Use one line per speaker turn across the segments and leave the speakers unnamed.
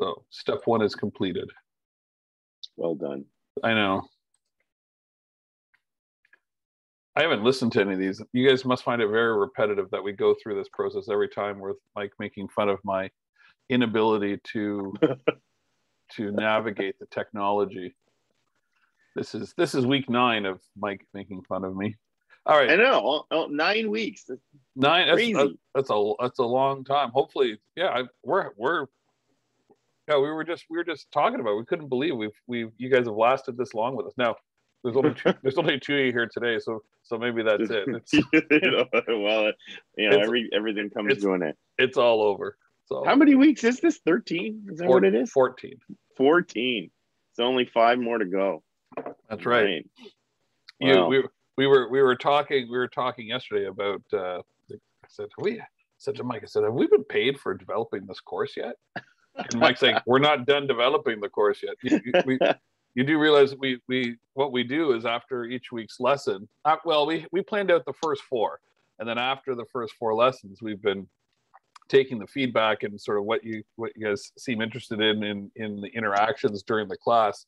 So step one is completed.
Well done.
I know. I haven't listened to any of these. You guys must find it very repetitive that we go through this process every time with Mike making fun of my inability to navigate the technology. This is week 9 of Mike making fun of me. All right.
I know. 9 weeks. That's
9.
crazy.
That's a long time. Hopefully, yeah. We were just talking about it. We couldn't believe you guys have lasted this long with us. Now, there's only two of you here today, so maybe that's it.
Everything comes to an end.
It's all over.
How many weeks is this? 13? Is that what it is?
14.
14. It's only 5 more to go.
That's right.
Wow.
We were talking yesterday about. I said to Mike, I said, have we been paid for developing this course yet? And Mike's saying, we're not done developing the course yet. You do realize what we do is after each week's lesson. We planned out the first 4, and then after the first 4 lessons, we've been taking the feedback and sort of what you guys seem interested in the interactions during the class,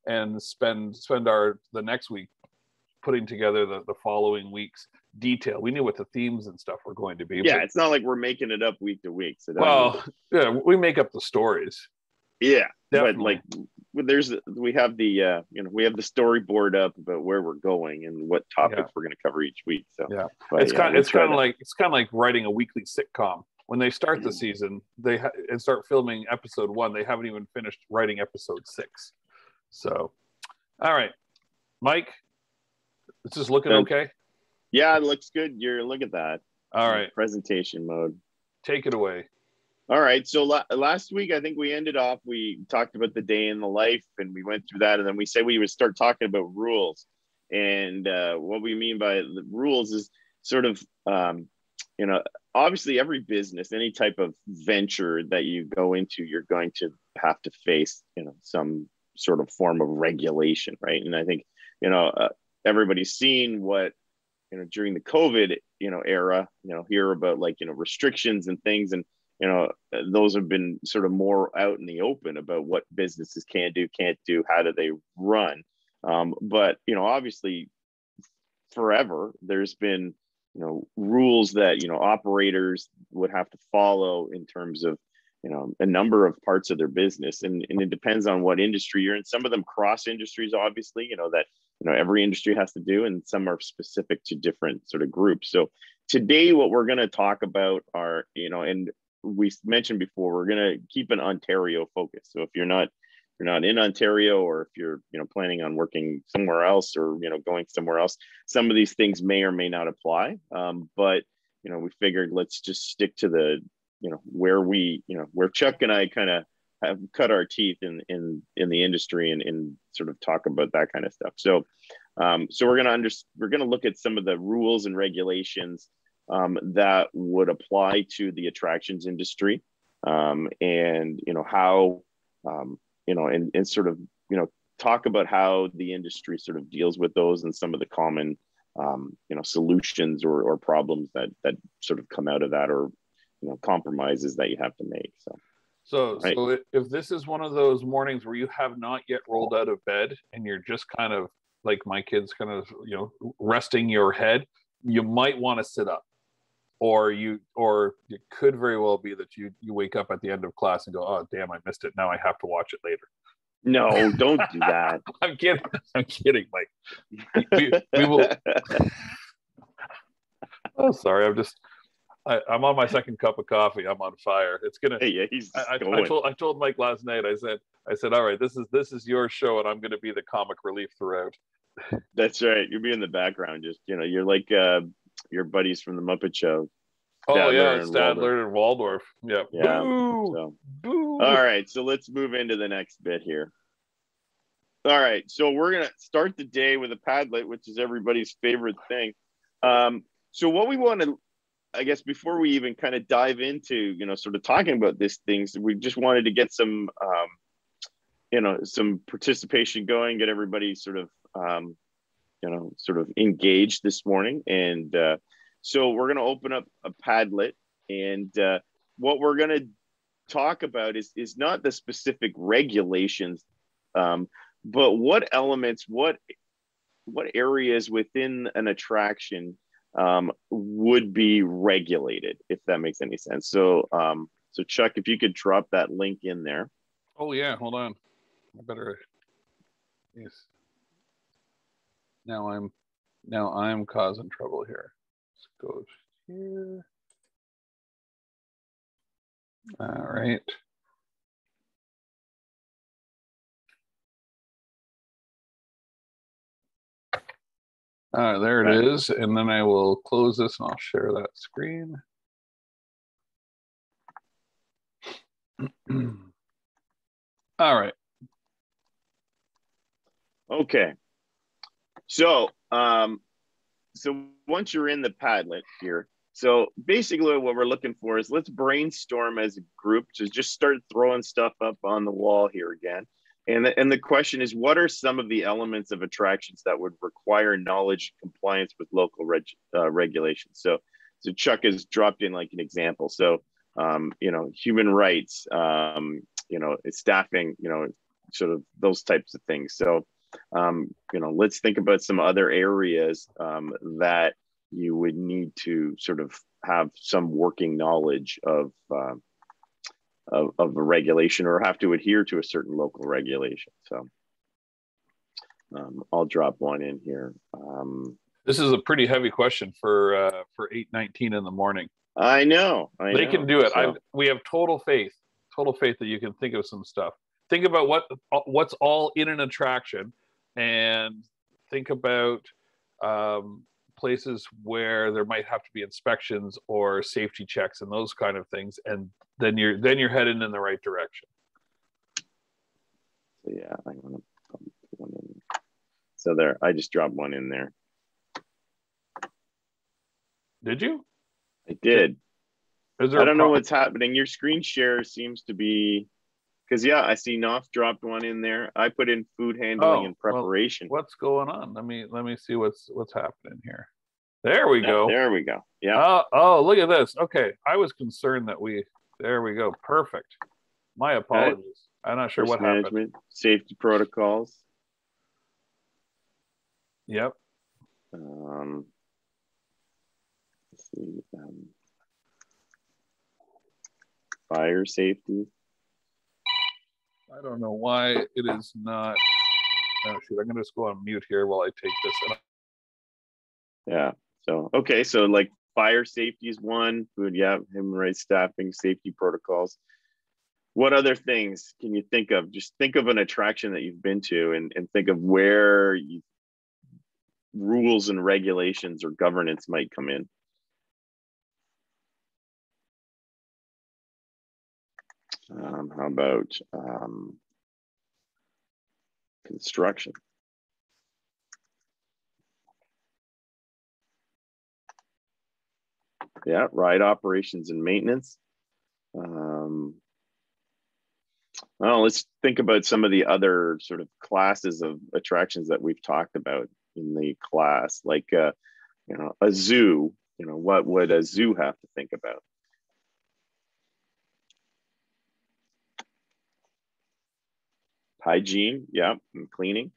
and spend the next week putting together the following week's detail. We knew what the themes and stuff were going to be.
Yeah, it's not like we're making it up week to week. So
we make up the stories.
Yeah,
definitely.
But we have the storyboard up about where we're going and what topics we're going to cover each week. So
yeah, it's kind of like writing a weekly sitcom. When they start the season, and start filming episode 1, they haven't even finished writing episode 6. So, all right, Mike, this is looking okay.
Yeah, it looks good. Look at that.
All right,
presentation mode.
Take it away.
All right. So last week, I think we talked about the day in the life, and we went through that, and then we said we would start talking about rules. And what we mean by the rules is sort of, obviously every business, any type of venture that you go into, you're going to have to face, some sort of form of regulation, right? And I think, everybody's seen what, during the COVID, era, hear about restrictions and things, and those have been sort of more out in the open about what businesses can do, can't do, how do they run. But obviously, forever there's been rules that operators would have to follow in terms of a number of parts of their business, and it depends on what industry you're in. Some of them cross industries, obviously, that every industry has to do, and some are specific to different sort of groups. So today what we're going to talk about are, and we mentioned before, we're going to keep an Ontario focus. So if you're not in Ontario, or if you're planning on working somewhere else, or going somewhere else, some of these things may or may not apply. But we figured let's just stick to the where Chuck and I kind of have cut our teeth in the industry, and sort of talk about that kind of stuff. So we're gonna look at some of the rules and regulations that would apply to the attractions industry, and how and sort of talk about how the industry sort of deals with those, and some of the common solutions or problems that sort of come out of that, or compromises that you have to make.
So if this is one of those mornings where you have not yet rolled out of bed, and you're just kind of like my kids, kind of resting your head, you might want to sit up, or it could very well be that you wake up at the end of class and go, oh damn, I missed it, now I have to watch it later.
No, don't do that.
I'm kidding, Mike. We will. Oh, sorry, I'm on my second cup of coffee. I'm on fire. It's gonna.
Yeah, he's
I told Mike last night. I said, all right, this is your show, and I'm going to be the comic relief throughout.
That's right. You'll be in the background, just you're like your buddies from the Muppet Show.
Statler and Waldorf. Yeah.
Boo! Boo! All right, so let's move into the next bit here. All right, so we're gonna start the day with a Padlet, which is everybody's favorite thing. So what we want to, I guess, before we even kind of dive into, sort of talking about these things, we just wanted to get some, some participation going, get everybody sort of, sort of engaged this morning. And so we're going to open up a Padlet, and what we're going to talk about is not the specific regulations, but what elements, what areas within an attraction would be regulated, if that makes any sense. So, so Chuck, if you could drop that link in there.
Oh yeah, hold on. I better. Yes. Now I'm causing trouble here. Let's go here. All right. There it is. And then I will close this and I'll share that screen. All right.
Okay. So, so once you're in the Padlet here, so basically what we're looking for is let's brainstorm as a group to just start throwing stuff up on the wall here again. And the question is, what are some of the elements of attractions that would require knowledge compliance with local regulations? So Chuck has dropped in like an example. So, you know, human rights, you know, staffing, you know, sort of those types of things. So, you know, let's think about some other areas that you would need to sort of have some working knowledge of a regulation or have to adhere to a certain local regulation. So I'll drop one in here.
This is a pretty heavy question for 8:19 in the morning.
I know.
They can do it. So. We have total faith that you can think of some stuff. Think about what's all in an attraction, and think about places where there might have to be inspections or safety checks and those kind of things, and then you're heading in the right direction.
So yeah, I'm gonna put one in. So there, I just dropped one in there.
Did you?
I did.
I
don't know what's happening. Your screen share seems to be, because yeah, I see Knopf dropped one in there. I put in food handling and preparation.
Well, what's going on? Let me see what's happening here. There we go.
There we go. Yeah.
Oh, look at this. Okay, I was concerned that there we go. Perfect. My apologies. I'm not sure what happened.
Safety protocols.
Yep.
Let's see. Fire safety.
I don't know why it is not. Oh shoot! I'm gonna just go on mute here while I take this.
Yeah. So okay. So like fire safety is one. Food. Yeah. Human rights, staffing, safety protocols. What other things can you think of? Just think of an attraction that you've been to, and think of where rules and regulations or governance might come in. How about construction? Yeah, ride operations and maintenance. Well, let's think about some of the other sort of classes of attractions that we've talked about in the class, like you know, a zoo. You know, what would a zoo have to think about? Hygiene, yeah, and cleaning.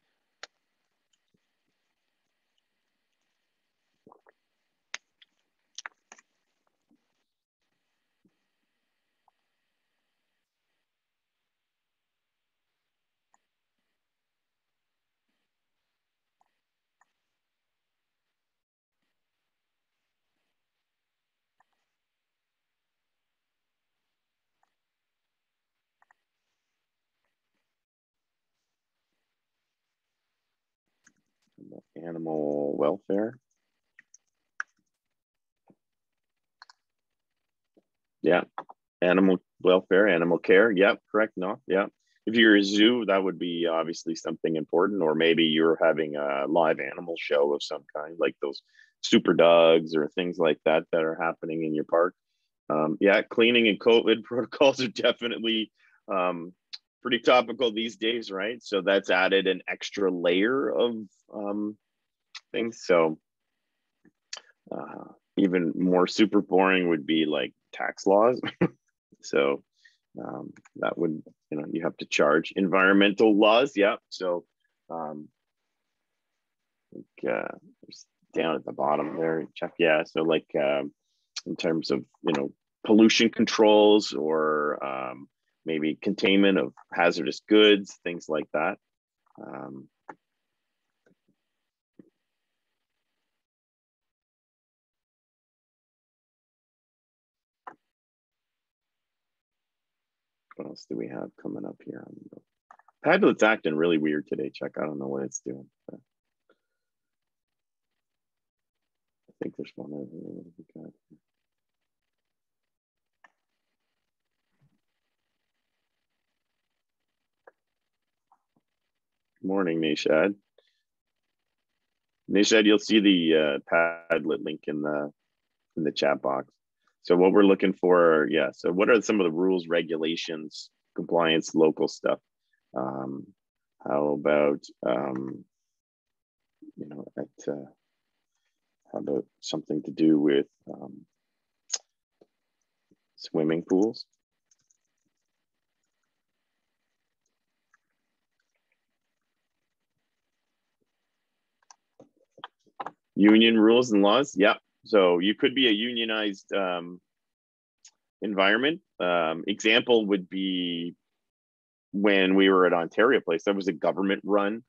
Animal welfare. Yeah, animal welfare, animal care. Yep, correct. No, yeah. If you're a zoo, that would be obviously something important, or maybe you're having a live animal show of some kind, like those super dogs or things like that that are happening in your park. Yeah, cleaning and COVID protocols are definitely pretty topical these days, right? So that's added an extra layer of things. So even more super boring would be like tax laws. So that would, you have to charge. Environmental laws, yeah. So down at the bottom there, check, yeah. So like in terms of pollution controls or maybe containment of hazardous goods, things like that. What else do we have coming up here? Padlet's acting really weird today, Chuck. I don't know what it's doing. But I think there's one over here. What have we got? Morning, Nashad. Nashad, you'll see the Padlet link in the chat box. So what we're looking for, yeah. So what are some of the rules, regulations, compliance, local stuff? How about how about something to do with swimming pools? Union rules and laws, yeah. So you could be a unionized environment. Example would be when we were at Ontario Place, that was a government-run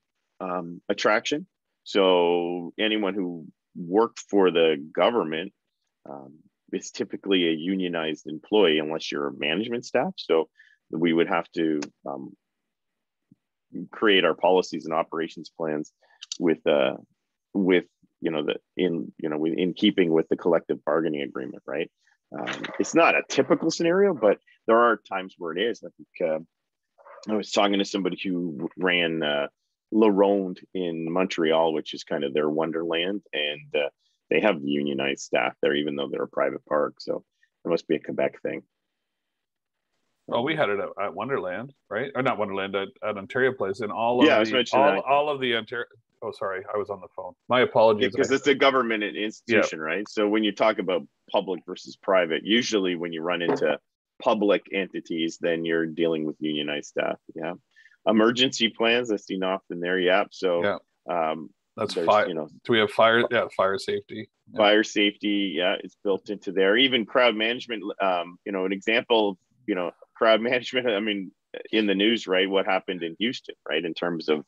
attraction. So anyone who worked for the government is typically a unionized employee unless you're a management staff. So we would have to create our policies and operations plans with in keeping with the collective bargaining agreement, right? It's not a typical scenario, but there are times where it is. I think I was talking to somebody who ran La Ronde in Montreal, which is kind of their wonderland, and they have unionized staff there, even though they're a private park. So it must be a Quebec thing.
Oh, we had it at Wonderland, right? Or not Wonderland, at Ontario Place, and all of the Ontario. Oh, sorry, I was on the phone. My apologies.
Because it's a government institution, right? So when you talk about public versus private, usually when you run into public entities, then you're dealing with unionized staff. Yeah. Emergency plans, I see often there. Yeah. So
that's fire. Do we have fire? Yeah, fire safety.
Yeah. Fire safety, yeah, it's built into there. Even crowd management. An example of crowd management. I mean, in the news, right? What happened in Houston, right? In terms of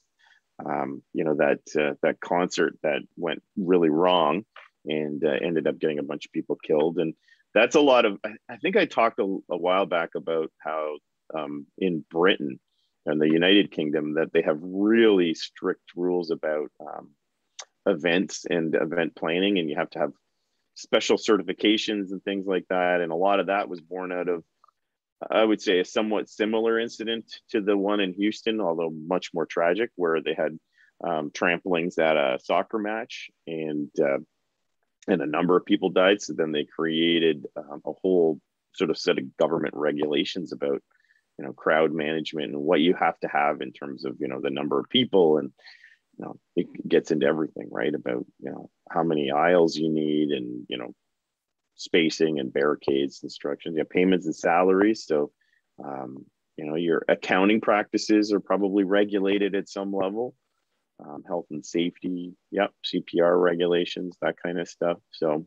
that concert that went really wrong and ended up getting a bunch of people killed. And that's a lot of, I think I talked a while back about how in Britain and the United Kingdom that they have really strict rules about events and event planning, and you have to have special certifications and things like that. And a lot of that was born out of, I would say, a somewhat similar incident to the one in Houston, although much more tragic, where they had tramplings at a soccer match and a number of people died. So then they created a whole sort of set of government regulations about, crowd management and what you have to have in terms of, the number of people. And, it gets into everything, right? About, how many aisles you need and, spacing and barricades, instructions, payments and salaries. So, your accounting practices are probably regulated at some level. Health and safety, CPR regulations, that kind of stuff. So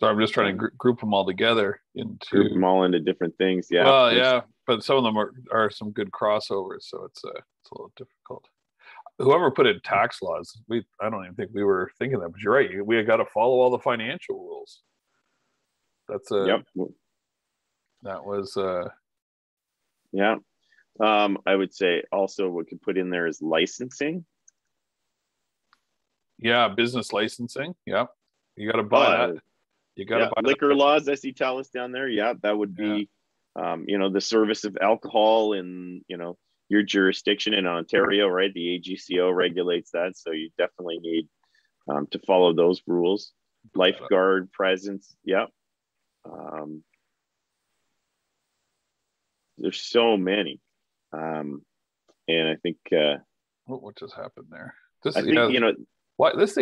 I'm just trying to group them all together
into different things. Yeah.
Well, yeah, but some of them are some good crossovers, so it's a little difficult. Whoever put in tax laws, I don't even think we were thinking that, but you're right. We got to follow all the financial rules. That's that was
yeah. I would say also what we could put in there is licensing.
Yeah, business licensing. Yeah, you got to buy that. You got to buy
liquor laws. I see Talus down there. Yeah, that would be, the service of alcohol in your jurisdiction in Ontario, right? The AGCO regulates that, so you definitely need to follow those rules. Lifeguard presence. Yeah. There's so many. And I think
what just happened there?
This thing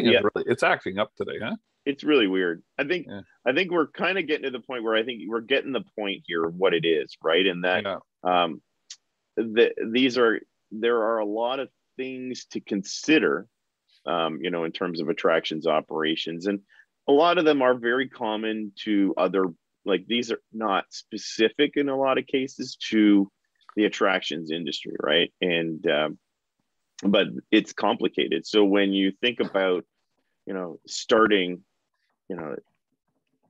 is really, it's acting up today, huh?
It's really weird.
Yeah.
I think we're kind of getting to the point where I think we're getting the point here of what it is, right? And that
Yeah.
um, these are there are a lot of things to consider, you know, in terms of attractions operations, and a lot of them are very common to other. Like these are not specific in a lot of cases to the attractions industry, right? And but it's complicated. So when you think about, you know, starting, you know,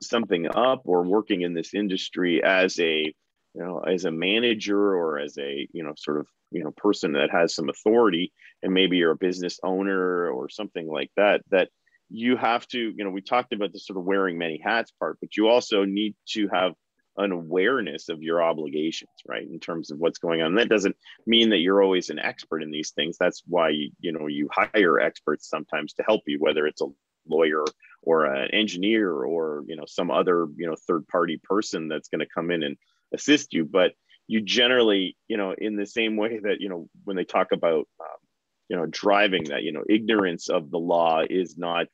something up or working in this industry as a, you know, as a manager or as a, you know, sort of, you know, person that has some authority, and maybe you're a business owner or something like that, that you have to, you know, we talked about the sort of wearing many hats part, but you also need to have an awareness of your obligations, right, in terms of what's going on. And that doesn't mean that you're always an expert in these things. That's why you know, you hire experts sometimes to help you, whether it's a lawyer or an engineer or, you know, some other, you know, third party person that's going to come in and assist you. But you generally, you know, in the same way that, you know, when they talk about you know, driving, that, you know, ignorance of the law is not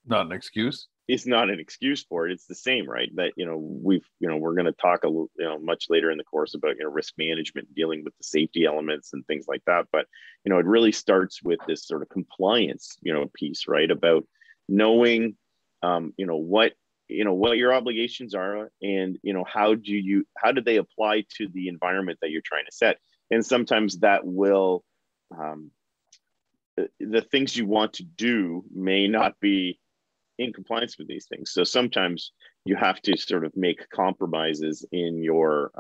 Not an excuse.
it's not an excuse for it. It's the same, right? That, you know, we've, you know, we're going to talk a little, you know, much later in the course about, you know, risk management, dealing with the safety elements and things like that. But, you know, it really starts with this sort of compliance, you know, piece, right? About knowing, you know, what your obligations are, and, you know, how do they apply to the environment that you're trying to set? And sometimes that will, the things you want to do may not be in compliance with these things. So sometimes you have to sort of make compromises in your,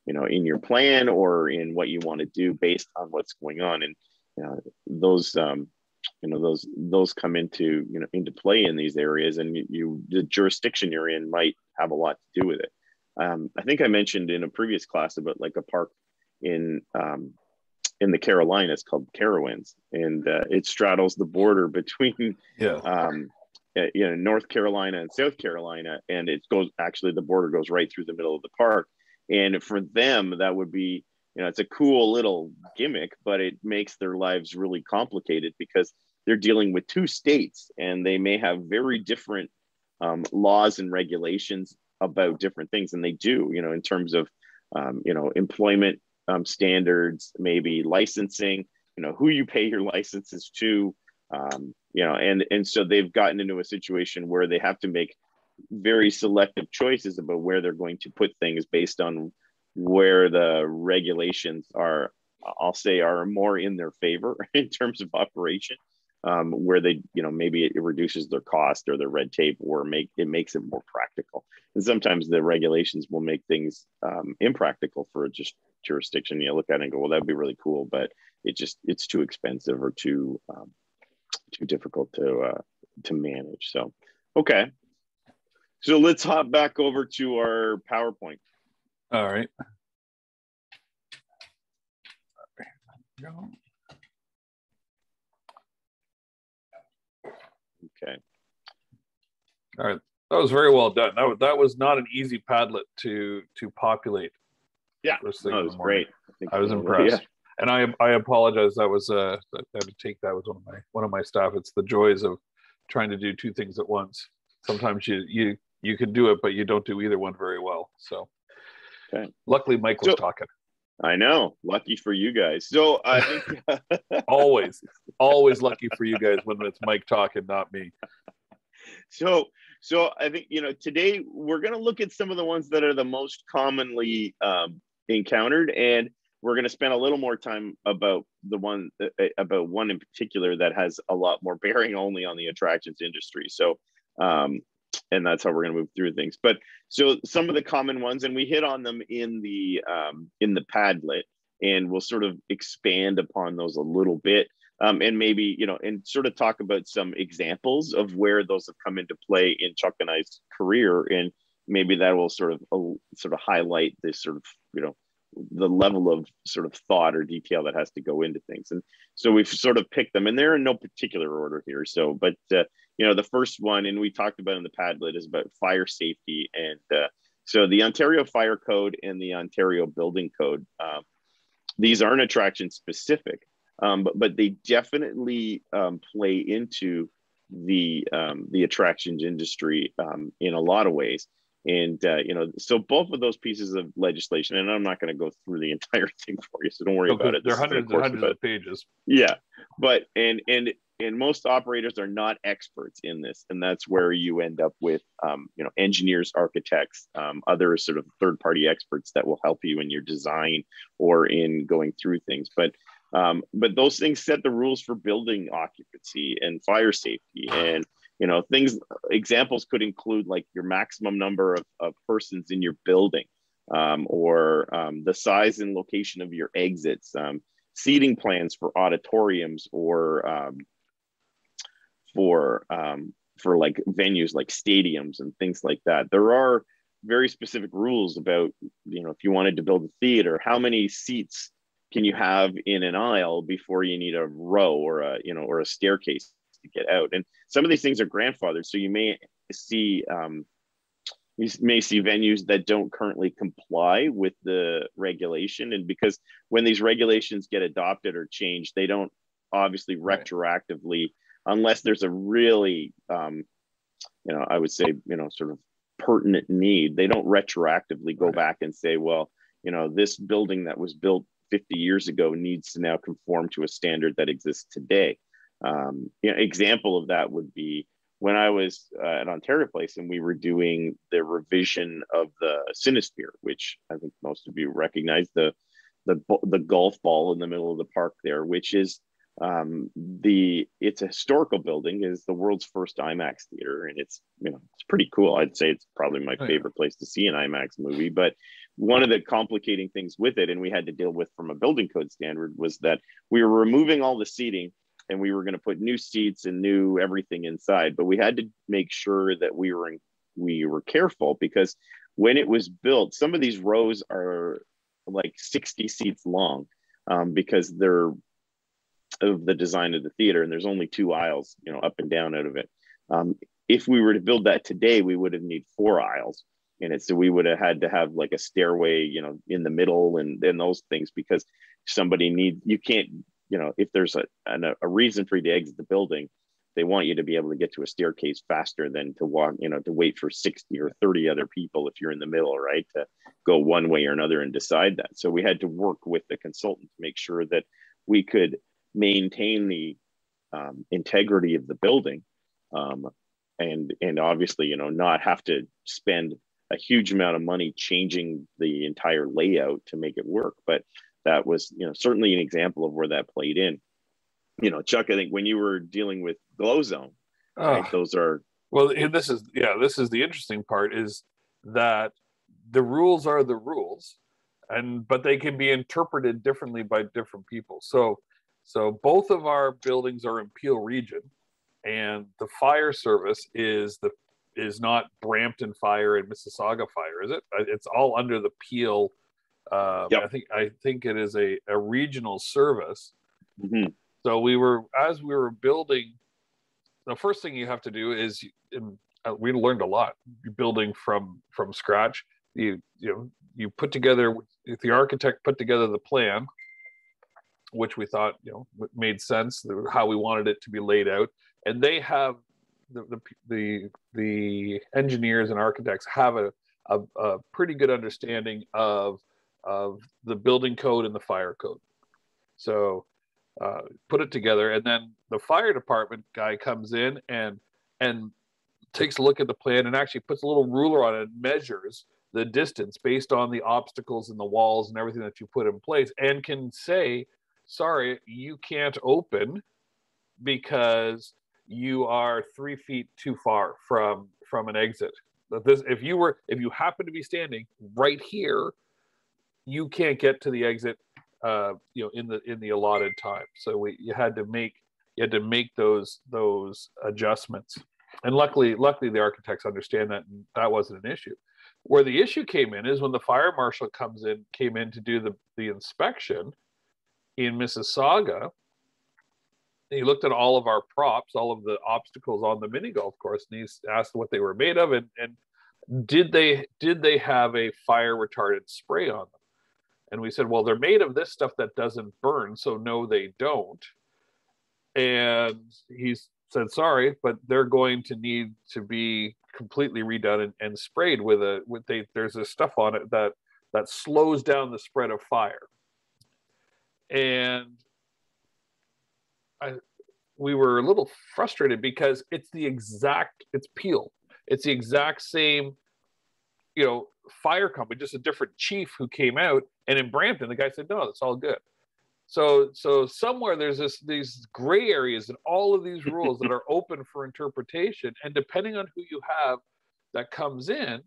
you know, in your plan or in what you want to do based on what's going on. And those, you know, those come into, you know, into play in these areas, and the jurisdiction you're in might have a lot to do with it. I think I mentioned in a previous class about like a park in the Carolinas called Carowinds, and it straddles the border between you know, North Carolina and South Carolina, and it goes, actually the border goes right through the middle of the park. And for them, that would be, you know, it's a cool little gimmick, but it makes their lives really complicated because they're dealing with two states, and they may have very different laws and regulations about different things, and they do, you know, in terms of you know, employment standards, maybe licensing, you know, who you pay your licenses to, you know, and so they've gotten into a situation where they have to make very selective choices about where they're going to put things based on where the regulations are, I'll say, are more in their favor in terms of operation, where they, you know, maybe it reduces their cost or their red tape, or makes it more practical. And sometimes the regulations will make things impractical for just jurisdiction. You look at it and go, well, that'd be really cool, but it's too expensive or too difficult to manage. So, okay. So let's hop back over to our PowerPoint.
All right.
Okay.
All right. That was very well done. That was not an easy Padlet to populate.
Yeah, no, it was great.
I was impressed. Yeah. And I apologize. That was I had to take that with one of my staff. It's the joys of trying to do two things at once. Sometimes you can do it, but you don't do either one very well. So, okay. Luckily, Mike was talking.
I know. Lucky for you guys. So I think
always lucky for you guys when it's Mike talking, not me.
So I think, you know, today we're going to look at some of the ones that are the most commonly encountered, and we're going to spend a little more time about one in particular that has a lot more bearing only on the attractions industry. So, and that's how we're going to move through things. But so some of the common ones, and we hit on them in the Padlet, and we'll sort of expand upon those a little bit, and maybe, you know, and sort of talk about some examples of where those have come into play in Chuck and I's career, and maybe that will sort of highlight this sort of, you know, the level of sort of thought or detail that has to go into things. And so we've sort of picked them, and they're in no particular order here. So, but you know, the first one, and we talked about in the Padlet, is about fire safety. And so the Ontario Fire Code and the Ontario Building Code, these aren't attraction specific, but they definitely play into the attractions industry in a lot of ways. And so both of those pieces of legislation, and I'm not going to go through the entire thing for you, so don't worry about it.
There are hundreds and hundreds of pages.
Yeah, but and most operators are not experts in this, and that's where you end up with engineers, architects, other sort of third-party experts that will help you in your design or in going through things. But those things set the rules for building occupancy and fire safety, and things. Examples could include like your maximum number of persons in your building, or the size and location of your exits, seating plans for auditoriums, or for like venues like stadiums and things like that. There are very specific rules about, if you wanted to build a theater, how many seats can you have in an aisle before you need a row or a staircase to get out. And some of these things are grandfathered. So you may see venues that don't currently comply with the regulation. And because when these regulations get adopted or changed, they don't obviously retroactively, unless there's a really, I would say, sort of pertinent need, they don't retroactively go back and say, well, this building that was built 50 years ago needs to now conform to a standard that exists today. Example of that would be when I was at Ontario Place and we were doing the revision of the Cinesphere, which I think most of you recognize, the golf ball in the middle of the park there, which is it's a historical building, is the world's first IMAX theater, and it's it's pretty cool. I'd say it's probably my favorite place to see an IMAX movie. But one of the complicating things with it, and we had to deal with from a building code standard, was that we were removing all the seating and we were going to put new seats and new everything inside, but we had to make sure that we were careful, because when it was built, some of these rows are like 60 seats long, because they're of the design of the theater, and there's only 2 aisles, up and down out of it. If we were to build that today, we would have need 4 aisles in it. So we would have had to have like a stairway, in the middle and those things, because you can't, if there's a reason for you to exit the building, they want you to be able to get to a staircase faster than to walk, to wait for 60 or 30 other people if you're in the middle, right, to go one way or another and decide that. So we had to work with the consultant to make sure that we could maintain the integrity of the building, and obviously, not have to spend a huge amount of money changing the entire layout to make it work. But that was, certainly an example of where that played in. Chuck, I think when you were dealing with GlowZone, right, those are
this is the interesting part, is that the rules are the rules, but they can be interpreted differently by different people. So both of our buildings are in Peel Region, and the fire service is not Brampton Fire and Mississauga Fire, is it? It's all under the Peel.
Yep.
I think it is a regional service.
Mm-hmm.
So as we were building, the first thing you have to do is, we learned a lot. You're building from scratch. You put together, the architect put together the plan, which we thought made sense, how we wanted it to be laid out, and they have the engineers and architects have a pretty good understanding of the building code and the fire code. So put it together, and then the fire department guy comes in and takes a look at the plan and actually puts a little ruler on it and measures the distance based on the obstacles and the walls and everything that you put in place, and can say, sorry, you can't open because you are 3 feet too far from an exit. If you happen to be standing right here, you can't get to the exit in the allotted time. So you had to make those adjustments, and luckily the architects understand that, and that wasn't an issue. Where the issue came in is when the fire marshal came in to do the inspection in Mississauga. He looked at all of our props, all of the obstacles on the mini golf course, and he asked what they were made of, and did they have a fire retardant spray on them? And we said, well, they're made of this stuff that doesn't burn, so no, they don't. And said, sorry, but they're going to need to be completely redone and sprayed with there's this stuff on it that slows down the spread of fire. And we were a little frustrated because it's Peel. It's the exact same, fire company, just a different chief who came out. And in Brampton, the guy said, no, it's all good. So somewhere there's these gray areas in all of these rules that are open for interpretation. And depending on who you have that comes in,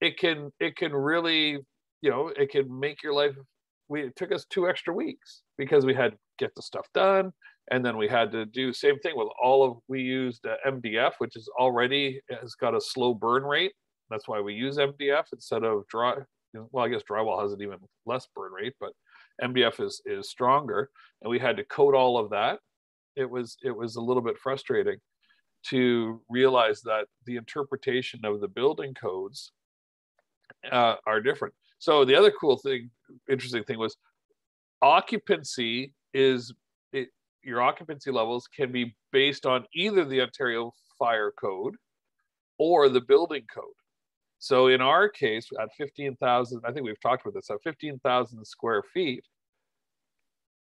it can really, it can make your life. It took us 2 extra weeks because we had to get the stuff done. And then we had to do the same thing with we used MDF, which has got a slow burn rate. That's why we use MDF instead of dry. Well, I guess drywall has an even less burn rate, but MDF is stronger. And we had to coat all of that. It was a little bit frustrating to realize that the interpretation of the building codes are different. So the other interesting thing was occupancy your occupancy levels can be based on either the Ontario Fire Code or the building code. So in our case, at 15,000, I think we've talked about this, at 15,000 square feet,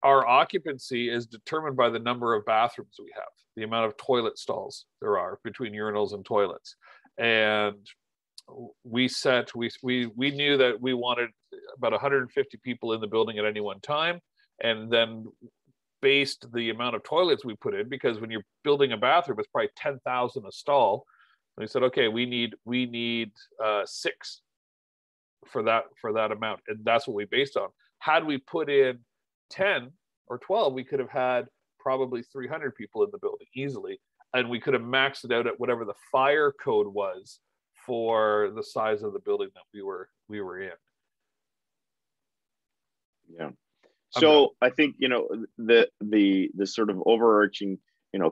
our occupancy is determined by the number of bathrooms we have, the amount of toilet stalls there are between urinals and toilets. And we knew that we wanted about 150 people in the building at any one time, and then based the amount of toilets we put in, because when you're building a bathroom, it's probably 10,000 a stall. And we said, okay, we need 6 for that amount, and that's what we based on. Had we put in 10 or 12, we could have had probably 300 people in the building easily, and we could have maxed it out at whatever the fire code was for the size of the building that we were in.
Yeah. So I think, the sort of overarching,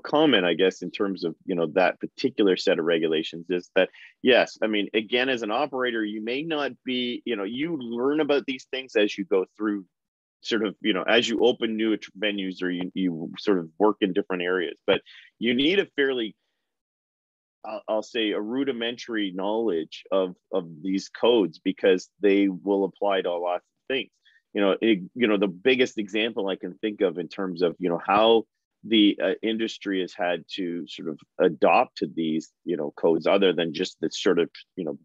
comment, I guess, in terms of, that particular set of regulations is that, yes, I mean, again, as an operator, you may not be, you learn about these things as you go through sort of, as you open new venues, or you sort of work in different areas, but you need a fairly, I'll say, a rudimentary knowledge of these codes, because they will apply to lots of things. The biggest example I can think of in terms of, how the industry has had to sort of adopt to these, codes, other than just the sort of,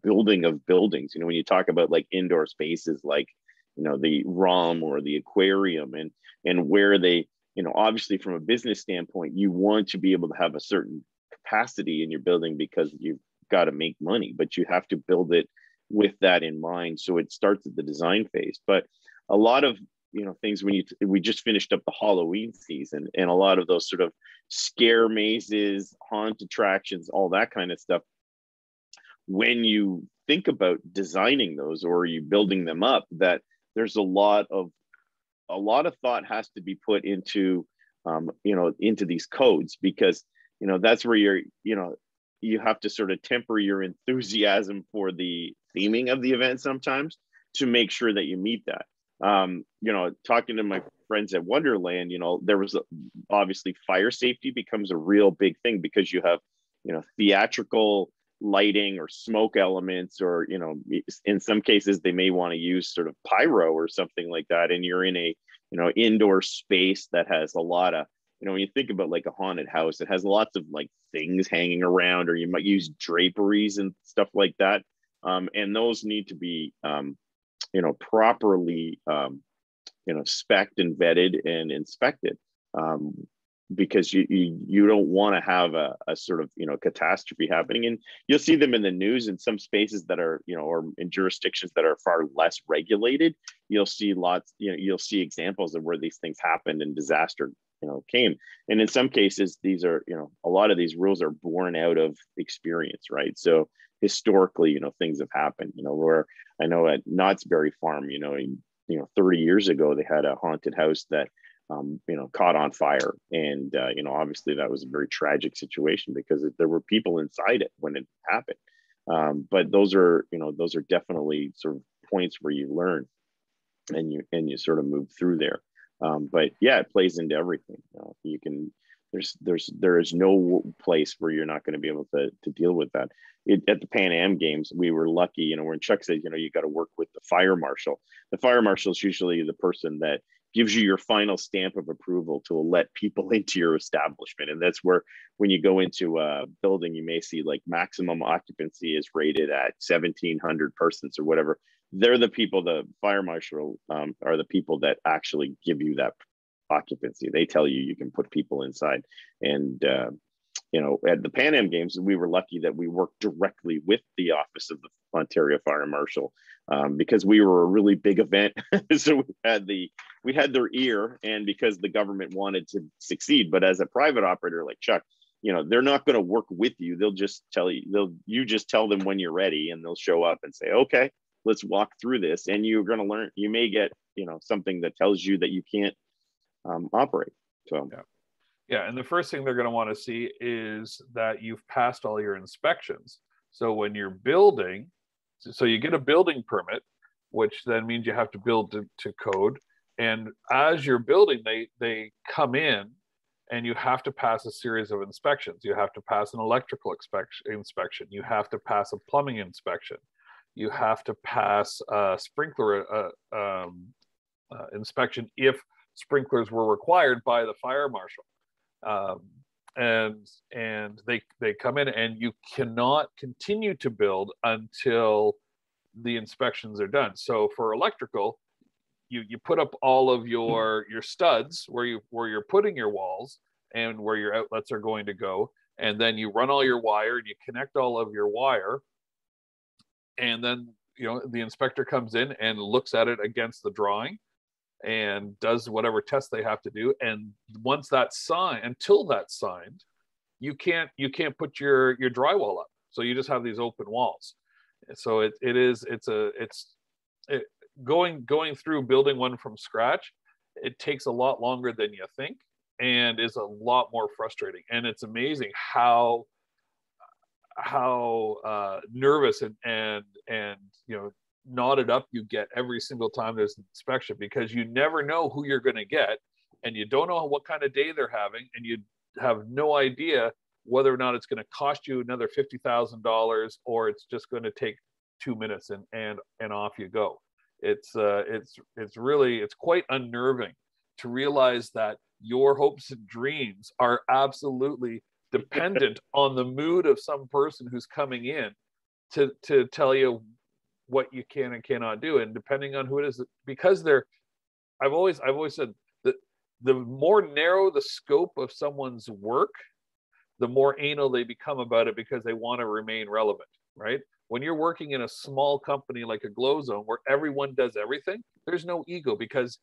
building of buildings. When you talk about like indoor spaces, like, the ROM or the aquarium, and where they, obviously from a business standpoint, you want to be able to have a certain capacity in your building because you've got to make money, but you have to build it with that in mind. So it starts at the design phase. But a lot of things, we just finished up the Halloween season, and a lot of those sort of scare mazes, haunt attractions, all that kind of stuff, when you think about designing those or you building them up, that there's a lot of thought has to be put into into these codes, because that's where you have to sort of temper your enthusiasm for the theming of the event sometimes to make sure that you meet that. Talking to my friends at Wonderland, there was obviously fire safety becomes a real big thing, because you have, theatrical lighting or smoke elements, or, in some cases they may want to use sort of pyro or something like that. And you're in a, indoor space that has a lot of, when you think about like a haunted house, it has lots of like things hanging around, or you might use draperies and stuff like that. And those need to be, properly, spec'd and vetted and inspected, because you don't want to have a sort of, catastrophe happening. And you'll see them in the news in some spaces that are, or in jurisdictions that are far less regulated. You'll see you'll see examples of where these things happened and disaster, came. And in some cases, these are, a lot of these rules are born out of experience, right? So historically, things have happened, where I know at Knott's Berry Farm, 30 years ago, they had a haunted house that, caught on fire. And, obviously that was a very tragic situation because there were people inside it when it happened. But those are definitely sort of points where you learn and you sort of move through there. But yeah, it plays into everything. You can there is no place where you're not going to be able to deal with that. At the Pan Am Games, we were lucky, when Chuck said, you got to work with the fire marshal. The fire marshal is usually the person that gives you your final stamp of approval to let people into your establishment. And that's where, when you go into a building, you may see like maximum occupancy is rated at 1,700 persons or whatever. They're the people, the fire marshal are the people that actually give you that occupancy. They tell you can put people inside. And at the Pan Am Games, we were lucky that we worked directly with the office of the Ontario Fire Marshal, because we were a really big event. So we had their ear, and because the government wanted to succeed. But as a private operator like Chuck, they're not going to work with you. They'll just tell you, you just tell them when you're ready, and they'll show up and say, okay, let's walk through this. And you're going to learn, you may get, something that tells you that you can't operate. So
yeah, and the first thing they're going to want to see is that you've passed all your inspections. So when you're building, so you get a building permit, which then means you have to build to code. And as you're building, they come in, and you have to pass a series of inspections. You have to pass an electrical inspection. You have to pass a plumbing inspection. You have to pass a sprinkler inspection if sprinklers were required by the fire marshal. And they come in, and you cannot continue to build until the inspections are done. So for electrical, you put up all of your studs where you're putting your walls and where your outlets are going to go, and then you run all your wire, and you connect all of your wire, and then the inspector comes in and looks at it against the drawing and does whatever test they have to do. And once that's signed, until that's signed, you can't put your drywall up. So you just have these open walls. So going through building one from scratch, it takes a lot longer than you think, and is a lot more frustrating. And it's amazing how nervous and knotted up you get every single time there's an inspection, because you never know who you're going to get, and you don't know what kind of day they're having, and you have no idea whether or not it's going to cost you another $50,000 or it's just going to take 2 minutes and off you go. It's quite unnerving to realize that your hopes and dreams are absolutely dependent on the mood of some person who's coming in to tell you what you can and cannot do. And depending on who it is, because I've always said that the more narrow the scope of someone's work, the more anal they become about it, because they want to remain relevant, right? When you're working in a small company like a Glow Zone where everyone does everything, there's no ego, because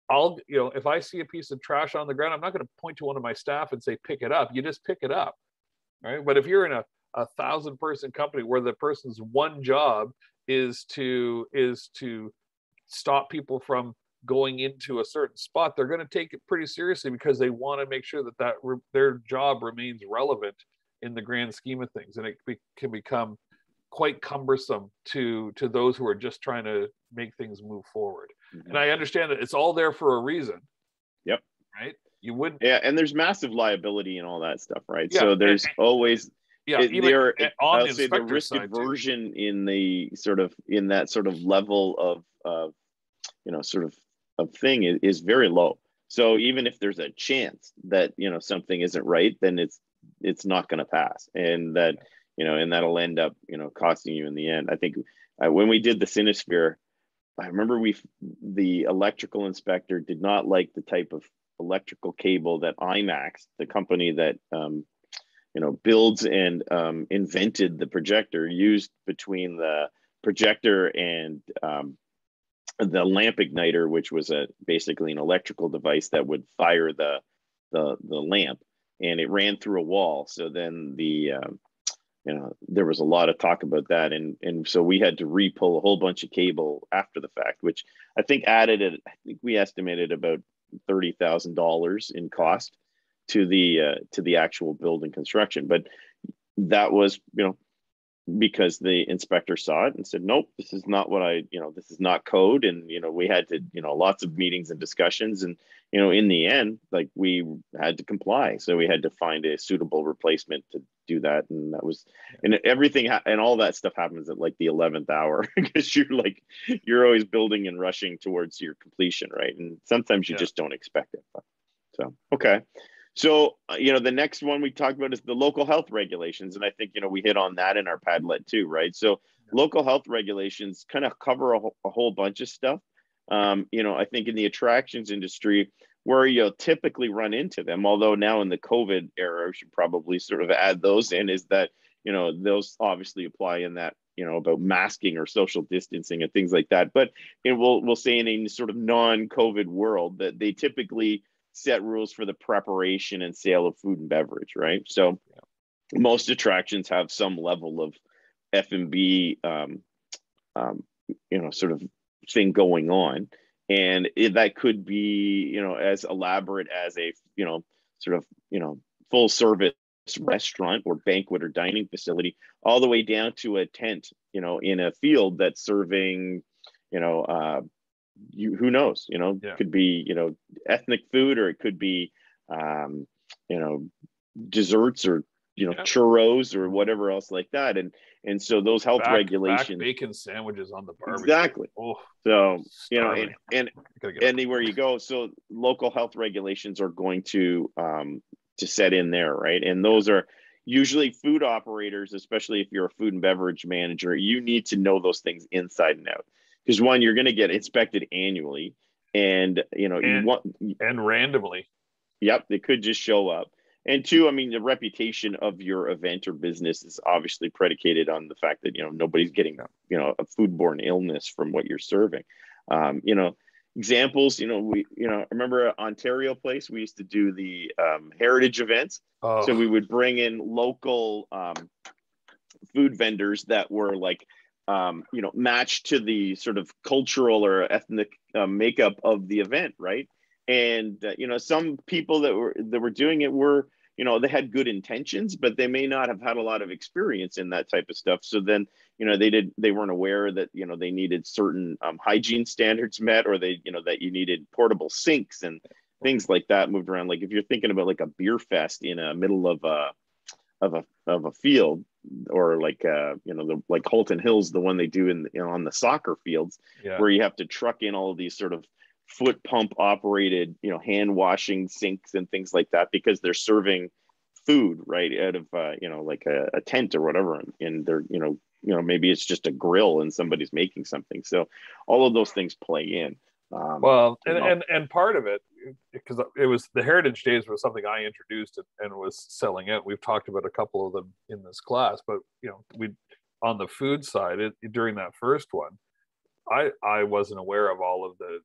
if I see a piece of trash on the ground, I'm not going to point to one of my staff and say, pick it up. You just pick it up, right? But if you're in a 1,000-person company where the person's one job is to stop people from going into a certain spot, they're going to take it pretty seriously, because they want to make sure that their job remains relevant in the grand scheme of things. And it can become quite cumbersome to those who are just trying to make things move forward. Mm-hmm. And I understand that it's all there for a reason.
Yep.
Right. You wouldn't.
Yeah. And there's massive liability and all that stuff. Right. Yeah, so there's always, I'll say the risk aversion in that sort of level of of thing is very low. So even if there's a chance that something isn't right, then it's not going to pass, and that and that'll end up costing you in the end. I think when we did the Cinesphere, I remember the electrical inspector did not like the type of electrical cable that IMAX, the company that builds and invented the projector, used between the projector and the lamp igniter, which was basically an electrical device that would fire the lamp, and it ran through a wall. So then there was a lot of talk about that, and so we had to re-pull a whole bunch of cable after the fact, which I think we estimated about $30,000 in cost to the actual building construction. But that was because the inspector saw it and said, nope, this is not what this is not code. And we had to lots of meetings and discussions, and in the end, like we had to comply, so we had to find a suitable replacement to do that, and that was, and everything and all that stuff happens at like the 11th hour because you're always building and rushing towards your completion, right? And sometimes you just don't expect it. So okay. So, the next one we talked about is the local health regulations. And I think, we hit on that in our Padlet too, right? So local health regulations kind of cover a whole bunch of stuff. I think in the attractions industry, where you'll typically run into them, although now in the COVID era, we should probably sort of add those in, is that, those obviously apply in that, about masking or social distancing and things like that. But we'll say in a sort of non-COVID world that they typically set rules for the preparation and sale of food and beverage, right? So most attractions have some level of F&B, sort of thing going on, and that could be, as elaborate as a, sort of, full service restaurant or banquet or dining facility, all the way down to a tent, in a field that's serving, who knows, could be, ethnic food, or it could be, desserts, or, churros, or whatever else like that. And so those health regulations,
bacon sandwiches on the barbecue.
Exactly.
Oh,
so, and anywhere you go. So local health regulations are going to set in there, right? And those are usually food operators, especially if you're a food and beverage manager, you need to know those things inside and out. Because one, you're going to get inspected annually, and
and randomly.
Yep, they could just show up. And two, I mean, the reputation of your event or business is obviously predicated on the fact that nobody's getting a foodborne illness from what you're serving. Examples, I remember Ontario Place, we used to do the heritage events.
Oh.
So we would bring in local food vendors that were like matched to the sort of cultural or ethnic makeup of the event, right? And some people that were doing it were, they had good intentions, but they may not have had a lot of experience in that type of stuff. So then, they weren't aware that they needed certain hygiene standards met, or that you needed portable sinks and things like that moved around. Like if you're thinking about like a beer fest in a middle of a field, or like like Halton Hills, the one they do in on the soccer fields, where you have to truck in all of these sort of foot pump operated hand washing sinks and things like that, because they're serving food right out of like a tent or whatever, and they're maybe it's just a grill and somebody's making something. So all of those things play in.
And part of it, because it was the Heritage Days, was something I introduced and was selling out. We've talked about a couple of them in this class, but we on the food side during that first one, I wasn't aware of all of the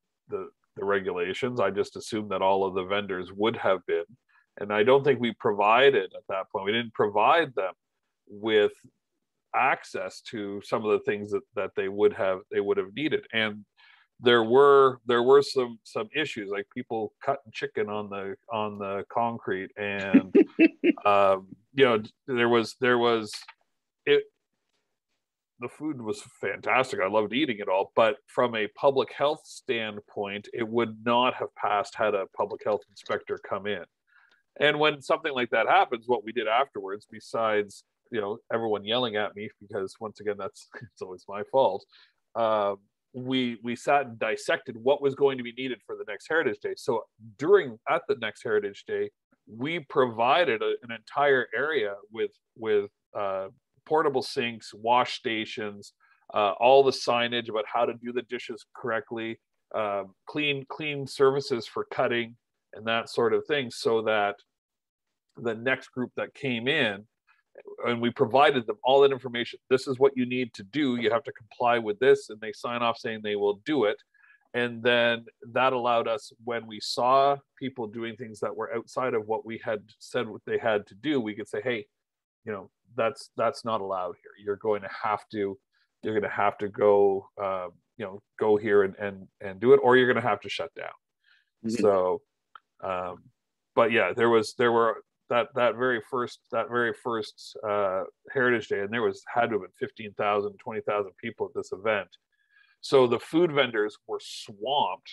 regulations. I just assumed that all of the vendors would have been, and I don't think we provided at that point. We didn't provide them with access to some of the things that they would have needed, and there were some issues, like people cutting chicken on the concrete, and there was it. The food was fantastic. I loved eating it all, but from a public health standpoint, it would not have passed had a public health inspector come in. And when something like that happens, what we did afterwards, besides everyone yelling at me, because once again it's always my fault, we sat and dissected what was going to be needed for the next Heritage Day. So at the next Heritage Day, we provided an entire area with portable sinks, wash stations, all the signage about how to do the dishes correctly, clean surfaces for cutting and that sort of thing, so that the next group that came in, and we provided them all that information. This is what you need to do. You have to comply with this, and they sign off saying they will do it. And then that allowed us, when we saw people doing things that were outside of what we had said what they had to do, we could say, hey, that's not allowed here. You're going to have to go go here and do it, or you're going to have to shut down. Mm-hmm. So but yeah, there were that very first Heritage Day, and there had to have been 15,000, 20,000 people at this event. So the food vendors were swamped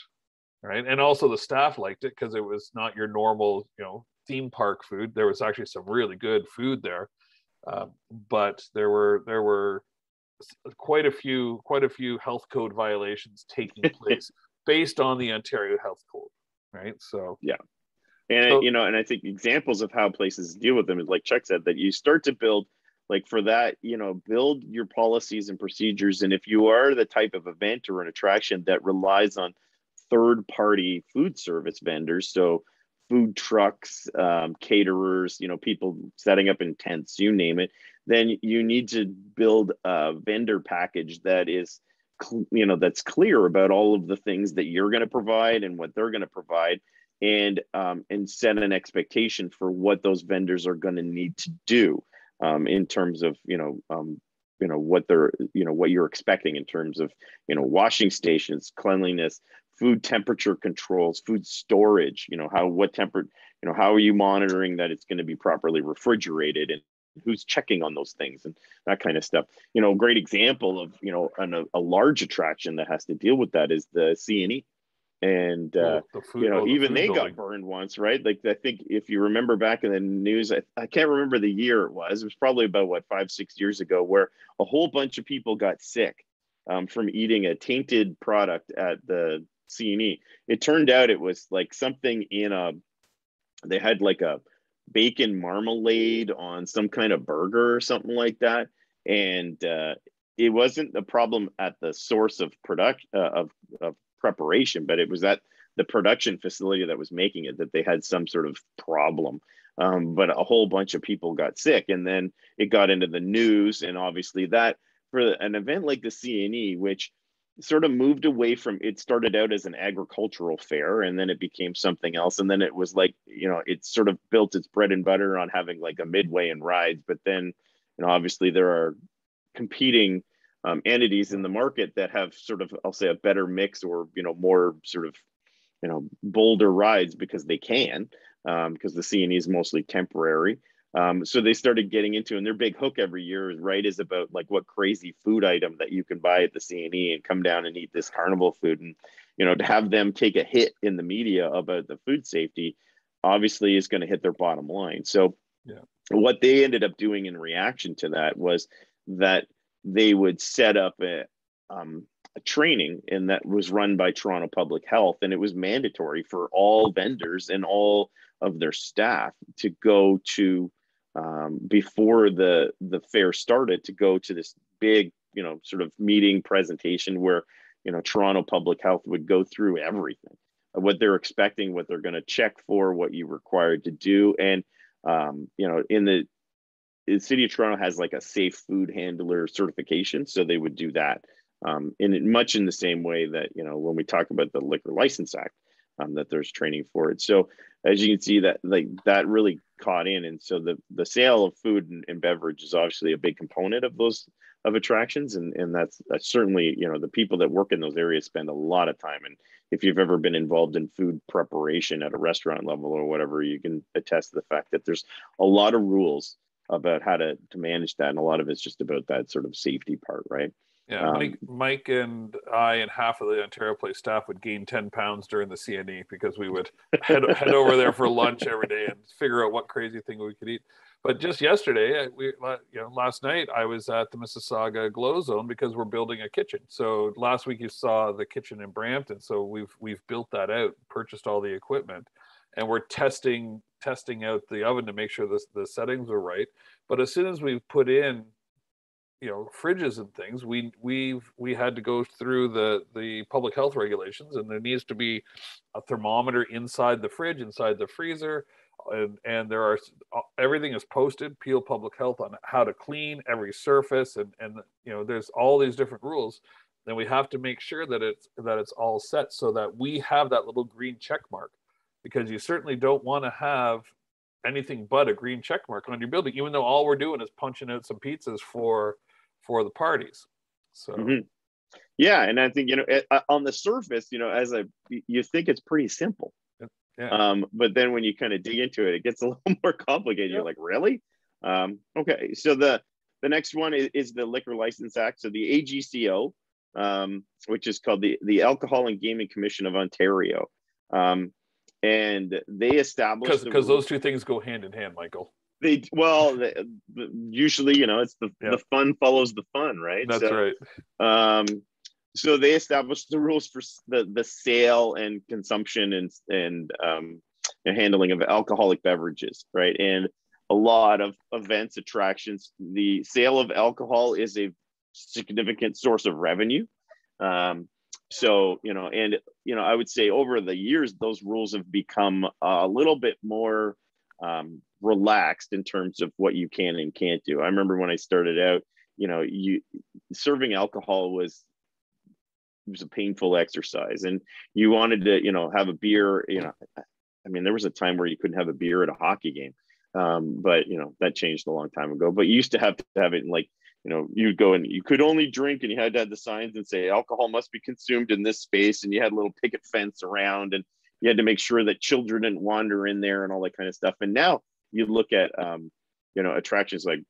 right? And also the staff liked it because it was not your normal, theme park food. There was actually some really good food there, but there were quite a few health code violations taking place based on the Ontario Health Code, right? So
yeah. And and I think examples of how places deal with them is, like Chuck said, that you start to build, like, for that, build your policies and procedures. And if you are the type of event or an attraction that relies on third party food service vendors, so food trucks, caterers, people setting up in tents, you name it, then you need to build a vendor package that is that's clear about all of the things that you're going to provide and what they're going to provide, and set an expectation for what those vendors are going to need to do, in terms of what they're what you're expecting in terms of washing stations, cleanliness, food temperature controls, food storage, how are you monitoring that it's going to be properly refrigerated, and who's checking on those things and that kind of stuff. A great example of a large attraction that has to deal with that is the CNE. And even they got burned once, right? Like, I think if you remember back in the news, I can't remember the year it was probably about 5-6 years ago, where a whole bunch of people got sick from eating a tainted product at the CNE. It turned out it was like something they had like a bacon marmalade on some kind of burger or something like that. And it wasn't a problem at the source of product of preparation, but it was at the production facility that was making it that they had some sort of problem. But a whole bunch of people got sick, and then it got into the news. And obviously that, for an event like the CNE, which sort of moved away from, it started out as an agricultural fair, and then it became something else. And then it was like, it sort of built its bread and butter on having like a midway and rides. But then, obviously there are competing entities in the market that have sort of, I'll say, a better mix, or more sort of bolder rides, because they can, because the CNE is mostly temporary. So they started getting into, and their big hook every year is about like what crazy food item that you can buy at the CNE and come down and eat this carnival food. And to have them take a hit in the media about the food safety obviously is going to hit their bottom line. So what they ended up doing in reaction to that was that they would set up a training, and that was run by Toronto Public Health, and it was mandatory for all vendors and all of their staff to go to, before the fair started, to go to this big sort of meeting presentation where Toronto Public Health would go through everything, what they're expecting, what they're going to check for, what you're required to do. And the City of Toronto has like a safe food handler certification, so they would do that, much in the same way that when we talk about the Liquor License Act, that there's training for it. So as you can see, that really caught in, and so the sale of food and beverage is obviously a big component of those attractions, and that's certainly the people that work in those areas spend a lot of time. And if you've ever been involved in food preparation at a restaurant level or whatever, you can attest to the fact that there's a lot of rules about how to manage that, and a lot of it's just about that sort of safety part, right?
Yeah, Mike and I and half of the Ontario Place staff would gain 10 pounds during the CNE because we would head over there for lunch every day and figure out what crazy thing we could eat. But just yesterday, last night, I was at the Mississauga Glow Zone because we're building a kitchen. So last week you saw the kitchen in Brampton. So we've built that out, purchased all the equipment, and we're testing out the oven to make sure the settings are right. But as soon as we put in fridges and things, we had to go through the public health regulations, and there needs to be a thermometer inside the fridge, inside the freezer, and there are, everything is posted, Peel Public Health, on how to clean every surface, and there's all these different rules. Then we have to make sure that it's all set so that we have that little green check mark, because you certainly don't want to have anything but a green check mark on your building, even though all we're doing is punching out some pizzas for the parties. So
yeah, and I think on the surface, you think it's pretty simple.
Yeah.
But then when you kind of dig into it, it gets a little more complicated. You're like, really? Okay, so the next one is the Liquor License Act. So the AGCO which is called the Alcohol and Gaming Commission of Ontario. And they established
because those two things go hand in hand, Michael.
Usually, it's the fun follows the fun, right?
That's right.
So they established the rules for the sale and consumption and handling of alcoholic beverages, right? And a lot of events, attractions, the sale of alcohol is a significant source of revenue. So, I would say over the years, those rules have become a little bit more relaxed in terms of what you can and can't do. I remember when I started out, serving alcohol was a painful exercise, and you wanted to, have a beer, I mean, there was a time where you couldn't have a beer at a hockey game. But that changed a long time ago. But you used to have it in, like, you'd go and you could only drink, and you had to have the signs and say alcohol must be consumed in this space, and you had a little picket fence around, and you had to make sure that children didn't wander in there and all that kind of stuff. And now you look at attractions like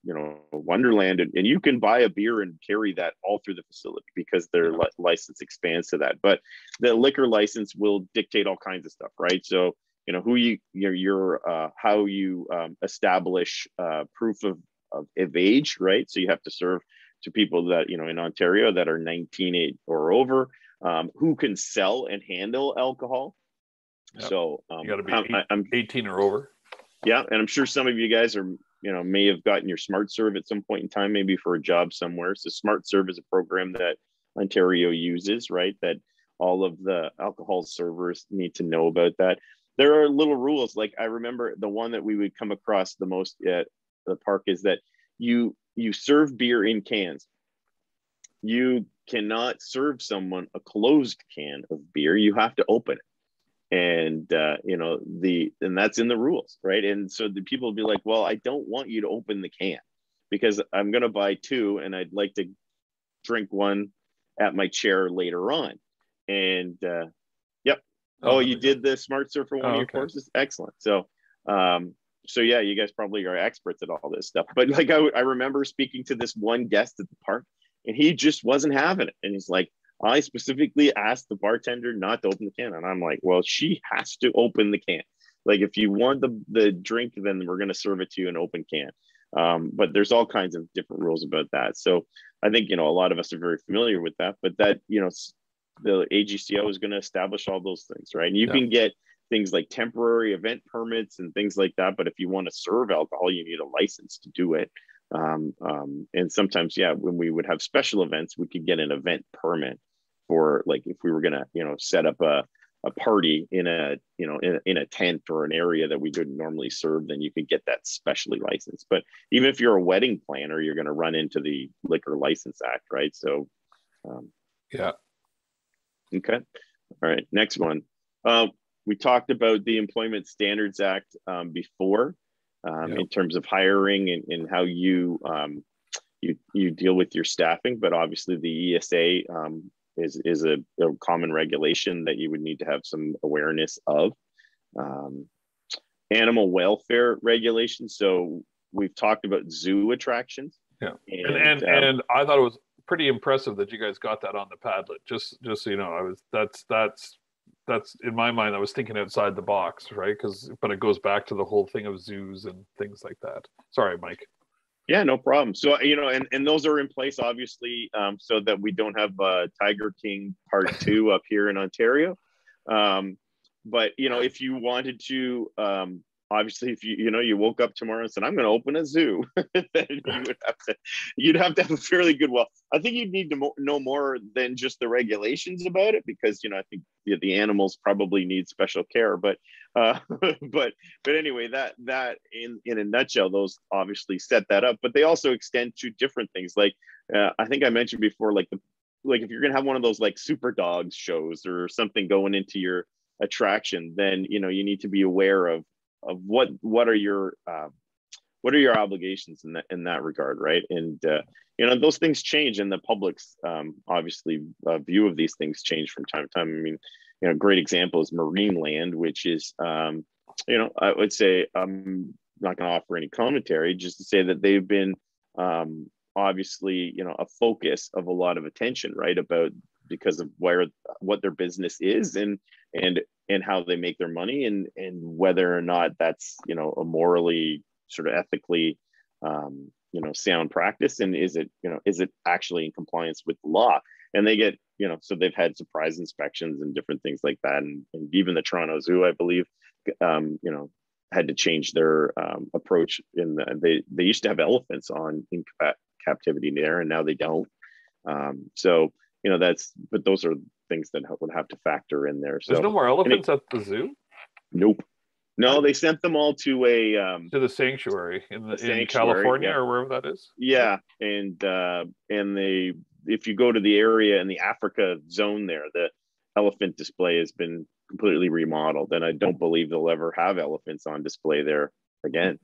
Wonderland, and you can buy a beer and carry that all through the facility because their license expands to that. But the liquor license will dictate all kinds of stuff, right? So who how you establish proof of age, right? So you have to serve to people that in Ontario that are 19 or over, who can sell and handle alcohol. Yep. So
you got to be 18 or over.
Yeah, and I'm sure some of you guys are may have gotten your Smart Serve at some point in time, maybe for a job somewhere. So Smart Serve is a program that Ontario uses, right? That all of the alcohol servers need to know about that. There are little rules. Like, I remember the one that we would come across the most at the park is that you serve beer in cans. You cannot serve someone a closed can of beer. You have to open it. And, and that's in the rules, right? And so the people will be like, well, I don't want you to open the can because I'm going to buy two and I'd like to drink one at my chair later on. And, yep. Oh, you did the Smart Serve for one of your courses? Excellent. So yeah, you guys probably are experts at all this stuff. But like, I remember speaking to this one guest at the park, and he just wasn't having it. And he's like, I specifically asked the bartender not to open the can. And I'm like, well, she has to open the can. Like, if you want the drink, then we're going to serve it to you in an open can. But there's all kinds of different rules about that. So I think, a lot of us are very familiar with that, but that, the AGCO is going to establish all those things, right? And you can get things like temporary event permits and things like that. But if you want to serve alcohol, you need a license to do it. And sometimes, when we would have special events, we could get an event permit for, like, if we were going to, set up a party in a, in a tent or an area that we wouldn't normally serve, then you could get that specially licensed. But even if you're a wedding planner, you're going to run into the Liquor License Act, right? So,
yeah.
Okay. All right. Next one. We talked about the Employment Standards Act before, in terms of hiring and how you deal with your staffing. But obviously, the ESA is a common regulation that you would need to have some awareness of. Animal welfare regulations. So we've talked about zoo attractions.
Yeah, and I thought it was pretty impressive that you guys got that on the Padlet. Just so you know, that's in my mind, I was thinking outside the box, right? But it goes back to the whole thing of zoos and things like that. Sorry, Mike.
Yeah, no problem. So, and those are in place, obviously, so that we don't have Tiger King Part 2 up here in Ontario. But, if you wanted to, obviously, if you woke up tomorrow and said, I'm going to open a zoo, then you'd have to have a fairly good, I think you'd need to know more than just the regulations about it, because, I think the animals probably need special care, but anyway, that in a nutshell, those obviously set that up, but they also extend to different things. Like, I think I mentioned before, like if you're going to have one of those like Super Dogs shows or something going into your attraction, then, you need to be aware of what are your obligations in that regard, right? And those things change, and the public's obviously view of these things change from time to time. I mean, a great example is Marineland, which is I would say I'm not going to offer any commentary, just to say that they've been obviously, a focus of a lot of attention, right? Because of what their business is, and how they make their money, and whether or not that's, a morally, sort of ethically, sound practice, and is it actually in compliance with the law. And they get, so they've had surprise inspections and different things like that, and even the Toronto Zoo, I believe, had to change their approach. They used to have elephants in captivity there, and now they don't. So but those are things that would have to factor in there. So
there's no more elephants at the zoo?
Nope. No, they sent them all to
to the sanctuary in
sanctuary,
California,
yeah,
or wherever that is.
Yeah, and they, if you go to the area in the Africa zone there, the elephant display has been completely remodeled, and I don't believe they'll ever have elephants on display there again.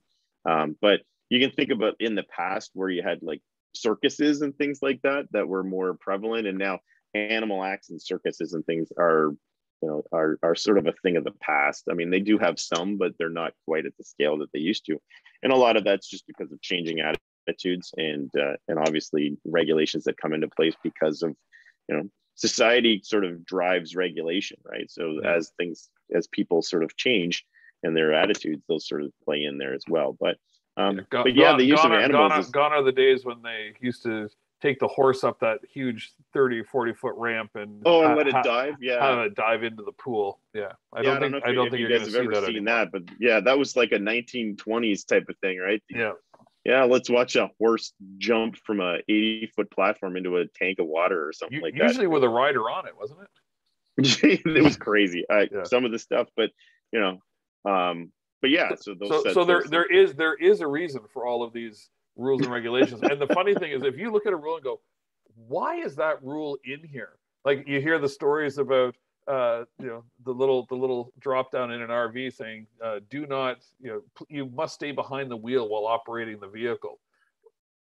But you can think about in the past where you had like circuses and things like that were more prevalent, and now animal acts and circuses and things are sort of a thing of the past. I mean, they do have some, but they're not quite at the scale that they used to, and a lot of that's just because of changing attitudes and obviously regulations that come into place because of society sort of drives regulation, right? So
Yeah.
as people sort of change and their attitudes, those sort of play in there as well. But the use of animals
gone are the days when they used to take the horse up that huge 30, 40-foot ramp and
let it dive. Yeah,
have it dive into the pool. Yeah, I don't think you guys have ever seen that.
But yeah, that was like a 1920s type of thing, right?
Yeah,
let's watch a horse jump from a 80-foot platform into a tank of water or something like that.
Usually with a rider on it, wasn't
it? It was crazy. Some of the stuff, but but yeah. So
there is a reason for all of these rules and regulations. And the funny thing is, if you look at a rule and go, why is that rule in here? Like you hear the stories about the little drop down in an RV saying, do not, you must stay behind the wheel while operating the vehicle.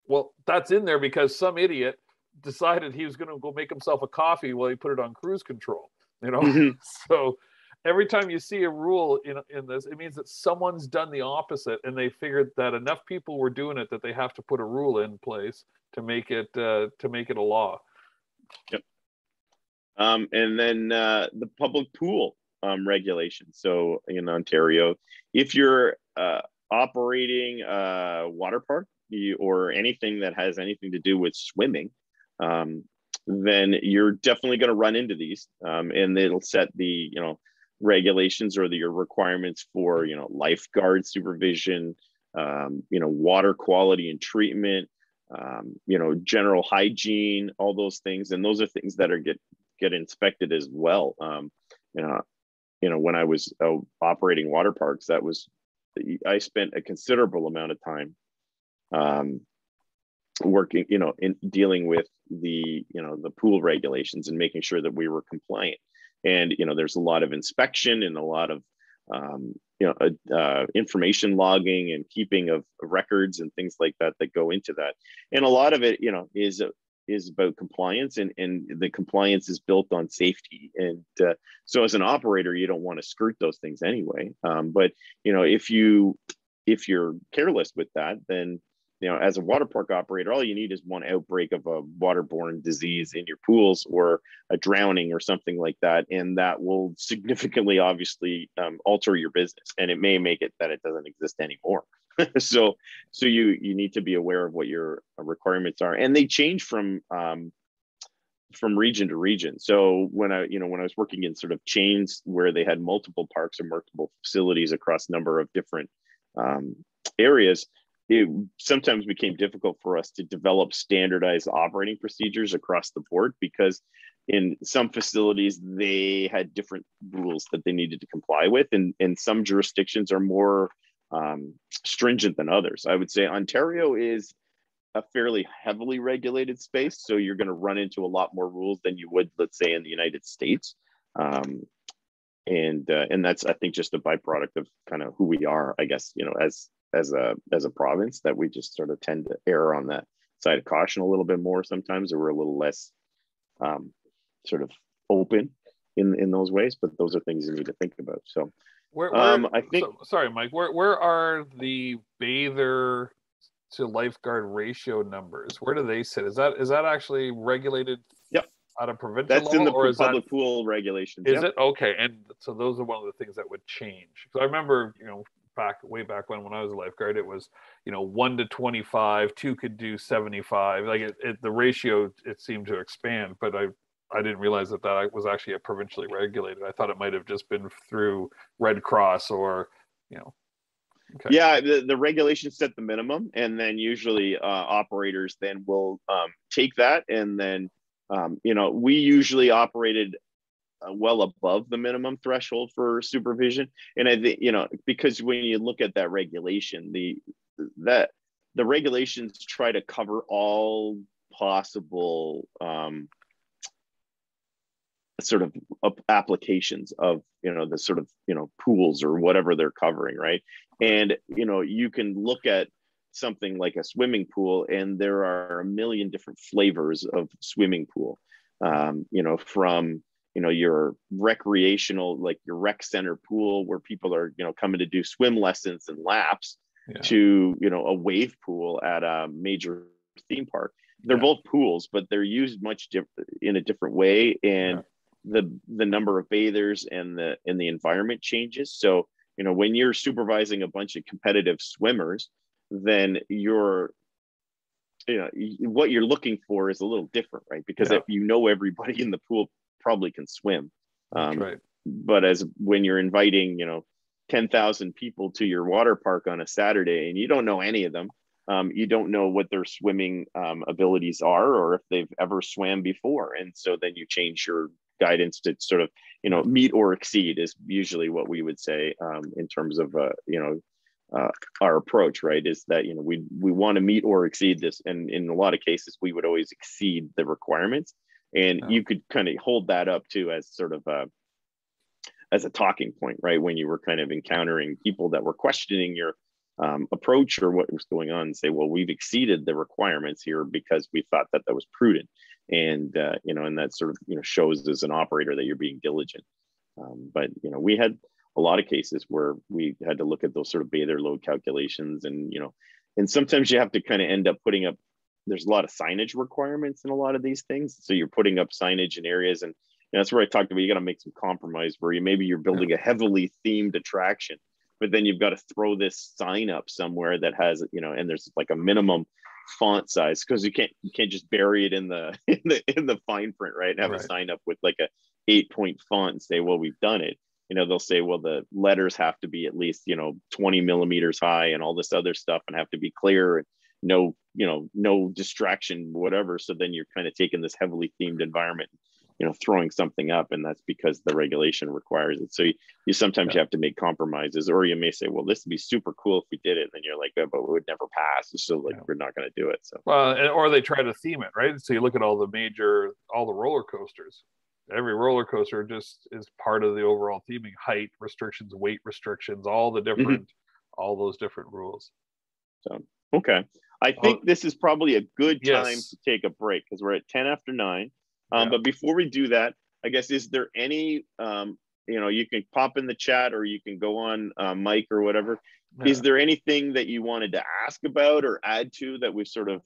Well, that's in there because some idiot decided he was going to go make himself a coffee while he put it on cruise control.
Mm-hmm.
So every time you see a rule in this, it means that someone's done the opposite, and they figured that enough people were doing it that they have to put a rule in place to make it a law.
Yep. And then the public pool regulation. So in Ontario, if you're operating a water park or anything that has anything to do with swimming, then you're definitely going to run into these, and it'll set the regulations or your requirements for lifeguard supervision, water quality and treatment, general hygiene, all those things, and those are things that are get inspected as well. When I was operating water parks, I spent a considerable amount of time working, in dealing with the pool regulations and making sure that we were compliant. And there's a lot of inspection and a lot of information logging and keeping of records and things like that go into that. And a lot of it, is about compliance, and the compliance is built on safety. And so as an operator, you don't want to skirt those things anyway. But if you're careless with that, then as a water park operator, all you need is one outbreak of a waterborne disease in your pools or a drowning or something like that, and that will significantly, obviously, alter your business, and it may make it that it doesn't exist anymore. So you need to be aware of what your requirements are, and they change from region to region. So when I was working in sort of chains where they had multiple parks or multiple facilities across a number of different areas, it sometimes became difficult for us to develop standardized operating procedures across the board, because in some facilities they had different rules that they needed to comply with, and some jurisdictions are more stringent than others. I would say Ontario is a fairly heavily regulated space, so you're going to run into a lot more rules than you would, let's say, in the United States. And that's, I think, just a byproduct of kind of who we are, I guess, as a province, that we just sort of tend to err on that side of caution a little bit more sometimes, or we're a little less sort of open in those ways. But those are things you need to think about. So
I think, sorry, Mike, where are the bather to lifeguard ratio numbers, where do they sit? Is that actually regulated
Yep.
at a provincial
That's
level,
in the
or is
public
that,
pool regulations.
is it okay? And so those are one of the things that would change. Because I remember, way back when I was a lifeguard, it was 1 to 25, 2 could do 75. Like the ratio, it seemed to expand, but I didn't realize that was actually a provincially regulated. I thought it might have just been through Red Cross or. Okay.
Yeah, the regulations set the minimum, and then usually operators then will take that, and then we usually operated well above the minimum threshold for supervision, and I think because when you look at that regulation, the regulations try to cover all possible sort of applications of the sort of pools or whatever they're covering, right? And you can look at something like a swimming pool, and there are a million different flavors of swimming pool, from your recreational, like your rec center pool where people are coming to do swim lessons and laps, to a wave pool at a major theme park. They're both pools, but they're used in a different way, and the number of bathers and the environment changes. So when you're supervising a bunch of competitive swimmers, then what you're looking for is a little different, right? Because if everybody in the pool probably can swim,
right.
But when you're inviting 10,000 people to your water park on a Saturday and you don't know any of them, you don't know what their swimming abilities are, or if they've ever swam before, and so then you change your guidance to sort of meet or exceed is usually what we would say in terms of our approach, right? Is that we want to meet or exceed this, and in a lot of cases we would always exceed the requirements, and you could kind of hold that up too as sort of as a talking point, right? When you were kind of encountering people that were questioning your approach or what was going on, and say, well, we've exceeded the requirements here because we thought that was prudent, and and that sort of shows as an operator that you're being diligent. But we had a lot of cases where we had to look at those sort of bather load calculations, and and sometimes you have to kind of end up putting up. There's a lot of signage requirements in a lot of these things, so you're putting up signage in areas, and that's where I talked about you got to make some compromise where maybe you're building a heavily themed attraction, but then you've got to throw this sign up somewhere that has and there's like a minimum font size, because you can't just bury it in the fine print, right? And have a sign up with like a 8-point font and say, well, we've done it. They'll say, well, the letters have to be at least 20 millimeters high and all this other stuff, and have to be clear and no distraction, whatever. So then you're kind of taking this heavily themed environment, throwing something up, and that's because the regulation requires it. So you sometimes you have to make compromises, or you may say, well, this would be super cool if we did it, and then you're like, oh, but we would never pass, so we're not going to do it. So
or they try to theme it, right? So you look at all the roller coasters. Every roller coaster just is part of the overall theming: height restrictions, weight restrictions, all those different rules.
So okay, I think this is probably a good time to take a break, because we're at 10 after 9. But before we do that, I guess, is there any, you can pop in the chat, or you can go on Mike or whatever. Yeah. Is there anything that you wanted to ask about or add to that we've sort of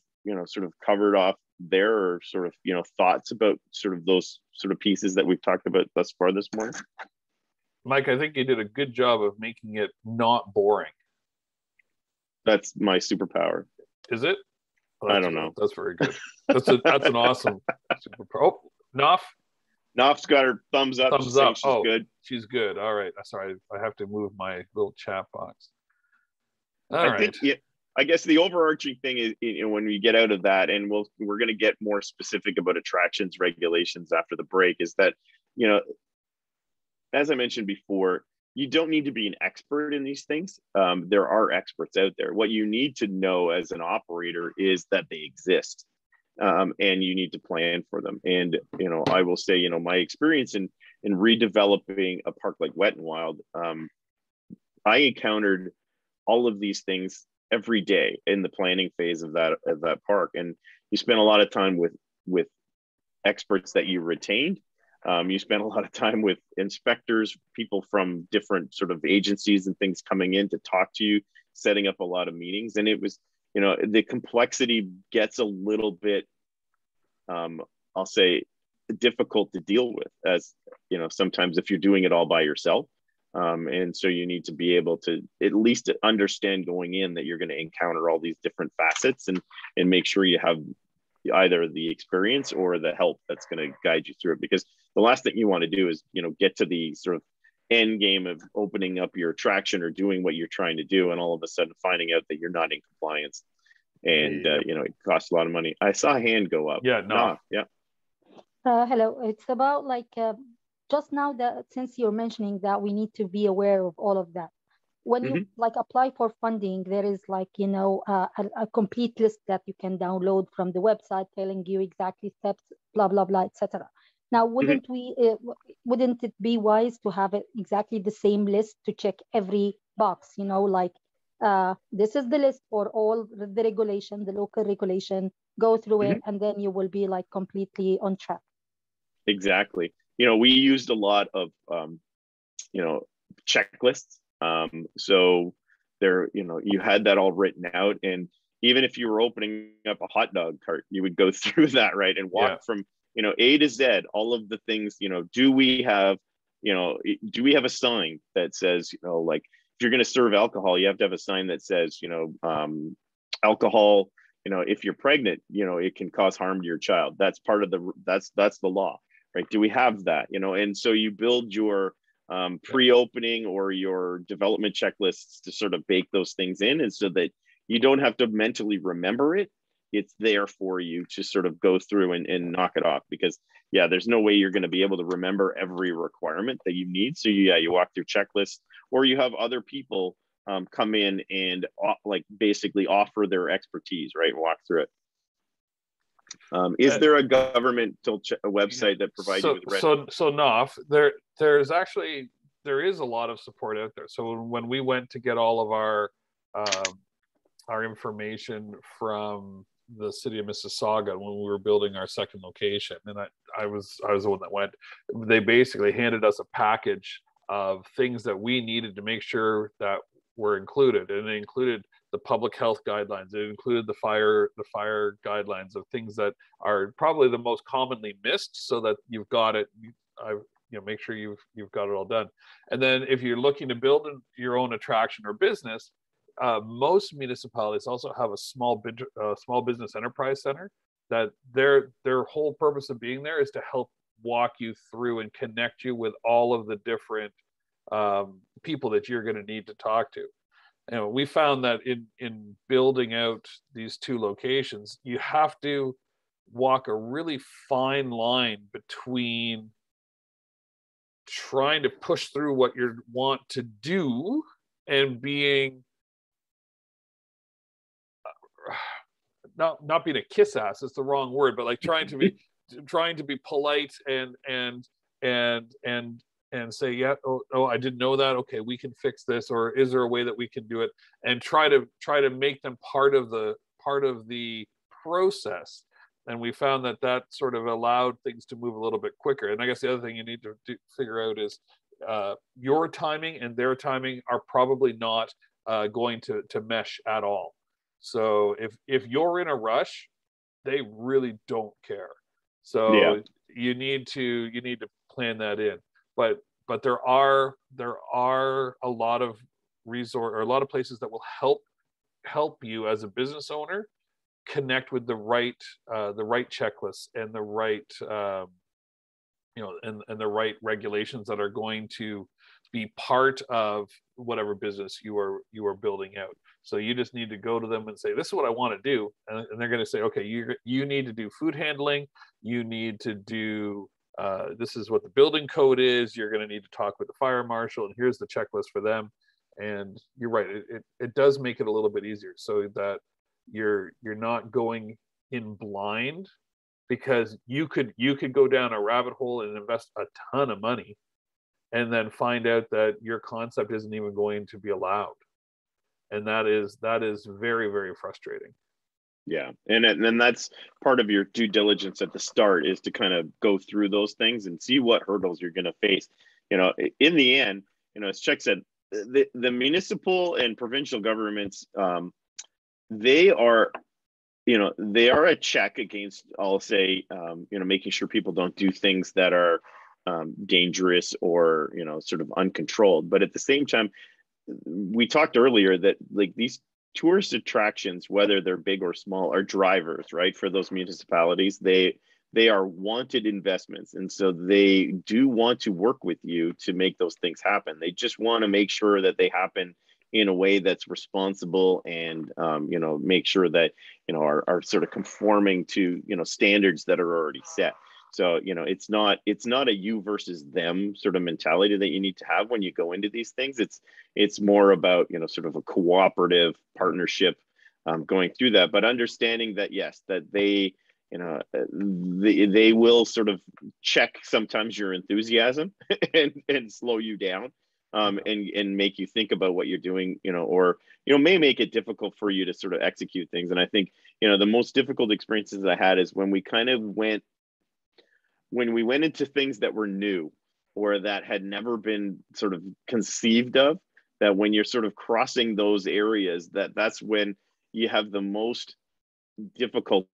covered off there, or sort of, thoughts about sort of those sort of pieces that we've talked about thus far this morning?
Mike, I think you did a good job of making it not boring.
That's my superpower.
Is it?
I don't know.
That's very good. That's an awesome superpower. Oh,
Nof's got her thumbs up.
Thumbs up.
She's good.
She's good. All right. Sorry, I have to move my little chat box.
I guess the overarching thing is, when we get out of that, and we're going to get more specific about attractions regulations after the break, is that, as I mentioned before, you don't need to be an expert in these things. There are experts out there. What you need to know as an operator is that they exist, and you need to plan for them. And, I will say, my experience in redeveloping a park like Wet 'n Wild, I encountered all of these things every day in the planning phase of that park. And you spend a lot of time with experts that you retained. You spent a lot of time with inspectors, people from different sort of agencies and things coming in to talk to you, setting up a lot of meetings. And it was you know, the complexity gets a little bit, I'll say, difficult to deal with, as you know, sometimes if you're doing it all by yourself. And so you need to be able to at least understand going in that you're going to encounter all these different facets, and make sure you have either the experience or the help that's going to guide you through it. Because the last thing you want to do is, you know, get to the sort of end game of opening up your attraction or doing what you're trying to do, and all of a sudden finding out that you're not in compliance, and you know, it costs a lot of money. I saw a hand go up.
Yeah, no.
Yeah.
Hello. It's about like just now that since you're mentioning that we need to be aware of all of that. When you like apply for funding, there is like, you know, a complete list that you can download from the website telling you exactly steps, blah, blah, blah, etc. Now, wouldn't it be wise to have it exactly the same list to check every box, you know, like this is the list for all the regulation, the local regulation, go through it, and then you will be like completely on track.
Exactly. You know, we used a lot of, you know, checklists. So there, you know, you had that all written out, and even if you were opening up a hot dog cart, you would go through that, right, and walk from, you know, A to Z, all of the things. You know, do we have a sign that says, you know, like if you're going to serve alcohol, you have to have a sign that says, you know, alcohol, you know, if you're pregnant, you know, it can cause harm to your child. That's part of that's the law, right? Do we have that? You know, and so you build your pre-opening or your development checklists to sort of bake those things in, and so that you don't have to mentally remember it. It's there for you to sort of go through and knock it off, because there's no way you're going to be able to remember every requirement that you need. So you walk through checklists, or you have other people come in and like basically offer their expertise, right? Walk through it. Is there a governmental website that provides you with
NOF, there is a lot of support out there. So when we went to get all of our information from the city of Mississauga when we were building our second location, and I was the one that went, they basically handed us a package of things that we needed to make sure that were included, and it included the public health guidelines. It included the fire guidelines of things that are probably the most commonly missed, so that you've got it. Make sure you've got it all done. And then if you're looking to build your own attraction or business, most municipalities also have a small business enterprise center that their whole purpose of being there is to help walk you through and connect you with all of the different people that you're going to need to talk to. And we found that in building out these two locations, you have to walk a really fine line between trying to push through what you want to do and being not being a kiss ass, it's the wrong word, but like trying to be polite and say, I didn't know that, okay, we can fix this, or is there a way that we can do it, and try to make them part of the process. And we found that sort of allowed things to move a little bit quicker. And I guess the other thing you need to figure out is your timing and their timing are probably not going to mesh at all. So if you're in a rush, they really don't care. So you need to plan that in. But there are a lot of a lot of places that will help you as a business owner connect with the right checklists and the right and the right regulations that are going to be part of whatever business you are building out. So you just need to go to them and say, this is what I want to do. And they're going to say, okay, you need to do food handling. You need to do, this is what the building code is. You're going to need to talk with the fire marshal, and here's the checklist for them. And you're right. It does make it a little bit easier so that you're not going in blind, because you could go down a rabbit hole and invest a ton of money and then find out that your concept isn't even going to be allowed. And that is very, very frustrating.
Yeah. And then that's part of your due diligence at the start, is to kind of go through those things and see what hurdles you're going to face. In the end, as Chuck said, the municipal and provincial governments, they are, they are a check against, I'll say, making sure people don't do things that are dangerous or, sort of uncontrolled. But at the same time, we talked earlier that like these tourist attractions, whether they're big or small, are drivers, right? For those municipalities, they are wanted investments, and so they do want to work with you to make those things happen. They just want to make sure that they happen in a way that's responsible, and make sure that are sort of conforming to standards that are already set. So it's not a you versus them sort of mentality that you need to have when you go into these things. It's more about sort of a cooperative partnership, going through that, but understanding that yes, that they will sort of check sometimes your enthusiasm and slow you down, and make you think about what you're doing, or may make it difficult for you to sort of execute things. And I think the most difficult experiences I had is when we went into things that were new or that had never been sort of conceived of, that when you're sort of crossing those areas, that's when you have the most difficulty,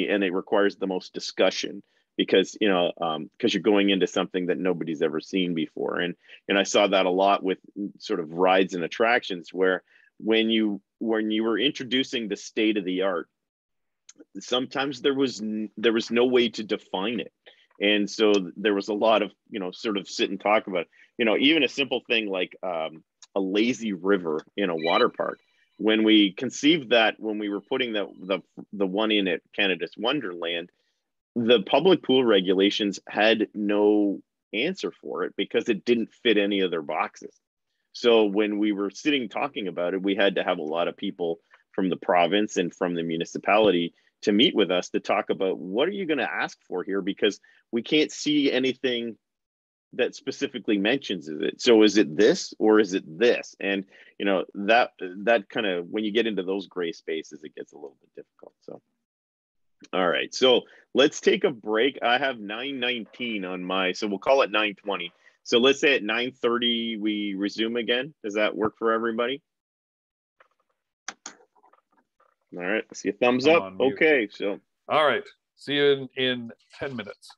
and it requires the most discussion, because you're going into something that nobody's ever seen before. And I saw that a lot with sort of rides and attractions, where when you were introducing the state of the art, sometimes there was no way to define it. And so there was a lot of sort of sit and talk about even a simple thing like a lazy river in a water park. When we conceived that, when we were putting the one in at Canada's Wonderland, the public pool regulations had no answer for it because it didn't fit any of their boxes. So when we were sitting talking about it, we had to have a lot of people from the province and from the municipality to meet with us to talk about what are you going to ask for here, because we can't see anything that specifically mentions it. So is it this or is it this? And that kind of, when you get into those gray spaces, it gets a little bit difficult. So all right, so let's take a break. I have 9:19 on my, so we'll call it 9:20. So let's say at 9:30 we resume again. Does that work for everybody? All right, I see a thumbs up. Okay, so
all right, see you in 10 minutes.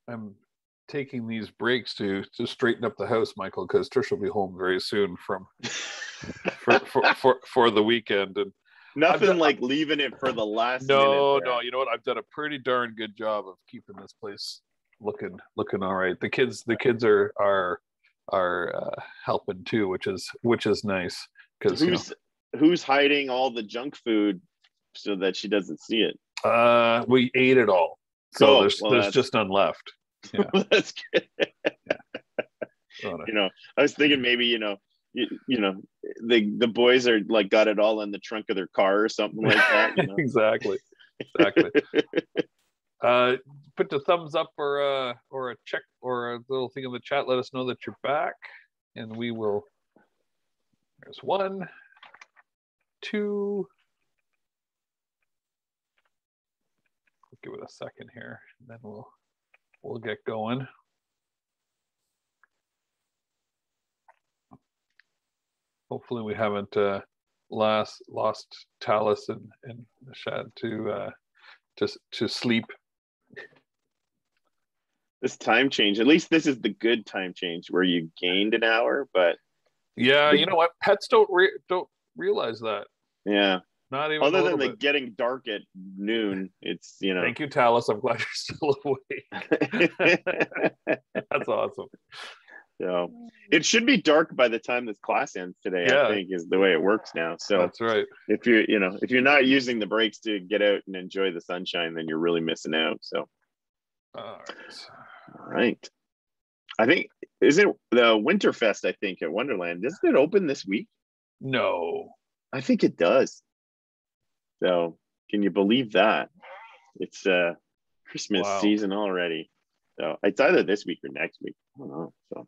I'm taking these breaks to straighten up the house, Michael, because Trish will be home very soon from for the weekend, and
nothing like leaving it for the last minute.
No, you know what? I've done a pretty darn good job of keeping this place looking all right. The kids are helping too, which is nice, because
who's hiding all the junk food so that she doesn't see it?
We ate it all, so there's just none left. Yeah.
That's good.
Yeah.
I was thinking maybe the boys are like got it all in the trunk of their car or something like that.
Exactly. Put the thumbs up or a check or a little thing in the chat. Let us know that you're back, and we will. There's 1, 2. Give it a second here, and then we'll get going. Hopefully, we haven't lost Talus and Nishad to sleep.
This time change, at least this is the good time change where you gained an hour, but
yeah, you know what? Pets don't realize that.
Yeah.
Not even
other than the getting dark at noon. It's
Thank you, Talus. I'm glad you're still awake. That's awesome.
So it should be dark by the time this class ends today. Yeah. I think is the way it works now. So
that's right.
If you're not using the breaks to get out and enjoy the sunshine, then you're really missing out. So all right. I think isn't the Winterfest, I think, at Wonderland, isn't it open this week?
No.
I think it does. So can you believe that? It's Christmas season already. So it's either this week or next week. I don't know. So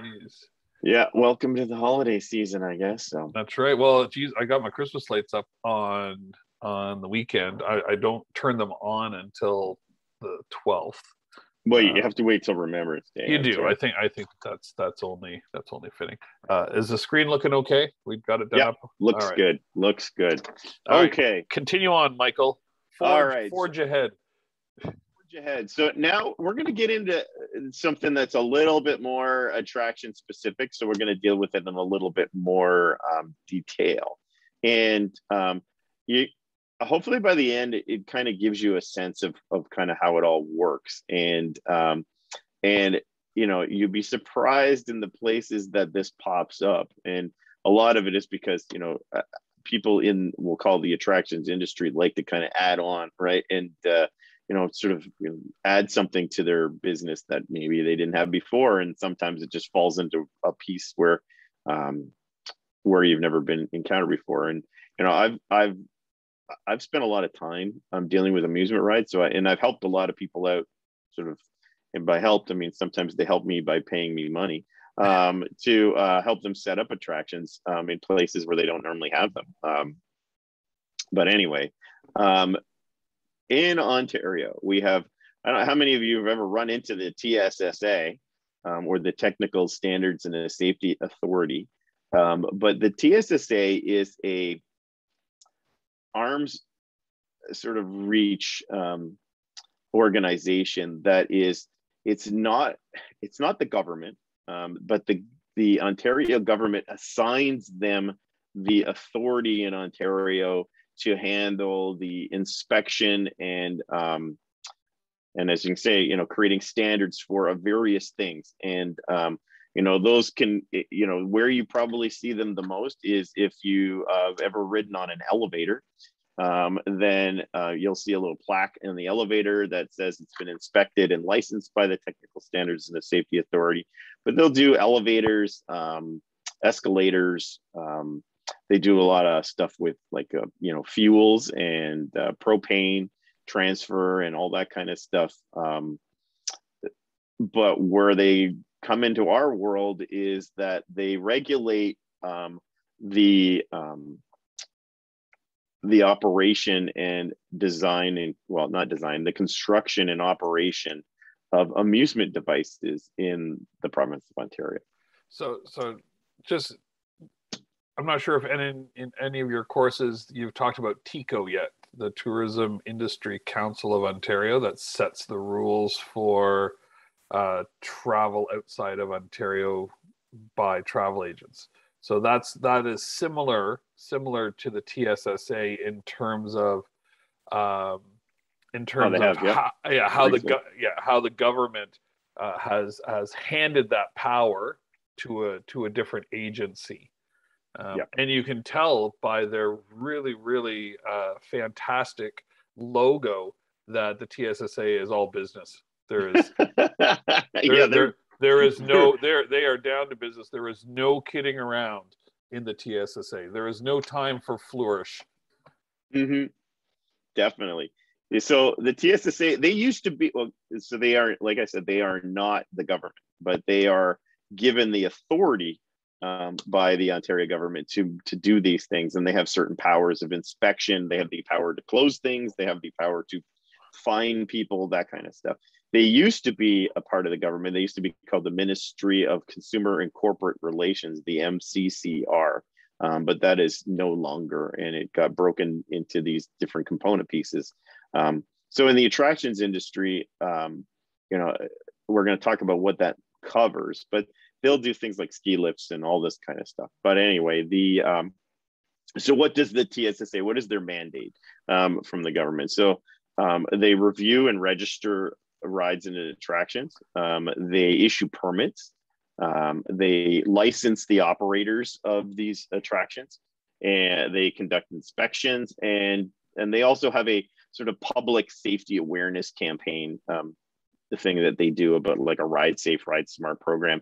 jeez.
Yeah, welcome to the holiday season, I guess. So
that's right. Well, geez, I got my Christmas lights up on the weekend. I don't turn them on until the 12th.
Well, you have to wait till Remembrance Day.
You do. Right? I think that's only fitting. Is the screen looking okay? We've got it done up.
Looks good. Looks good.
All
okay.
Right. Continue on, Michael. Forge ahead.
So now we're going to get into something that's a little bit more attraction specific. So we're going to deal with it in a little bit more detail. And hopefully by the end, it kind of gives you a sense of kind of how it all works. And you'd be surprised in the places that this pops up. And a lot of it is because, people in, we'll call the attractions industry, like to kind of add on, right? And, sort of add something to their business that maybe they didn't have before. And sometimes it just falls into a piece where you've never been encountered before. And, I've spent a lot of time dealing with amusement rides. So I've helped a lot of people out sort of, and by helped, I mean, sometimes they help me by paying me money to help them set up attractions in places where they don't normally have them. But anyway, in Ontario, we have, I don't know how many of you have ever run into the TSSA or the Technical Standards and Safety Authority. But the TSSA is a arms sort of reach organization that is, it's not the government, but the Ontario government assigns them the authority in Ontario to handle the inspection and as you can say, creating standards for various things. And those can, where you probably see them the most is if you have ever ridden on an elevator. Then you'll see a little plaque in the elevator that says it's been inspected and licensed by the Technical Standards and the Safety Authority. But they'll do elevators, escalators. They do a lot of stuff with like fuels and propane transfer and all that kind of stuff. But where they come into our world is that they regulate the operation and design and the construction and operation of amusement devices in the province of Ontario.
So just, I'm not sure if in any of your courses you've talked about TICO yet. the Tourism Industry Council of Ontario that sets the rules for travel outside of Ontario by travel agents. So that is similar to the TSSA in terms of how the government has handed that power to a different agency. And you can tell by their really fantastic logo that the TSSA is all business. There is they are down to business. There is no kidding around in the TSSA. There is no time for flourish.
Mm-hmm. Definitely. So the TSSA, they used to be, so they are, like I said, they are not the government, but they are given the authority by the Ontario government to do these things. And they have certain powers of inspection. They have the power to close things. They have the power to fine people, that kind of stuff. They used to be a part of the government. They used to be called the Ministry of Consumer and Corporate Relations, the MCCR. But that is no longer, and it got broken into these different component pieces. So in the attractions industry, we're going to talk about what that covers, but they'll do things like ski lifts and all this kind of stuff. But anyway, so what does the TSSA, what is their mandate from the government? So they review and register rides and attractions. They issue permits. They license the operators of these attractions, and they conduct inspections, and they also have a sort of public safety awareness campaign, the thing that they do about like a Ride Safe, Ride Smart program.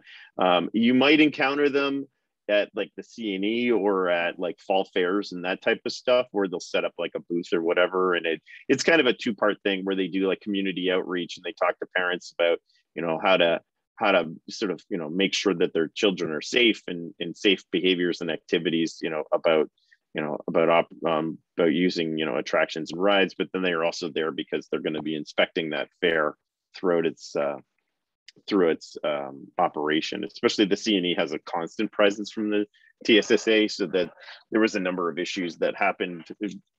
You might encounter them at like the CNE or at like fall fairs and that type of stuff, where they'll set up like a booth or whatever. And it's kind of a two-part thing where they do like community outreach, and they talk to parents about, how to sort of, make sure that their children are safe and safe behaviors and activities, about using, attractions and rides. But then they are also there because they're going to be inspecting that fair throughout its operation. Especially the CNE has a constant presence from the TSSA, so that there was a number of issues that happened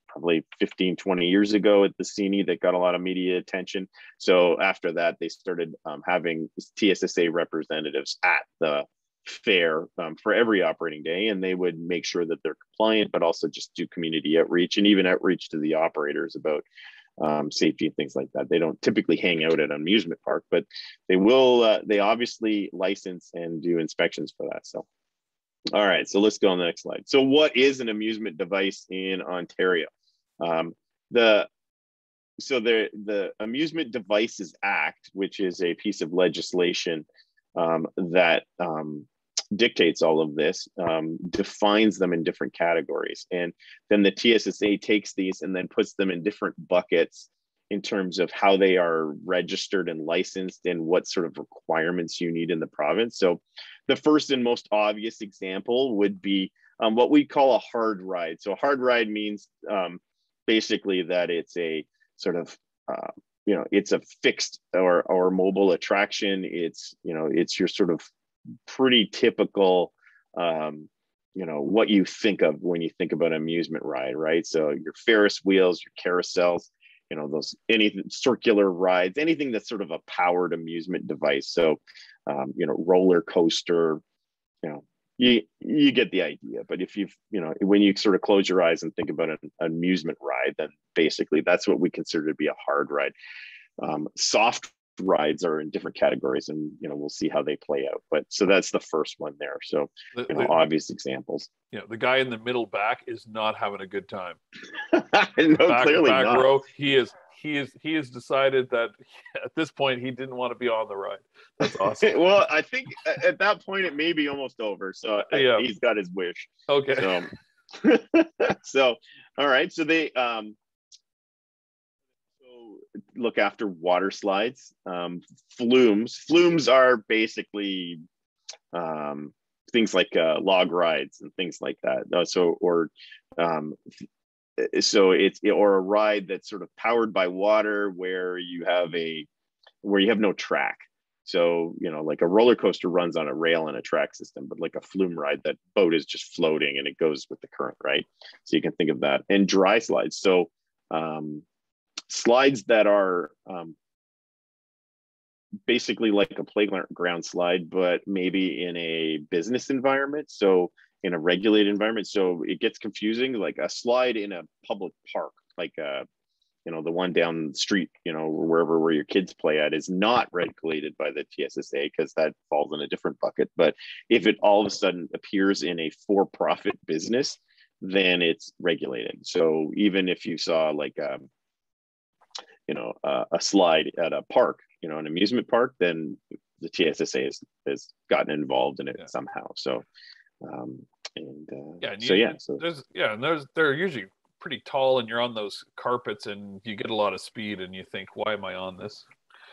probably 15, 20 years ago at the CNE that got a lot of media attention. So after that, they started having TSSA representatives at the fair for every operating day, and they would make sure that they're compliant, but also just do community outreach and even outreach to the operators about safety and things like that. They don't typically hang out at an amusement park, but they will. They obviously license and do inspections for that. So, all right, so let's go on the next slide. So what is an amusement device in Ontario? The Amusement Devices Act, which is a piece of legislation that dictates all of this, defines them in different categories. And then the TSSA takes these and then puts them in different buckets in terms of how they are registered and licensed and what sort of requirements you need in the province. So the first and most obvious example would be what we call a hard ride. So a hard ride means basically that it's a sort of, it's a fixed or mobile attraction. It's your sort of pretty typical, what you think of when you think about an amusement ride, right? So your Ferris wheels, your carousels, anything circular rides, anything that's sort of a powered amusement device. So, roller coaster, you get the idea. But if when you sort of close your eyes and think about an amusement ride, then basically that's what we consider to be a hard ride. Soft rides are in different categories, and we'll see how they play out. But so that's the first one there. So obvious examples.
The guy in the middle back is not having a good time.
Clearly
back
not.
Row, he has decided that at this point he didn't want to be on the ride. That's awesome.
Well, I think at that point it may be almost over. So yeah, he's got his wish.
Okay.
So, so all right. So they look after water slides. Flumes are basically things like log rides and things like that. So it's a ride that's sort of powered by water where you have no track. So, like a roller coaster runs on a rail and a track system, but like a flume ride, that boat is just floating and it goes with the current, right? So you can think of that. And dry slides. So slides that are basically like a playground slide, but maybe in a business environment. So in a regulated environment. So it gets confusing, like a slide in a public park, like the one down the street, where your kids play at, is not regulated by the TSSA because that falls in a different bucket. But if it all of a sudden appears in a for-profit business, then it's regulated. So even if you saw like a slide at a park, an amusement park, then the TSSA has gotten involved in it somehow. So
they're usually pretty tall, and you're on those carpets and you get a lot of speed and you think, why am I on this?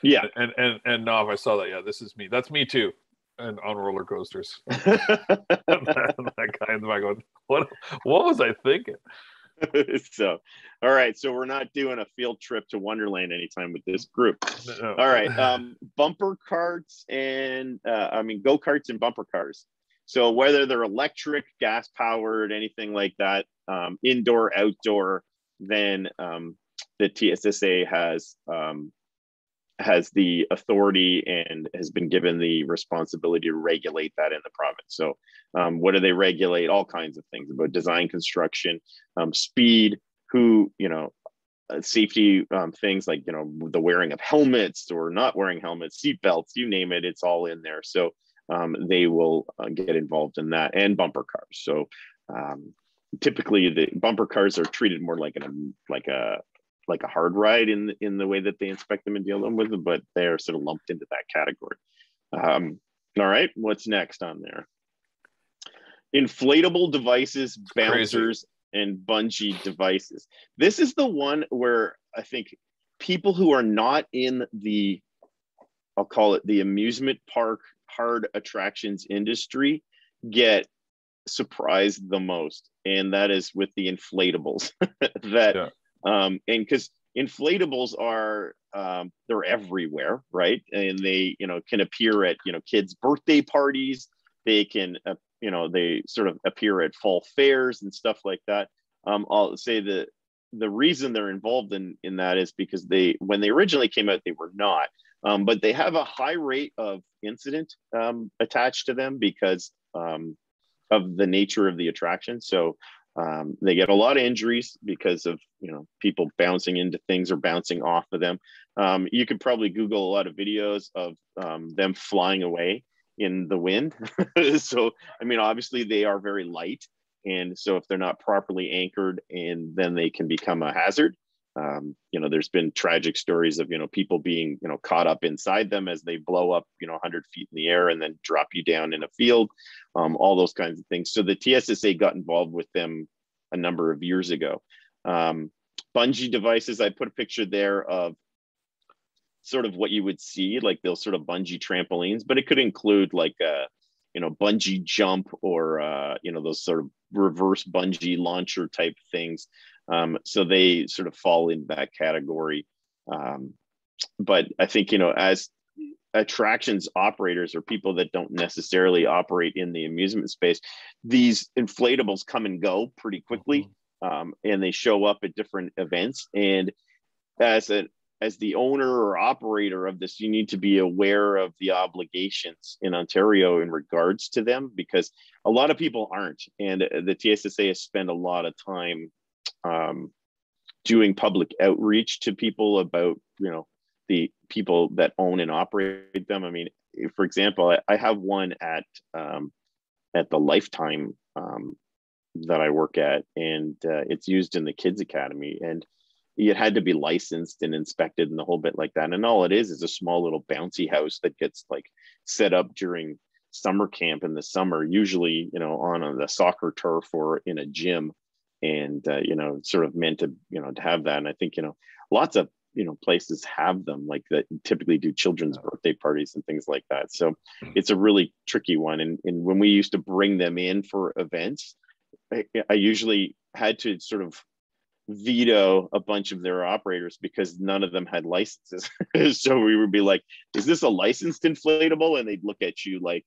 And now if I saw that, this is me, that's me too, and on roller coasters. that guy in the back going, what was I thinking?
So all right, so we're not doing a field trip to Wonderland anytime with this group. No. All right, bumper carts and go-karts and bumper cars. So whether they're electric, gas powered, anything like that, indoor, outdoor, then the TSSA has the authority and has been given the responsibility to regulate that in the province. So what do they regulate? All kinds of things about design, construction, speed, safety, things like, the wearing of helmets or not wearing helmets, seat belts, you name it, it's all in there. So they will get involved in that, and bumper cars. So typically the bumper cars are treated more like a hard ride in the way that they inspect them and deal with them, but they're sort of lumped into that category. All right, what's next on there? Inflatable devices, bouncers, and bungee devices. This is the one where I think people who are not in I'll call it the amusement park hard attractions industry get surprised the most, and that is with the inflatables. And because inflatables are they're everywhere, right? And they can appear at kids' birthday parties. They can they sort of appear at fall fairs and stuff like that. I'll say the reason they're involved in that is because when they originally came out, they were not. But they have a high rate of incident attached to them because of the nature of the attraction. So they get a lot of injuries because of people bouncing into things or bouncing off of them. You could probably Google a lot of videos of them flying away in the wind. So obviously they are very light, and so if they're not properly anchored, and then they can become a hazard. There's been tragic stories of people being caught up inside them as they blow up 100 feet in the air and then drop you down in a field, all those kinds of things. So the TSSA got involved with them a number of years ago. Bungee devices, I put a picture there of sort of what you would see, like those sort of bungee trampolines, but it could include like a bungee jump or those sort of reverse bungee launcher type things. So they sort of fall in that category. But I think, as attractions operators or people that don't necessarily operate in the amusement space, these inflatables come and go pretty quickly, and they show up at different events. And as the owner or operator of this, you need to be aware of the obligations in Ontario in regards to them, because a lot of people aren't. And the TSSA has spent a lot of time doing public outreach to people about, the people that own and operate them. For example, I have one at the Lifetime that I work at, and it's used in the Kids Academy, and it had to be licensed and inspected and the whole bit like that. And all it is a small little bouncy house that gets like set up during summer camp in the summer, usually, on the soccer turf or in a gym, and, sort of meant to, to have that. And I think, lots of, places have them like that, typically do children's birthday parties and things like that. So it's a really tricky one. And when we used to bring them in for events, I usually had to sort of veto a bunch of their operators because none of them had licenses. So we would be like, is this a licensed inflatable? And they'd look at you like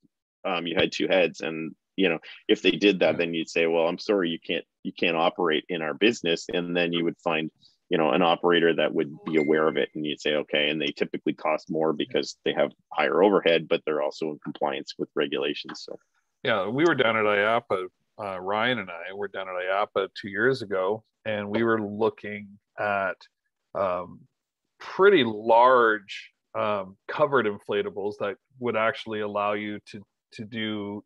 you had two heads. And if they did that, then you'd say, well, I'm sorry, you can't operate in our business. And then you would find an operator that would be aware of it, and you'd say, okay, and they typically cost more because they have higher overhead, but they're also in compliance with regulations. So
yeah, we were down at IAAPA, Ryan and I were down at IAAPA 2 years ago, and we were looking at pretty large covered inflatables that would actually allow you to do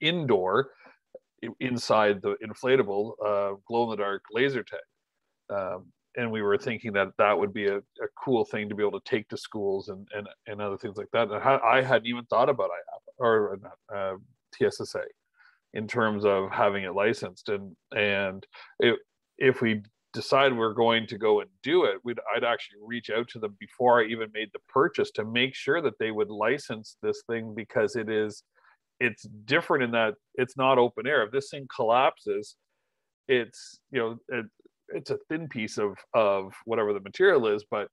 indoor inside the inflatable glow in the dark laser tag. And we were thinking that would be a cool thing to be able to take to schools and other things like that. And I hadn't even thought about IAAPA or TSSA in terms of having it licensed. And if we decide we're going to go and do it, I'd actually reach out to them before I even made the purchase to make sure that they would license this thing, because it's different in that it's not open air. If this thing collapses, it's it's a thin piece of whatever the material is, but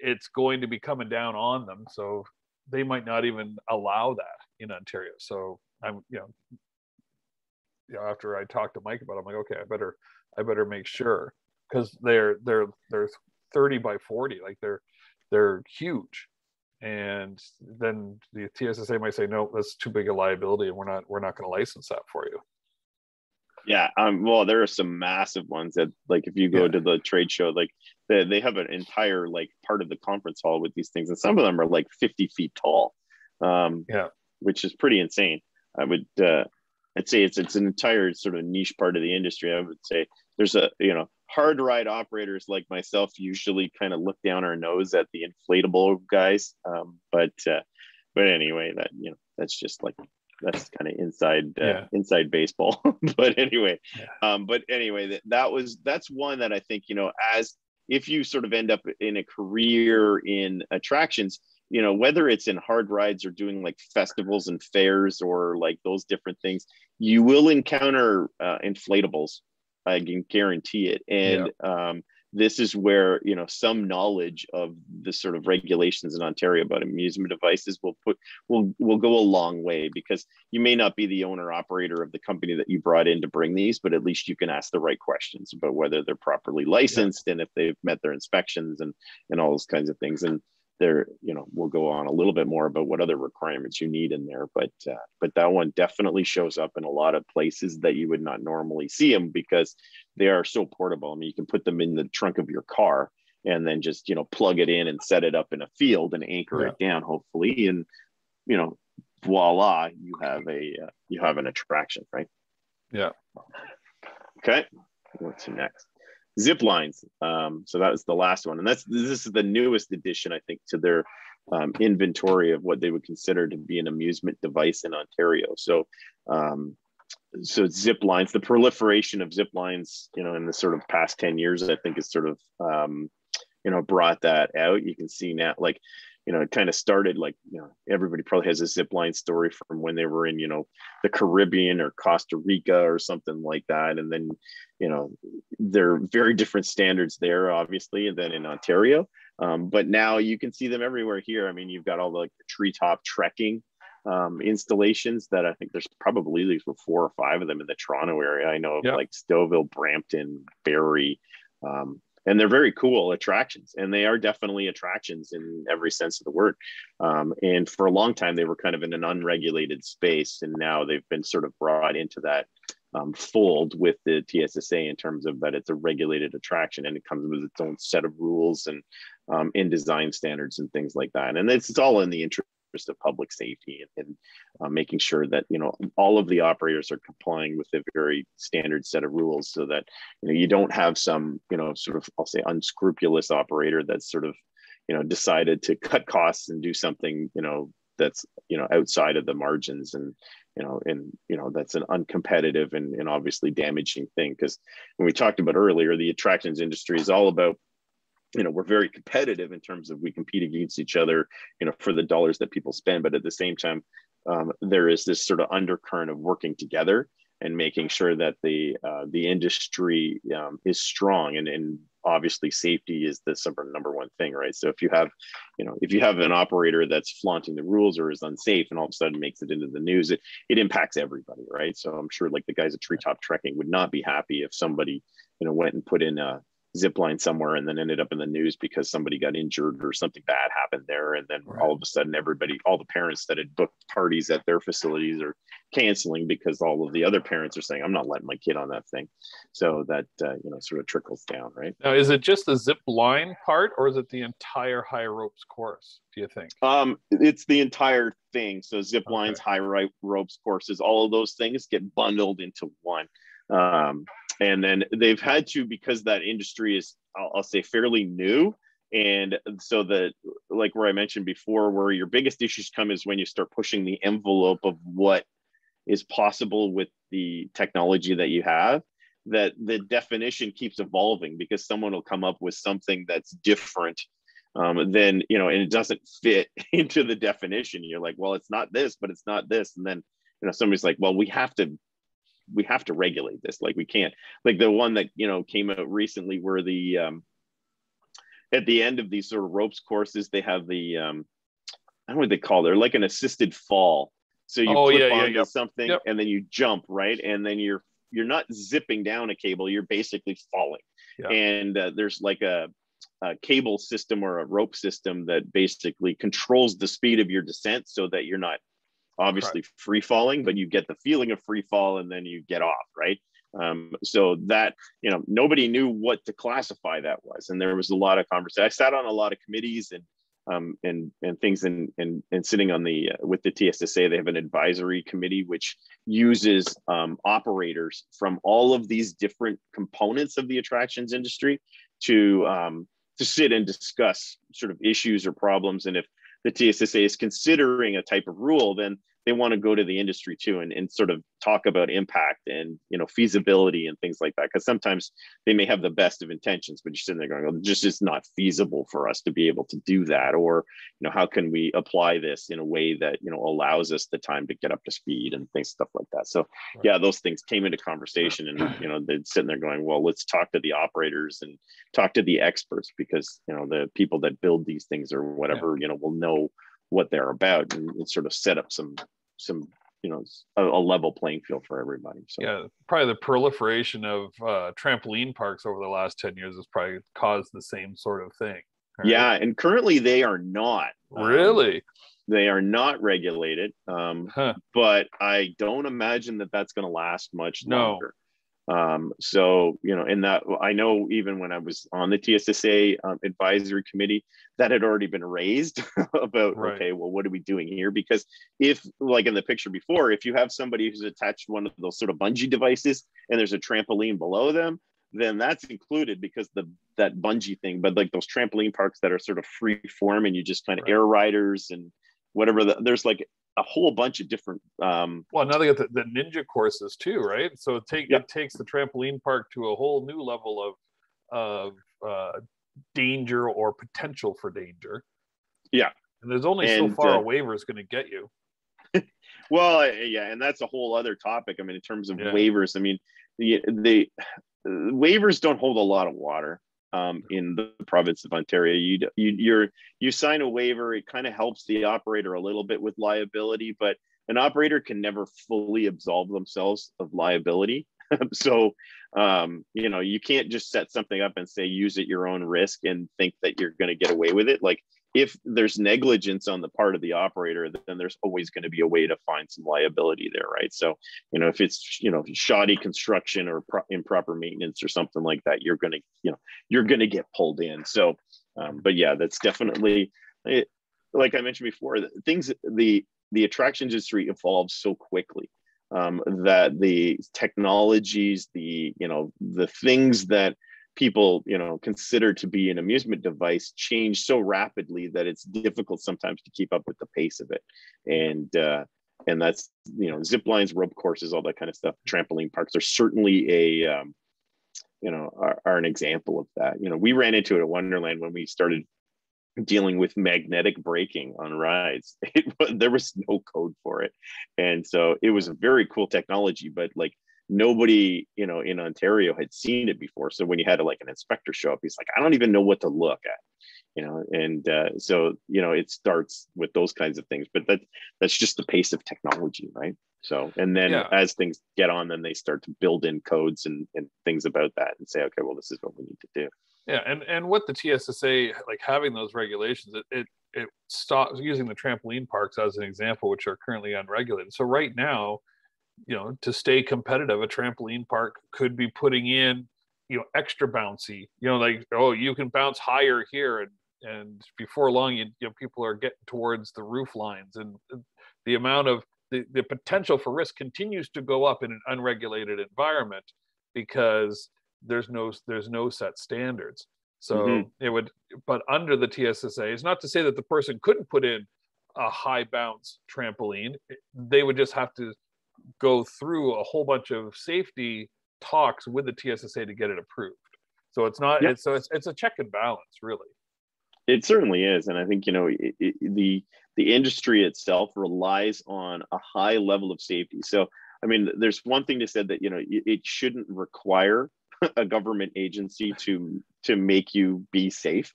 it's going to be coming down on them. So they might not even allow that in Ontario. So I'm, after I talked to Mike about it, I'm like, okay, I better make sure, because they're 30 by 40, like they're huge. And then the TSSA might say, no, that's too big a liability, and we're not going to license that for you.
Yeah, well, there are some massive ones that, like, if you go to the trade show, like they have an entire like part of the conference hall with these things, and some of them are like 50 feet tall, which is pretty insane. I'd say it's an entire sort of niche part of the industry. I would say there's hard ride operators like myself usually kind of look down our nose at the inflatable guys, but anyway, that's just like, that's kind of inside baseball. But anyway, that's one that I think, as if you sort of end up in a career in attractions, whether it's in hard rides or doing like festivals and fairs or like those different things, you will encounter inflatables. I can guarantee it. And this is where, some knowledge of the sort of regulations in Ontario about amusement devices will go a long way, because you may not be the owner operator of the company that you brought in to bring these, but at least you can ask the right questions about whether they're properly licensed and if they've met their inspections and all those kinds of things. And there, we'll go on a little bit more about what other requirements you need in there, but that one definitely shows up in a lot of places that you would not normally see them, because they are so portable. I mean, you can put them in the trunk of your car and then just, plug it in and set it up in a field and anchor it down, hopefully. And, voila, you have an attraction, right?
Yeah.
Okay. What's next? Zip lines. So that was the last one, and this is the newest addition, I think, to their inventory of what they would consider to be an amusement device in Ontario. So zip lines, the proliferation of zip lines, in the sort of past 10 years, I think, is sort of brought that out. You can see now, like, it kind of started like, everybody probably has a zip line story from when they were in, the Caribbean or Costa Rica or something like that. And then, there are very different standards there, obviously, than in Ontario. But now you can see them everywhere here. I mean, you've got all the treetop trekking installations that I think there's probably at least 4 or 5 of them in the Toronto area. I know of like Stouffville, Brampton, Barrie, and they're very cool attractions, and they are definitely attractions in every sense of the word. And for a long time, they were kind of in an unregulated space, and now they've been sort of brought into that fold with the TSSA in terms of that it's a regulated attraction, and it comes with its own set of rules and in design standards and things like that. And it's all in the interest of public safety and making sure that all of the operators are complying with a very standard set of rules, so that you don't have some sort of, I'll say, unscrupulous operator that's sort of decided to cut costs and do something that's outside of the margins, and that's an uncompetitive and obviously damaging thing. Because when we talked about earlier, the attractions industry is all about, we're very competitive in terms of we compete against each other, for the dollars that people spend. But at the same time, there is this sort of undercurrent of working together and making sure that the industry is strong. And obviously safety is the number one thing, right? So if you have an operator that's flaunting the rules or is unsafe and all of a sudden makes it into the news, it impacts everybody, right? So I'm sure like the guys at Treetop Trekking would not be happy if somebody, went and put in a zip line somewhere and then ended up in the news because somebody got injured or something bad happened there. And then all of a sudden, all the parents that had booked parties at their facilities are canceling because all of the other parents are saying, I'm not letting my kid on that thing. So that, sort of trickles down, right?
Now, is it just the zip line part, or is it the entire high ropes course, do you think?
It's the entire thing. So zip lines, high ropes courses, all of those things get bundled into one. And then they've had to, because that industry is, I'll say, fairly new. And so like where I mentioned before, where your biggest issues come is when you start pushing the envelope of what is possible with the technology that you have, that the definition keeps evolving because someone will come up with something that's different and it doesn't fit into the definition. You're like, well, it's not this, but it's not this. And then, somebody's like, well, we have to regulate this. Like we can't, like the one that, came out recently where the, at the end of these sort of ropes courses, they have the, I don't know what they call it. They're like an assisted fall. So you clip onto something and then you jump, right? And then you're not zipping down a cable, you're basically falling. Yep. And there's like a cable system or a rope system that basically controls the speed of your descent so that you're not obviously free falling, but you get the feeling of free fall and then you get off, right? So that, nobody knew what to classify that was. And there was a lot of conversation. I sat on a lot of committees and things and sitting on with the TSSA, they have an advisory committee, which uses operators from all of these different components of the attractions industry to sit and discuss sort of issues or problems. And if the TSSA is considering a type of rule, then they want to go to the industry too and sort of talk about impact and feasibility and things like that. Because sometimes they may have the best of intentions, but you're sitting there going, "Oh, just it's not feasible for us to be able to do that," or how can we apply this in a way that allows us the time to get up to speed and stuff like that. So yeah, those things came into conversation, and they're sitting there going, "Well, let's talk to the operators and talk to the experts because the people that build these things or whatever will know what they're about and sort of set up some a level playing field for everybody." So
yeah, probably the proliferation of trampoline parks over the last 10 years has probably caused the same sort of thing.
Right? Yeah, and currently they are not.
Really?
They are not regulated, but I don't imagine that that's going to last much longer. So, in that, I know even when I was on the TSSA advisory committee, that had already been raised about, okay, well, what are we doing here? Because if, like in the picture before, if you have somebody who's attached one of those sort of bungee devices and there's a trampoline below them, then that's included because that bungee thing, but like those trampoline parks that are sort of free form and you just kind of air riders and whatever, there's like a whole bunch of different
well, now they got the ninja courses too, right? So it takes the trampoline park to a whole new level of danger or potential for danger.
Yeah,
and there's only so far a waiver is going to get you.
Well, yeah, and that's a whole other topic. I mean, in terms of waivers, I mean, the waivers don't hold a lot of water. In the province of Ontario, you sign a waiver. It kind of helps the operator a little bit with liability, but an operator can never fully absolve themselves of liability. So, you can't just set something up and say use at your own risk and think that you're going to get away with it. Like if there's negligence on the part of the operator, then there's always going to be a way to find some liability there, right? So, if it's shoddy construction or improper maintenance or something like that, you're going to get pulled in. So, but yeah, that's definitely it. Like I mentioned before, the attractions industry evolves so quickly that the technologies, the things that people consider to be an amusement device change so rapidly that it's difficult sometimes to keep up with the pace of it. And that's zip lines, rope courses, all that kind of stuff. Trampoline parks are certainly are an example of that. We ran into it at Wonderland when we started dealing with magnetic braking on rides. There was no code for it, and so it was a very cool technology, but like nobody in Ontario had seen it before. So when you had an inspector show up, he's like, I don't even know what to look at. and so it starts with those kinds of things, but that's just the pace of technology, right? So, and then as things get on, then they start to build in codes and things about that and say, okay, well, this is what we need to do.
Yeah, and what the TSSA, like having those regulations, it stops using the trampoline parks as an example, which are currently unregulated. So right now, to stay competitive, a trampoline park could be putting in, extra bouncy, like, oh, you can bounce higher here, and before long, people are getting towards the roof lines, and the amount of the potential for risk continues to go up in an unregulated environment because there's no set standards. So it would, but under the TSSA, it's not to say that the person couldn't put in a high bounce trampoline. They would just have to go through a whole bunch of safety talks with the TSSA to get it approved. So it's not, it's a check and balance, really.
It certainly is. And I think, the industry itself relies on a high level of safety. So, I mean, there's one thing to say that, it shouldn't require a government agency to make you be safe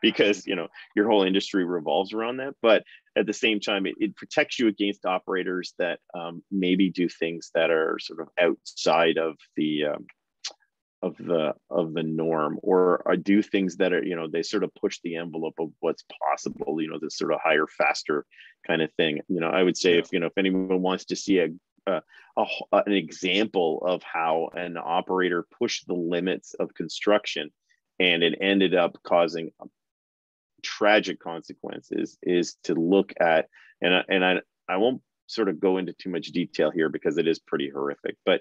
because, your whole industry revolves around that. But at the same time, it protects you against operators that maybe do things that are sort of outside of the norm, or do things that are, they sort of push the envelope of what's possible, this sort of higher, faster kind of thing. I would say if anyone wants to see an example of how an operator pushed the limits of construction and it ended up causing tragic consequences, is to look at, and I won't sort of go into too much detail here because it is pretty horrific, but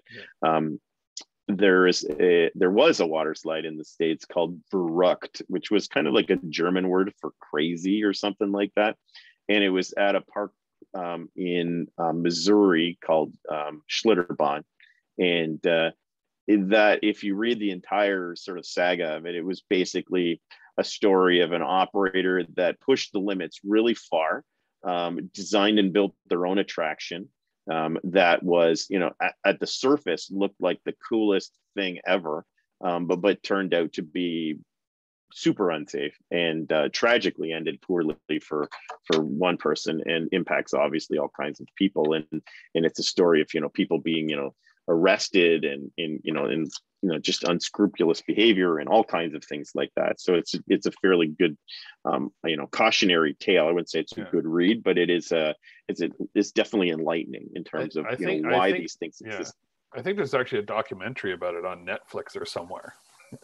there was a water slide in the States called verrückt, which was kind of like a German word for crazy or something like that. And it was at a park in Missouri called Schlitterbahn. And that, if you read the entire sort of saga of it, it was basically a story of an operator that pushed the limits really far, designed and built their own attraction. That was, at the surface looked like the coolest thing ever, but turned out to be super unsafe and tragically ended poorly for one person, and impacts obviously all kinds of people. And it's a story of people being arrested and just unscrupulous behavior and all kinds of things like that. So it's a fairly good cautionary tale. I wouldn't say it's a good read, but it's definitely enlightening in terms of why these things exist.
I think there's actually a documentary about it on Netflix or somewhere.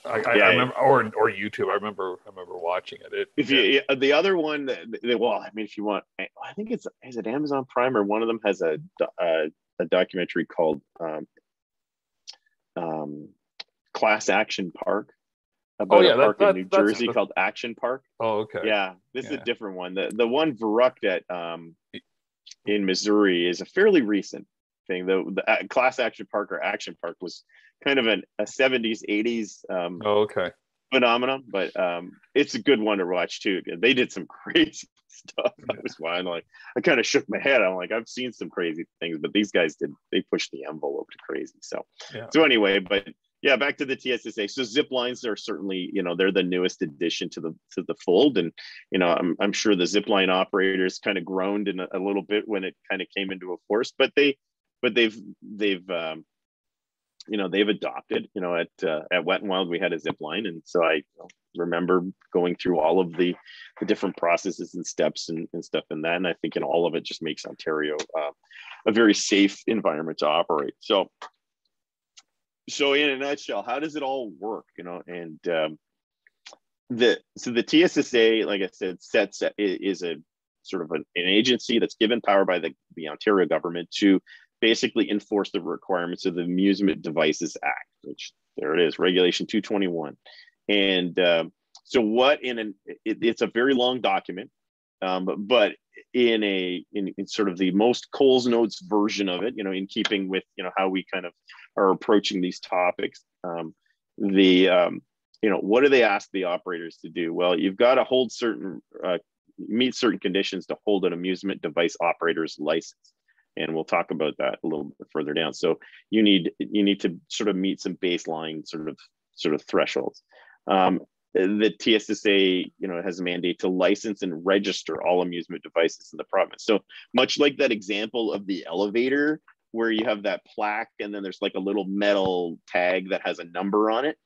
I remember, or YouTube. I remember watching it.
The other one, if you want, I think is it Amazon Prime, or one of them has a documentary called Class Action Park, about a park in New Jersey called Action Park.
Oh, okay.
Yeah, this is a different one. The one verrückt at in Missouri is a fairly recent thing. The Class Action Park, or Action Park, was kind of a 70s, 80s phenomenon, but it's a good one to watch too. They did some crazy stuff. I was like, I kind of shook my head. I'm like, I've seen some crazy things, but these guys they pushed the envelope to crazy. So anyway, but yeah, back to the TSSA. So zip lines are certainly, they're the newest addition to the fold, and I'm sure the zip line operators kind of groaned in a little bit when it kind of came into force, but they've adopted. At Wet and Wild we had a zip line, and so I remember going through all of the different processes and steps and stuff in that, and I think all of it just makes Ontario a very safe environment to operate. So in a nutshell, how does it all work? And the TSSA, like I said, is a sort of an agency that's given power by the Ontario government to basically enforce the requirements of the Amusement Devices Act, which there it is, Regulation 221. And so it's a very long document, but in sort of the most Coles Notes version of it, in keeping with how we kind of are approaching these topics, what do they ask the operators to do? Well, you've got to hold meet certain conditions to hold an amusement device operator's license, and we'll talk about that a little bit further down. So you need to sort of meet some baseline sort of thresholds. the TSSA, has a mandate to license and register all amusement devices in the province. So much like that example of the elevator, where you have that plaque and then there's like a little metal tag that has a number on it.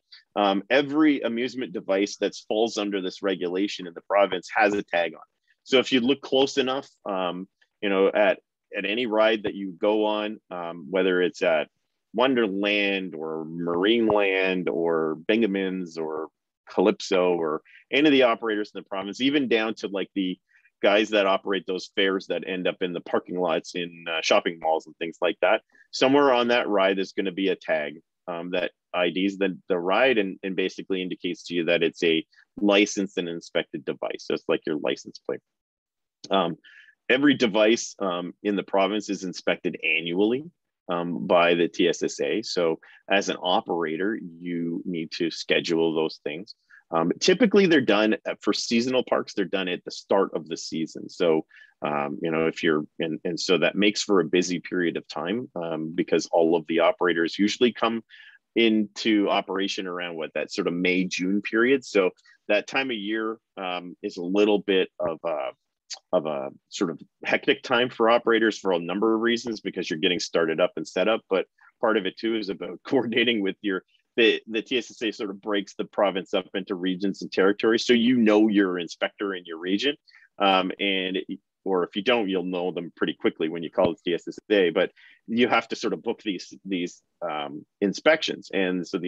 Every amusement device that falls under this regulation in the province has a tag on. So if you look close enough, at any ride that you go on, whether it's at Wonderland or Marineland or Bingamins or Calypso or any of the operators in the province, even down to like the guys that operate those fairs that end up in the parking lots in shopping malls and things like that, somewhere on that ride is going to be a tag that IDs the ride and basically indicates to you that it's a licensed and inspected device. So it's like your license plate. Every device in the province is inspected annually by the TSSA. So as an operator, you need to schedule those things. Typically they're done for seasonal parks, they're done at the start of the season. So, if you're, and so that makes for a busy period of time because all of the operators usually come into operation around that sort of May, June period. So that time of year is a little bit of a sort of hectic time for operators for a number of reasons, because you're getting started up and set up. But part of it too is about coordinating with the TSSA sort of breaks the province up into regions and territories. So your inspector in your region. Or if you don't, you'll know them pretty quickly when you call the TSSA, but you have to sort of book these inspections. And so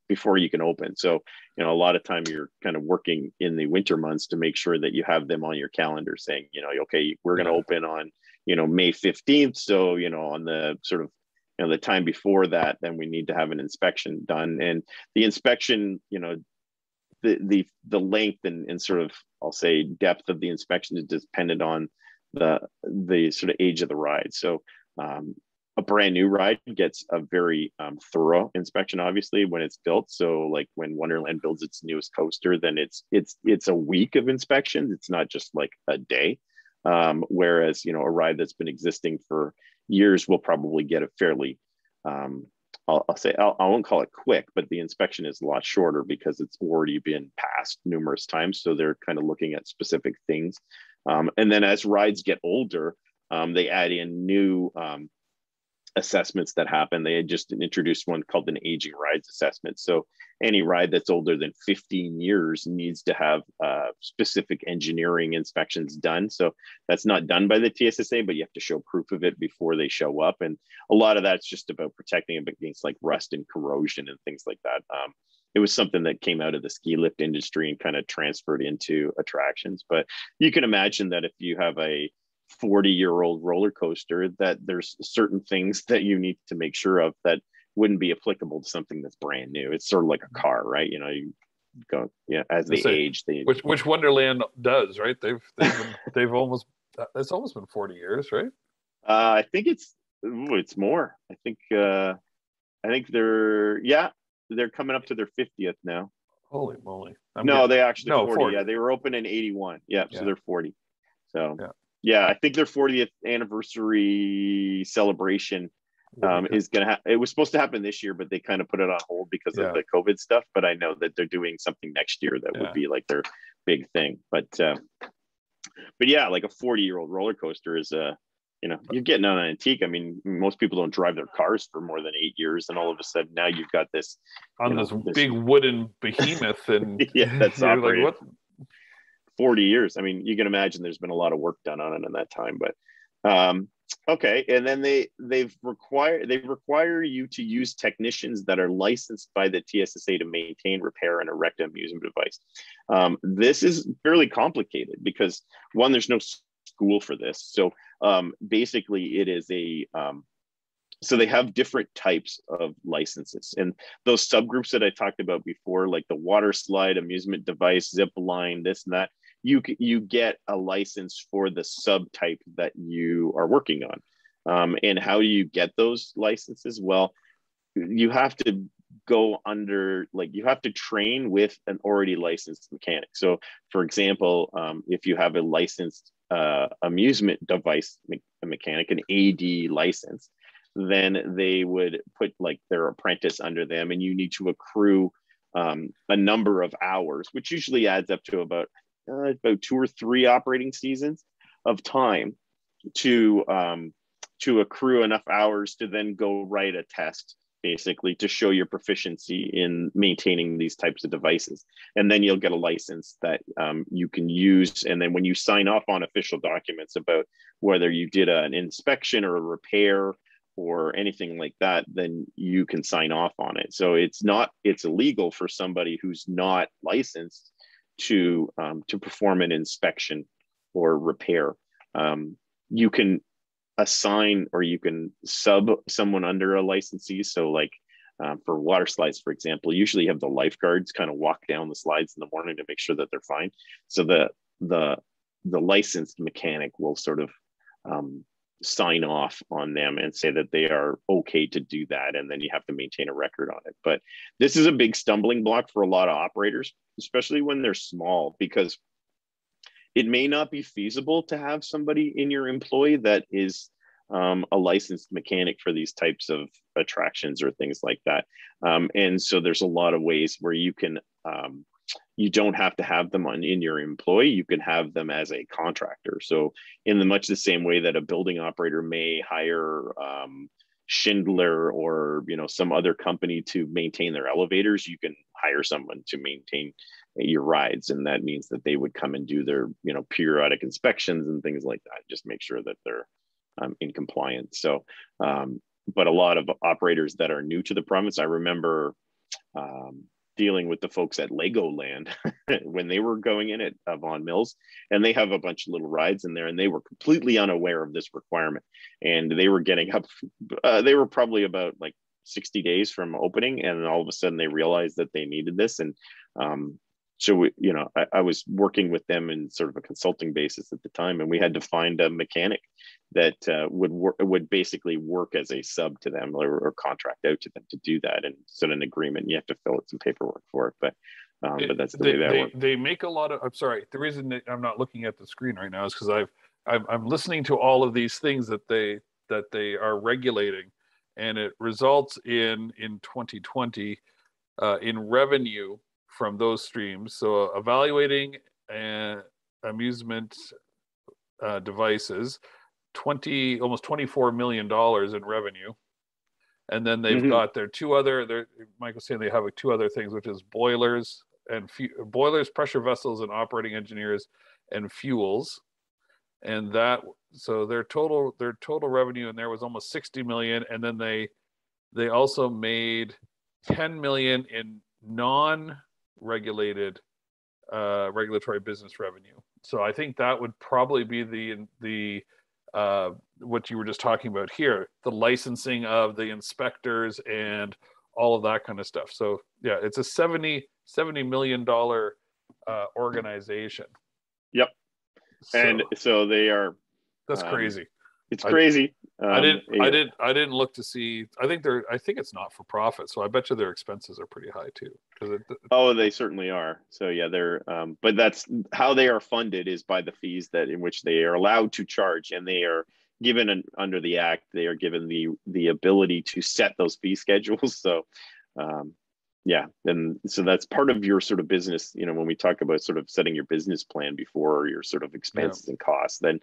before you can open. So, a lot of time you're kind of working in the winter months to make sure that you have them on your calendar saying, okay, we're going to open on, May 15th. So, on the sort of, the time before that, then we need to have an inspection done. And the inspection, the length and sort of, I'll say, depth of the inspection is dependent on the sort of age of the ride. So a brand new ride gets a very thorough inspection, obviously, when it's built. So like when Wonderland builds its newest coaster, then it's a week of inspection. It's not just like a day. Whereas, a ride that's been existing for years will probably get a fairly, I'll say, I won't call it quick, but the inspection is a lot shorter because it's already been passed numerous times. So they're kind of looking at specific things. And then as rides get older, they add in new assessments that happen. They had just introduced one called an aging rides assessment. So any ride that's older than 15 years needs to have specific engineering inspections done. So that's not done by the TSSA, but you have to show proof of it before they show up. And a lot of that's just about protecting them against like rust and corrosion and things like that. It was something that came out of the ski lift industry and kind of transferred into attractions. But you can imagine that if you have a 40-year-old roller coaster, that there's certain things that you need to make sure of that wouldn't be applicable to something that's brand new. It's sort of like a car, right? You go, as they age,
which Wonderland does, right? They've almost, it's almost been 40 years, right?
I think it's more. I think they're coming up to their 50th now.
Holy moly!
They actually 40. Yeah, they were open in 81. Yeah, so they're 40. So yeah, I think their 40th anniversary celebration is going to it was supposed to happen this year, but they kind of put it on hold because of the COVID stuff. But I know that they're doing something next year that would be like their big thing. But yeah, like a 40-year-old roller coaster is you're getting on an antique. I mean, most people don't drive their cars for more than 8 years, and all of a sudden now you've got this
this big wooden behemoth, and
that's operated like, what? 40 years. I mean, you can imagine there's been a lot of work done on it in that time. But okay, and then they require you to use technicians that are licensed by the TSSA to maintain, repair, and erect an amusement device. This is fairly complicated because one, there's no school for this. So basically, it is so they have different types of licenses, and those subgroups that I talked about before, like the water slide, amusement device, zip line, this and that, you get a license for the subtype that you are working on. And how do you get those licenses? Well, you have to go under, like, you have to train with an already licensed mechanic. So for example, if you have a licensed amusement device mechanic, an AD license, then they would put like their apprentice under them, and you need to accrue a number of hours, which usually adds up to about 2 or 3 operating seasons of time to accrue enough hours to then go write a test, basically, to show your proficiency in maintaining these types of devices. And then you'll get a license that you can use. And then when you sign off on official documents about whether you did an inspection or a repair or anything like that, then you can sign off on it. So it's illegal for somebody who's not licensed to perform an inspection or repair. You can assign or you can sub someone under a licensee. So like for water slides, for example, usually you have the lifeguards kind of walk down the slides in the morning to make sure that they're fine. So the licensed mechanic will sort of sign off on them and say that they are okay to do that. And then you have to maintain a record on it. But this is a big stumbling block for a lot of operators, especially when they're small, because it may not be feasible to have somebody in your employ that is a licensed mechanic for these types of attractions or things like that. And so there's a lot of ways where you can, you don't have to have them in your employ. You can have them as a contractor. So in much the same way that a building operator may hire Schindler or some other company to maintain their elevators, you can hire someone to maintain your rides, and that means that they would come and do their periodic inspections and things like that, just make sure that they're in compliance. So but a lot of operators that are new to the province, I remember dealing with the folks at Legoland when they were going in at Vaughan Mills, and they have a bunch of little rides in there, and they were completely unaware of this requirement, and they were getting up they were probably about like 60 days from opening, and all of a sudden they realized that they needed this. And so I was working with them in sort of a consulting basis at the time, and we had to find a mechanic that would basically work as a sub to them or contract out to them to do that, and set an agreement. You have to fill out some paperwork for it, but that's the way that works.
They make a lot of. I'm sorry. The reason that I'm not looking at the screen right now is because I'm listening to all of these things that they are regulating, and it results in 2020 in revenue from those streams. So evaluating amusement devices, almost $24 million in revenue. And then they've got their Michael's saying they have 2 other things, which is boilers, pressure vessels, and operating engineers and fuels. And so their total revenue in there was almost 60 million. And then they also made 10 million in non-regulated regulatory business revenue. So I think that would probably be the what you were just talking about here, the licensing of the inspectors and all of that kind of stuff. So yeah, it's a $70 million organization.
Yep. And so they are.
That's crazy.
It's crazy.
I didn't look to see. I think it's not for profit, so I bet you their expenses are pretty high too.
They certainly are. So yeah, they're. But that's how they are funded, is by the fees in which they are allowed to charge, and they are given under the act. They are given the ability to set those fee schedules. So. Yeah, and so that's part of your sort of business, when we talk about sort of setting your business plan before your sort of expenses and costs, then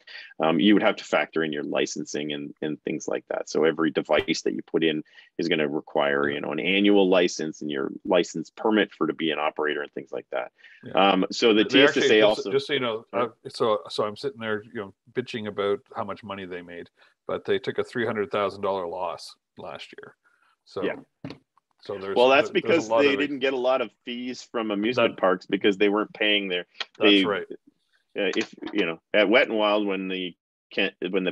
you would have to factor in your licensing and things like that. So every device that you put in is going to require, an annual license and your license permit to be an operator and things like that. Yeah. So the TSSA also...
Just so you know, so I'm sitting there, bitching about how much money they made, but they took a $300,000 loss last year. So yeah. So
that's because they didn't get a lot of fees from amusement parks because they weren't paying their.
That's right.
If at Wet and Wild, when the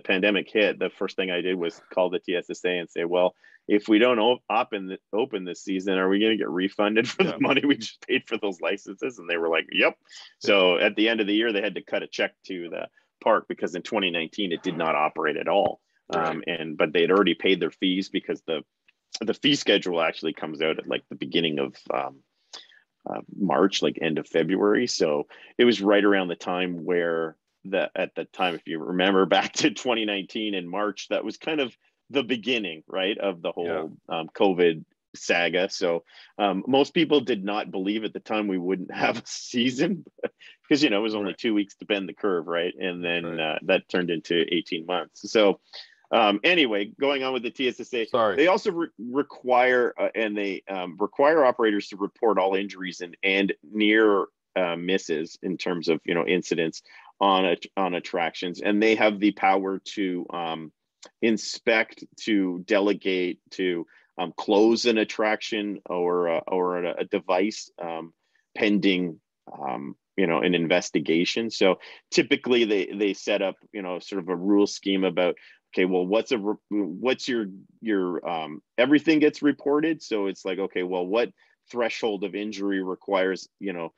pandemic hit, the first thing I did was call the TSSA and say, well, if we don't open this season, are we going to get refunded for the money we just paid for those licenses? And they were like, yep. So at the end of the year, they had to cut a check to the park because in 2019 it did not operate at all. Right. But they had already paid their fees because the fee schedule actually comes out at like the beginning of March, like end of February. So it was right around the time where at the time, if you remember back to 2019 in March, that was kind of the beginning, right, of the whole COVID saga. So most people did not believe at the time we wouldn't have a season because, you know, it was only 2 weeks to bend the curve, right? And then that turned into 18 months. So anyway, going on with the TSSA, they also require require operators to report all injuries and near misses in terms of, you know, incidents on attractions, and they have the power to inspect, to delegate, to close an attraction or a device pending you know, an investigation. So typically they set up, you know, sort of a rule scheme about, okay, well, what's your everything gets reported. So it's like, okay, well, what threshold of injury requires, you know,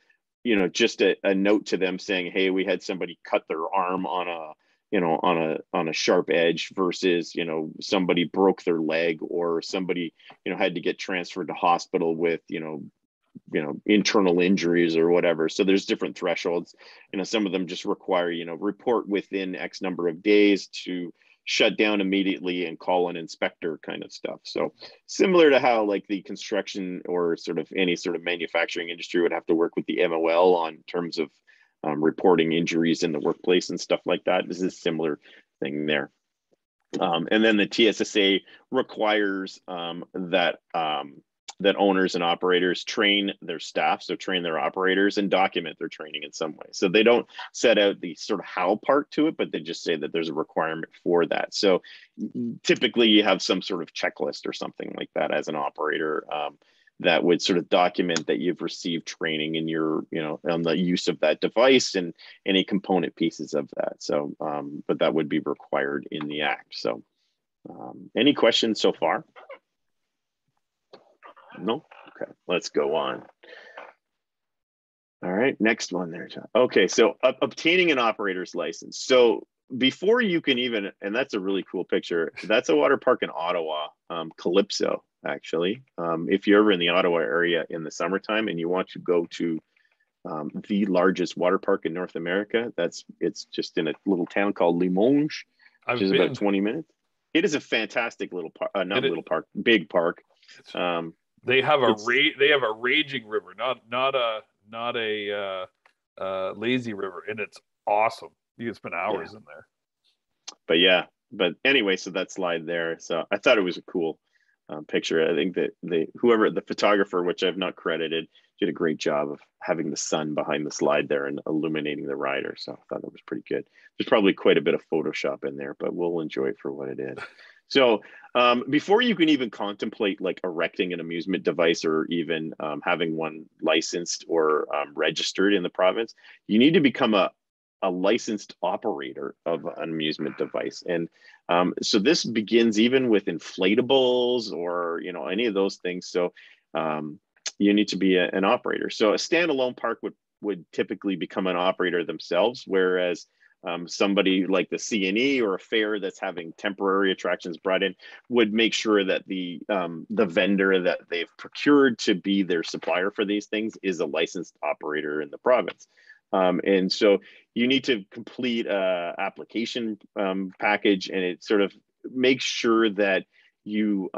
just a note to them saying, hey, we had somebody cut their arm on a, you know, on a sharp edge versus, you know, somebody broke their leg, or somebody, you know, had to get transferred to hospital with, you know, internal injuries or whatever. So there's different thresholds. You know, some of them just require, you know, report within X number of days, to shut down immediately and call an inspector kind of stuff. So similar to how like the construction or sort of any sort of manufacturing industry would have to work with the MOL on terms of reporting injuries in the workplace and stuff like that. This is a similar thing there. And then the TSSA requires that owners and operators train their staff, so train their operators and document their training in some way. So they don't set out the sort of how part to it, but they just say that there's a requirement for that. So typically you have some sort of checklist or something like that as an operator that would sort of document that you've received training in your, you know, on the use of that device and any component pieces of that. So, but that would be required in the act. So any questions so far? No? Okay, let's go on. All right, next one there, John. Okay, so obtaining an operator's license. So before you can even, and that's a really cool picture, that's a water park in Ottawa, Calypso, actually. If you're ever in the Ottawa area in the summertime and you want to go to the largest water park in North America, it's just in a little town called Limoges, which is about 20 minutes. It is a fantastic little park, big park.
They have a raging river, not a lazy river, and it's awesome. You can spend hours in there.
But anyway, so that slide there. So I thought it was a cool picture. I think that the photographer, which I've not credited, did a great job of having the sun behind the slide there and illuminating the rider. So I thought that was pretty good. There's probably quite a bit of Photoshop in there, but we'll enjoy it for what it is. So before you can even contemplate like erecting an amusement device or even having one licensed or registered in the province, you need to become a licensed operator of an amusement device. And so this begins even with inflatables or, you know, any of those things. So you need to be an operator. So a standalone park would typically become an operator themselves, whereas somebody like the CNE or a fair that's having temporary attractions brought in would make sure that the vendor that they've procured to be their supplier for these things is a licensed operator in the province. And so you need to complete a application package, and it sort of makes sure that you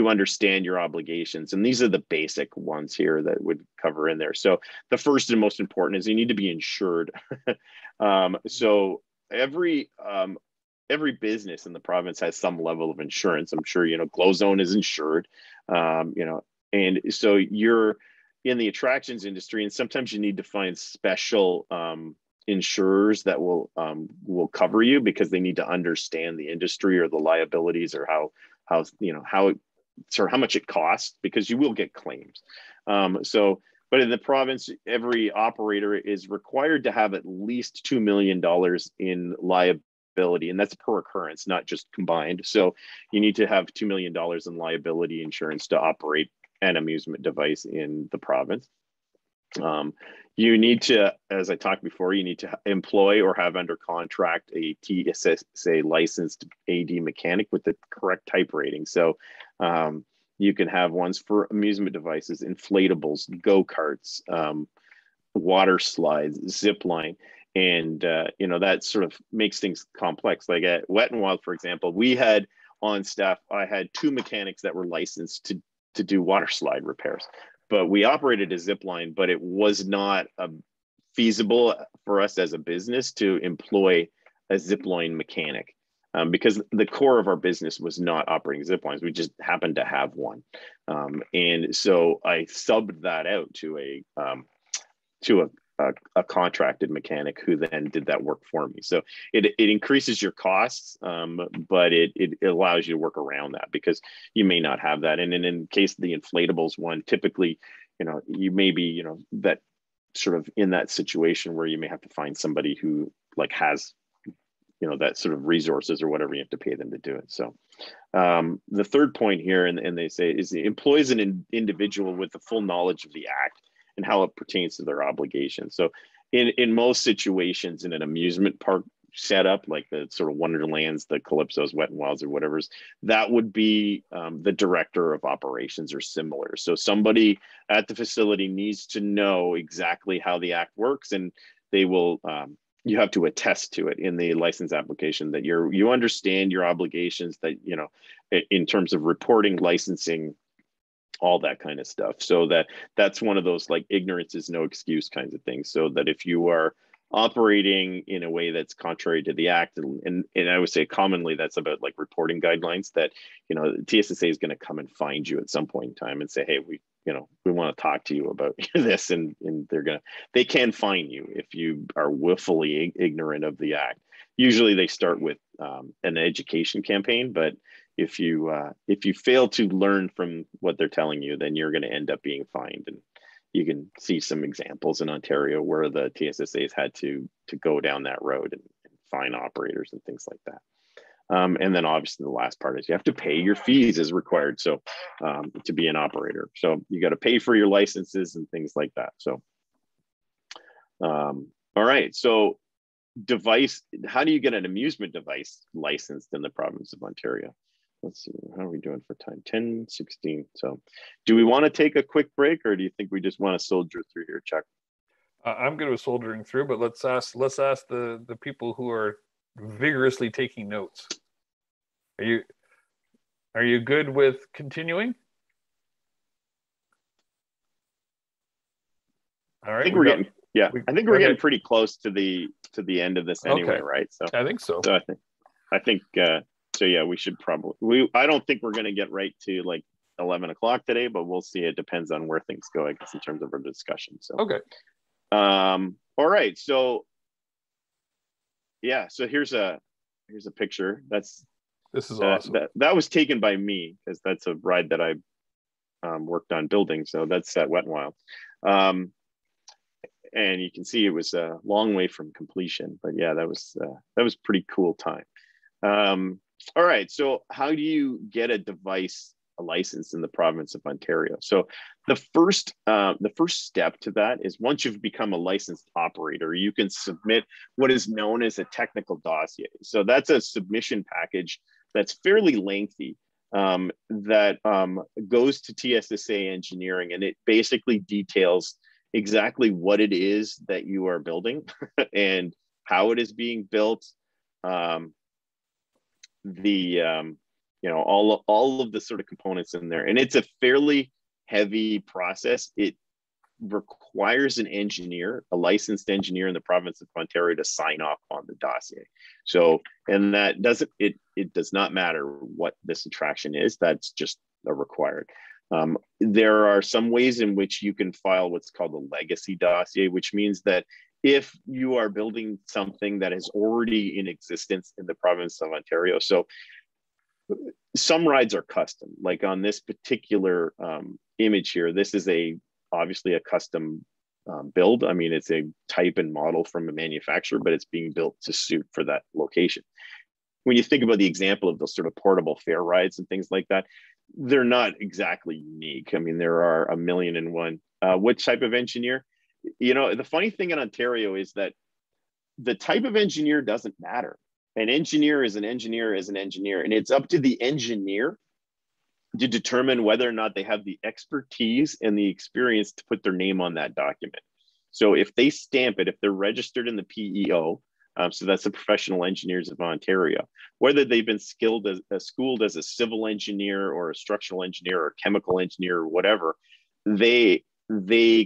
understand your obligations. And these are the basic ones here that would cover in there. So the first and most important is you need to be insured. So every business in the province has some level of insurance. I'm sure, you know, Glow Zone is insured, you know, and so you're in the attractions industry, and sometimes you need to find special insurers that will cover you because they need to understand the industry or the liabilities or how much it costs, because you will get claims. But in the province, every operator is required to have at least $2 million in liability, and that's per occurrence, not just combined. So you need to have $2 million in liability insurance to operate an amusement device in the province. You need to, as I talked before, you need to employ or have under contract a TSSA licensed AD mechanic with the correct type rating. So you can have ones for amusement devices, inflatables, go-karts, water slides, zip line. And, you know, that sort of makes things complex. Like at Wet 'n Wild, for example, we had on staff, I had 2 mechanics that were licensed to do water slide repairs. But we operated a zip line, but it was not feasible for us as a business to employ a zip line mechanic, because the core of our business was not operating zip lines. We just happened to have one. And so I subbed that out to a contracted mechanic who then did that work for me. So it increases your costs, but it allows you to work around that because you may not have that. And in case of the inflatables one, typically, you may be, that sort of in that situation where you may have to find somebody who like has, that sort of resources or whatever, you have to pay them to do it. So the third point here, and they say, is it employs an individual with the full knowledge of the act and how it pertains to their obligations. So in most situations in an amusement park setup, like the sort of Wonderlands, the Calypso's, Wet and Wilds, or whatever's, that would be the director of operations or similar. So somebody at the facility needs to know exactly how the act works, and they will, you have to attest to it in the license application that you understand your obligations, that, in terms of reporting, licensing, all that kind of stuff. So that's one of those like ignorance is no excuse kinds of things. So that if you are operating in a way that's contrary to the act, and I would say commonly that's about like reporting guidelines, that TSSA is going to come and find you at some point in time and say, hey, we want to talk to you about this, and they can fine you if you are willfully ignorant of the act. Usually they start with an education campaign, but if you fail to learn from what they're telling you, then you're going to end up being fined. And you can see some examples in Ontario where the TSSA's had to go down that road and fine operators and things like that. And then obviously the last part is you have to pay your fees as required. So to be an operator, so you got to pay for your licenses and things like that. So, all right. So how do you get an amusement device licensed in the province of Ontario? Let's see, how are we doing for time? 10:16. So do we want to take a quick break, or do you think we just want to soldier through here, Chuck?
I'm good with soldiering through, but let's ask the people who are vigorously taking notes. Are you good with continuing? All right.
I think we're getting pretty close to the end of this anyway, okay. Right? So
I think so.
So I think so yeah, we should probably, I don't think we're going to get right to like 11 o'clock today, but we'll see. It depends on where things go, I guess, in terms of our discussion. So
okay.
All right. So yeah, so here's a picture. This is awesome. That was taken by me because that's a ride that I worked on building. So that's at Wet and Wild. And you can see it was a long way from completion, but yeah, that was pretty cool time. All right, so how do you get a license in the province of Ontario? So the first step to that is, once you've become a licensed operator, you can submit what is known as a technical dossier. So that's a submission package that's fairly lengthy, that goes to TSSA engineering, and it basically details exactly what it is that you are building and how it is being built, all of the sort of components in there. And it's a fairly heavy process. It requires an engineer, a licensed engineer in the province of Ontario, to sign off on the dossier. So, and that doesn't, it does not matter what this attraction is, that's just a required. There are some ways in which you can file what's called a legacy dossier, which means that if you are building something that is already in existence in the province of Ontario, so some rides are custom, like on this particular image here, this is obviously a custom build. I mean, it's a type and model from a manufacturer, but it's being built to suit for that location. When you think about the example of those sort of portable fair rides and things like that, they're not exactly unique. I mean, there are a million and one. What type of engineer? The funny thing in Ontario is that the type of engineer doesn't matter. An engineer is an engineer is an engineer, and it's up to the engineer to determine whether or not they have the expertise and the experience to put their name on that document. So if they stamp it, if they're registered in the PEO, So that's the Professional Engineers of Ontario. Whether they've been schooled as a civil engineer or a structural engineer or chemical engineer or whatever, they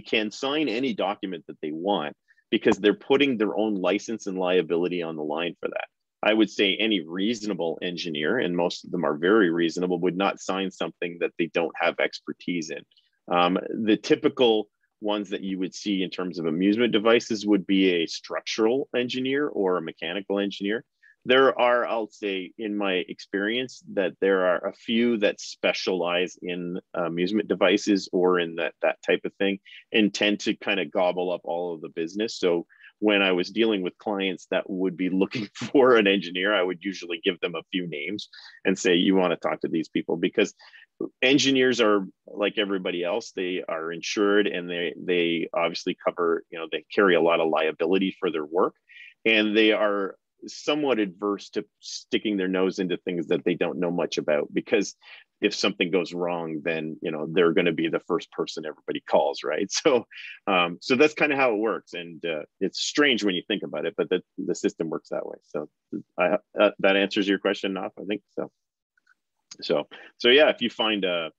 can sign any document that they want because they're putting their own license and liability on the line for that. I would say any reasonable engineer, and most of them are very reasonable, would not sign something that they don't have expertise in. The typical ones that you would see in terms of amusement devices would be a structural engineer or a mechanical engineer. There are, I'll say, in my experience, that there are a few that specialize in amusement devices or in that type of thing and tend to kind of gobble up all of the business. So when I was dealing with clients that would be looking for an engineer, I would usually give them a few names and say, you want to talk to these people, because engineers are like everybody else. They are insured, and they obviously cover, they carry a lot of liability for their work, and they are somewhat adverse to sticking their nose into things that they don't know much about, because if something goes wrong, then they're going to be the first person everybody calls, right? So so that's kind of how it works, and it's strange when you think about it, but the system works that way. So that answers your question, Naf, I think so yeah, if you find a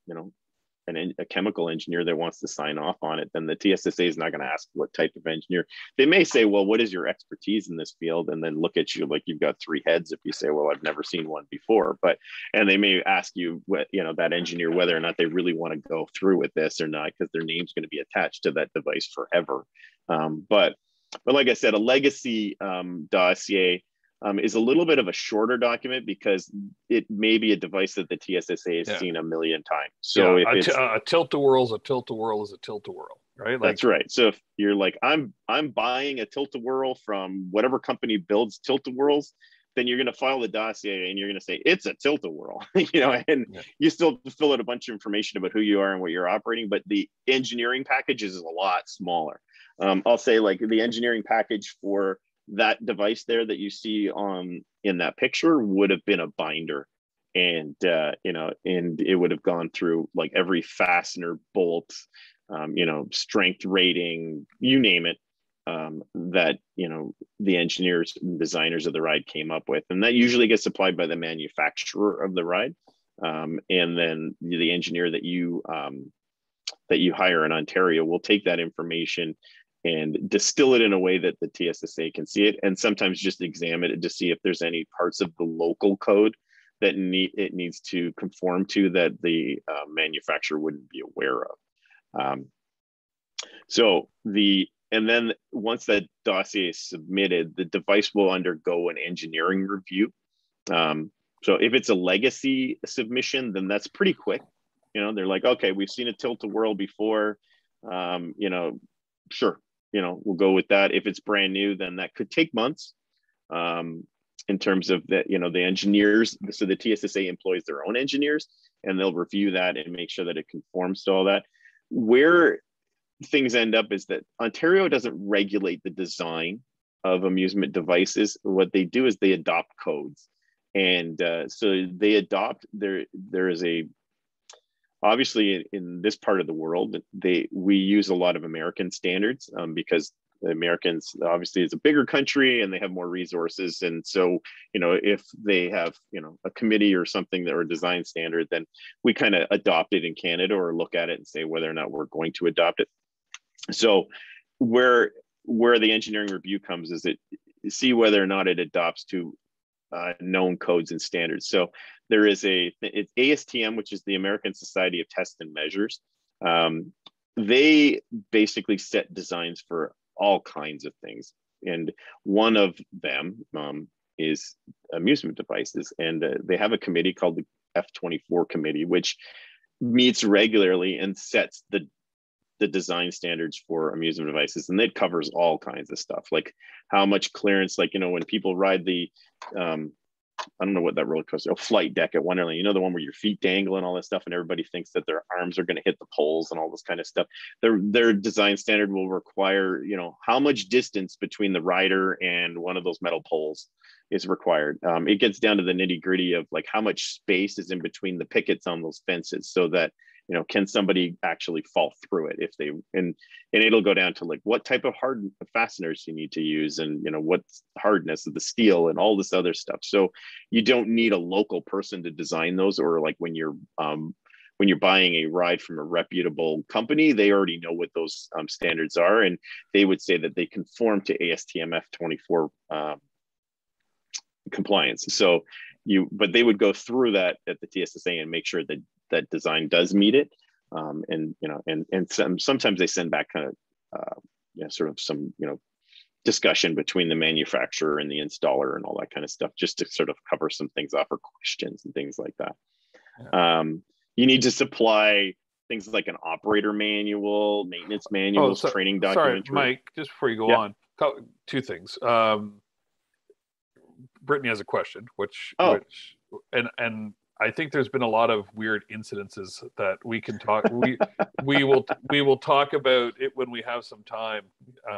chemical engineer that wants to sign off on it, then the TSSA is not going to ask what type of engineer. They may say, well, what is your expertise in this field? And then look at you like you've got three heads if you say, well, I've never seen one before. And they may ask you, that engineer, whether or not they really want to go through with this or not, because their name's going to be attached to that device forever. But like I said, a legacy dossier is a little bit of a shorter document because it may be a device that the TSSA has seen a million times. So if it's
a tilt-a-whirl is a tilt-a-whirl is a tilt-a-whirl, right?
That's right. So if you're like, I'm buying a tilt-a-whirl from whatever company builds tilt-a-whirls, then you're going to file the dossier and you're going to say it's a tilt-a-whirl, you still have to fill out a bunch of information about who you are and what you're operating, but the engineering package is a lot smaller. I'll say like the engineering package for that device there that you see in that picture would have been a binder, and and it would have gone through like every fastener, bolt, strength rating, you name it, that the engineers and designers of the ride came up with, and that usually gets supplied by the manufacturer of the ride, and then the engineer that you hire in Ontario will take that information and distill it in a way that the TSSA can see it, and sometimes just examine it to see if there's any parts of the local code that it needs to conform to that the manufacturer wouldn't be aware of. And then once that dossier is submitted, the device will undergo an engineering review. So if it's a legacy submission, then that's pretty quick. They're like, okay, we've seen a tilt-a-whirl before, sure. We'll go with that. If it's brand new, then that could take months in terms of the engineers. So the TSSA employs their own engineers, and they'll review that and make sure that it conforms to all that. Where things end up is that Ontario doesn't regulate the design of amusement devices. What they do is they adopt codes. And so they adopt, there is obviously in this part of the world, we use a lot of American standards because the Americans obviously is a bigger country and they have more resources. And so, if they have, a committee or something or a design standard, then we kind of adopt it in Canada or look at it and say whether or not we're going to adopt it. So where the engineering review comes is see whether or not it adopts to known codes and standards. So there is it's ASTM, which is the American Society of Tests and Measures. They basically set designs for all kinds of things. And one of them is amusement devices. And they have a committee called the F24 committee, which meets regularly and sets the design standards for amusement devices. And it covers all kinds of stuff, like how much clearance, like, when people ride the, I don't know what that roller coaster, flight deck at Wonderland, the one where your feet dangle and all that stuff, and everybody thinks that their arms are going to hit the poles and all this kind of stuff. Their design standard will require, how much distance between the rider and one of those metal poles is required. It gets down to the nitty gritty of like how much space is in between the pickets on those fences, so that can somebody actually fall through it if they, and it'll go down to like what type of hard fasteners you need to use, and what hardness of the steel and all this other stuff. So you don't need a local person to design those, or like when you're buying a ride from a reputable company, they already know what those standards are, and they would say that they conform to ASTM F24 compliance. So but they would go through that at the TSSA and make sure that that design does meet it. Sometimes they send back kind of sort of some discussion between the manufacturer and the installer and all that kind of stuff, just to sort of cover some things off, or questions and things like that. Yeah. You need to supply things like an operator manual, maintenance manuals, training documentary.
Sorry, Mike, just before you go on, two things. Brittany has a question, which I think there's been a lot of weird incidences that we can talk. we will talk about it when we have some time.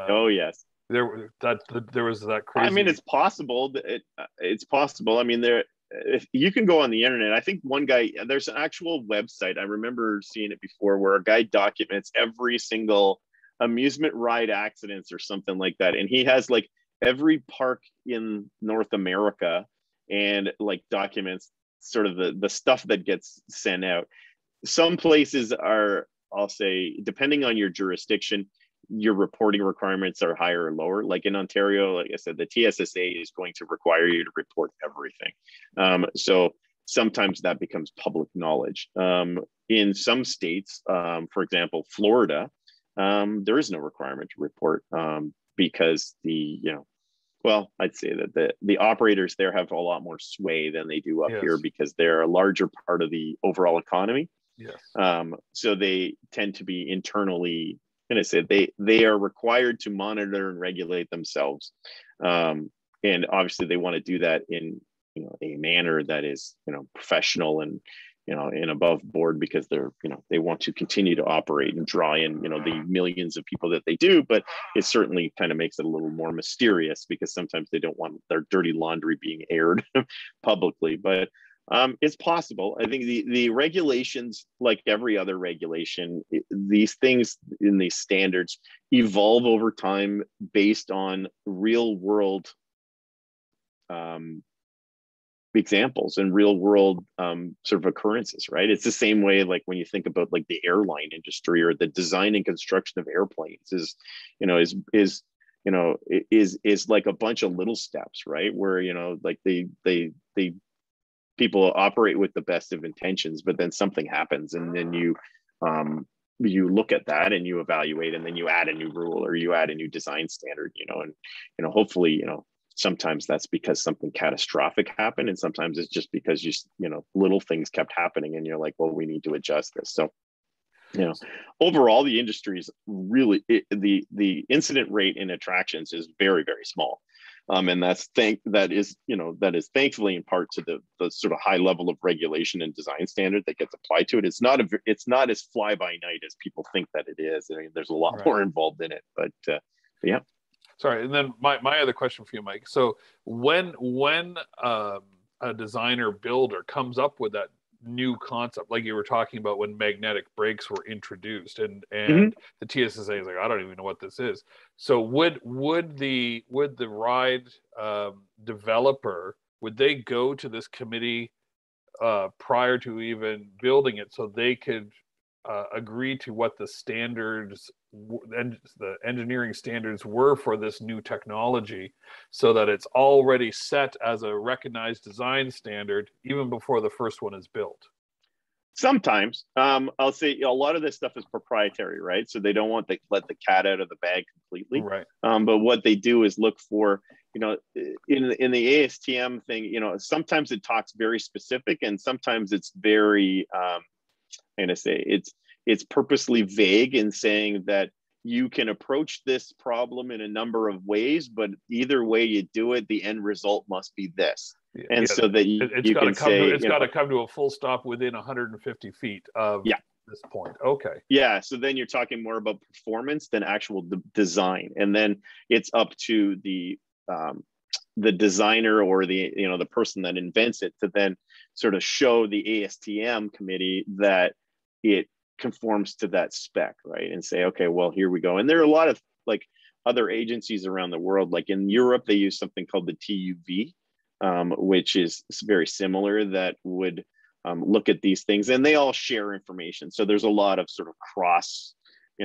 Yes,
there was that crazy.
I mean, it's possible. It's possible. I mean, if you can go on the internet. I think one guy, there's an actual website. I remember seeing it before, where a guy documents every single amusement ride accidents or something like that, and he has like every park in North America, and like documents sort of the stuff that gets sent out. Some places are, I'll say, depending on your jurisdiction, your reporting requirements are higher or lower. Like in Ontario, like I said, the TSSA is going to require you to report everything. So sometimes that becomes public knowledge. In some states, for example, Florida, there is no requirement to report, because well, I'd say that the operators there have a lot more sway than they do up here, because they're a larger part of the overall economy.
Yes.
So they tend to be internally, and I said they are required to monitor and regulate themselves, and obviously they want to do that in a manner that is professional and and above board, because they're they want to continue to operate and draw in the millions of people that they do. But it certainly kind of makes it a little more mysterious, because sometimes they don't want their dirty laundry being aired publicly. But it's possible. I think the regulations, like every other regulation, these things in these standards evolve over time based on real world examples and real world sort of occurrences, right? It's the same way like when you think about like the airline industry, or the design and construction of airplanes is like a bunch of little steps, right? Where like they people operate with the best of intentions, but then something happens, and then you look at that and you evaluate, and then you add a new rule, or you add a new design standard, and hopefully sometimes that's because something catastrophic happened, and sometimes it's just because little things kept happening, and you're like, well, we need to adjust this. So overall, the industry is really the incident rate in attractions is very, very small, and that is thankfully in part to the sort of high level of regulation and design standard that gets applied to it. It's not as fly by night as people think that it is. I mean, there's a lot more involved in it, but yeah.
Sorry, and then my other question for you, Mike. So when a designer builder comes up with that new concept, like you were talking about when magnetic brakes were introduced, and the TSSA is like, I don't even know what this is. So would the ride developer, would they go to this committee prior to even building it, so they could agree to what the standards and the engineering standards were for this new technology, so that it's already set as a recognized design standard even before the first one is built?
Sometimes I'll say a lot of this stuff is proprietary, right? So they don't want to let the cat out of the bag completely,
right?
But what they do is look for, in the ASTM thing, sometimes it talks very specific, and sometimes it's very I'm going to say it's purposely vague in saying that you can approach this problem in a number of ways, but either way you do it, the end result must be this. And so that you can say
it's got to come to a full stop within 150 feet of this point. Okay.
Yeah. So then you're talking more about performance than actual design, and then it's up to the designer or the person that invents it to then sort of show the ASTM committee that it conforms to that spec, right? And say, okay, well, here we go. And there are a lot of like other agencies around the world, like in Europe, they use something called the TUV, which is very similar, that would look at these things, and they all share information. So there's a lot of sort of cross,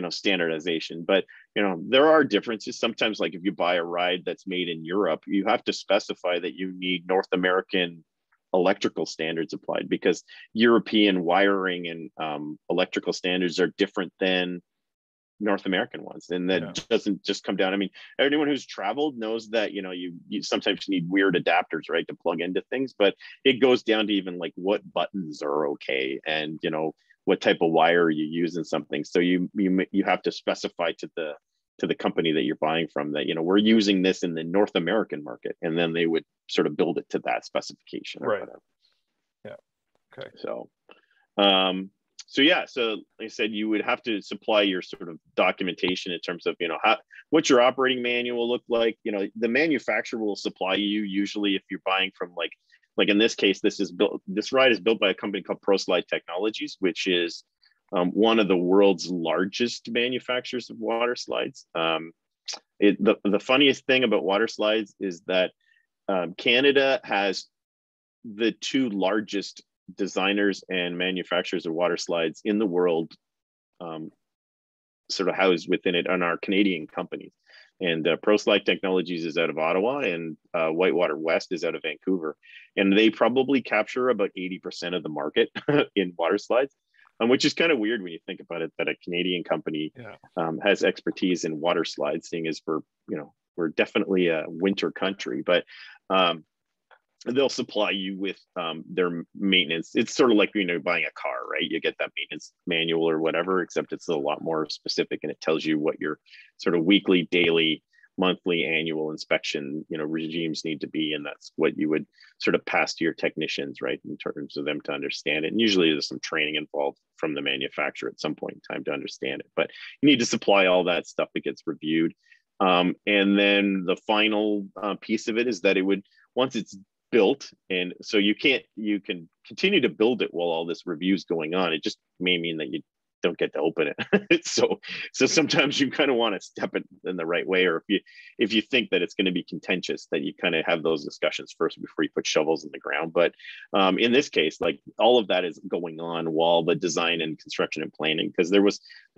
standardization, but there are differences. Sometimes, like if you buy a ride that's made in Europe, you have to specify that you need North American electrical standards applied, because European wiring and electrical standards are different than North American ones. And that doesn't just come down. I mean, anyone who's traveled knows that, you sometimes need weird adapters, right, to plug into things, but it goes down to even like what buttons are okay, and, what type of wire you use in something. So you have to specify to the company that you're buying from that, we're using this in the North American market, and then they would sort of build it to that specification or whatever.
Yeah. Okay.
So, so like I said, you would have to supply your sort of documentation in terms of, what's your operating manual look like. The manufacturer will supply you, usually if you're buying from like in this case, this ride is built by a company called ProSlide Technologies, which is one of the world's largest manufacturers of water slides. The funniest thing about water slides is that Canada has the two largest designers and manufacturers of water slides in the world, sort of housed within it, on our Canadian companies. And ProSlide Technologies is out of Ottawa, and Whitewater West is out of Vancouver. And they probably capture about 80% of the market in water slides, which is kind of weird when you think about it, that a Canadian company has expertise in water slides, seeing as we're definitely a winter country. But they'll supply you with their maintenance. It's sort of like, buying a car, right? You get that maintenance manual or whatever, except it's a lot more specific, and it tells you what your sort of weekly, daily, monthly, annual inspection, regimes need to be. And that's what you would sort of pass to your technicians, right, in terms of them to understand it. And usually there's some training involved from the manufacturer at some point in time to understand it. But you need to supply all that stuff that gets reviewed. And then the final piece of it is that it would, once it's built, and so you can continue to build it while all this review is going on. It just may mean that you don't get to open it. so sometimes you kind of want to step it in the right way, or if you think that it's going to be contentious, that you kind of have those discussions first before you put shovels in the ground. But in this case, like, all of that is going on while the design and construction and planning, because there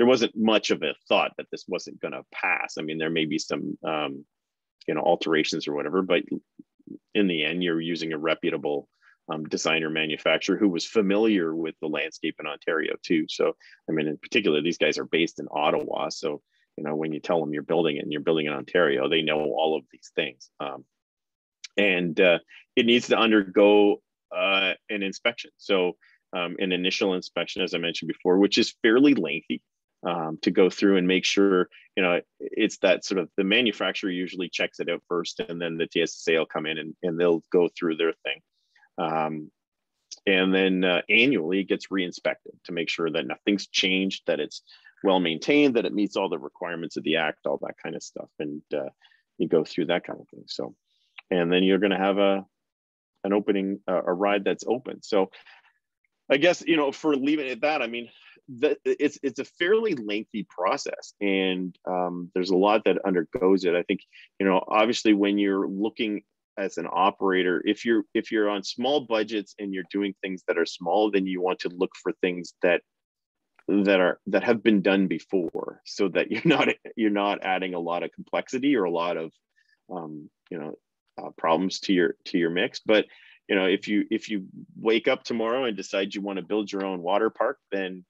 wasn't much of a thought that this wasn't going to pass. I mean, there may be some alterations or whatever, but in the end, you're using a reputable designer manufacturer who was familiar with the landscape in Ontario too. So, I mean, in particular, these guys are based in Ottawa. So, when you tell them you're building it and you're building in Ontario, they know all of these things. And it needs to undergo an inspection. So an initial inspection, as I mentioned before, which is fairly lengthy. To go through and make sure, it's that sort of, the manufacturer usually checks it out first, and then the TSSA will come in and they'll go through their thing. And then annually it gets re-inspected to make sure that nothing's changed, that it's well maintained, that it meets all the requirements of the act, all that kind of stuff. And you go through that kind of thing. So, and then you're going to have an opening, a ride that's open. So I guess, for leaving it at that, I mean, it's a fairly lengthy process, and there's a lot that undergoes it. I think, obviously when you're looking as an operator, if you're on small budgets and you're doing things that are small, then you want to look for things that have been done before, so that you're not adding a lot of complexity or a lot of problems to your mix. But if you wake up tomorrow and decide you want to build your own water park, then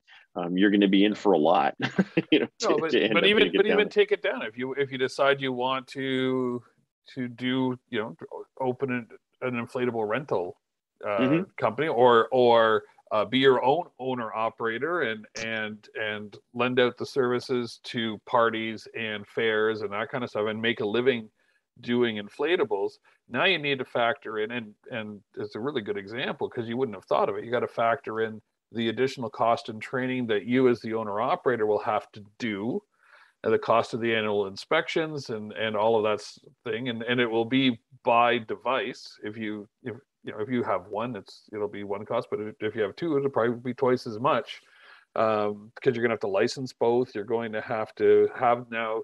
you're going to be in for a lot.
But even take it down. If you decide you want to do, open an inflatable rental company, or be your own owner operator and lend out the services to parties and fairs and that kind of stuff, and make a living doing inflatables. Now you need to factor in, and it's a really good example because you wouldn't have thought of it. You got to factor in the additional cost and training that you as the owner operator will have to do, and the cost of the annual inspections and all of that thing. And it will be by device. If you have one, it'll be one cost, but if you have two, it'll probably be twice as much. because you're going to have to license both. You're going to have now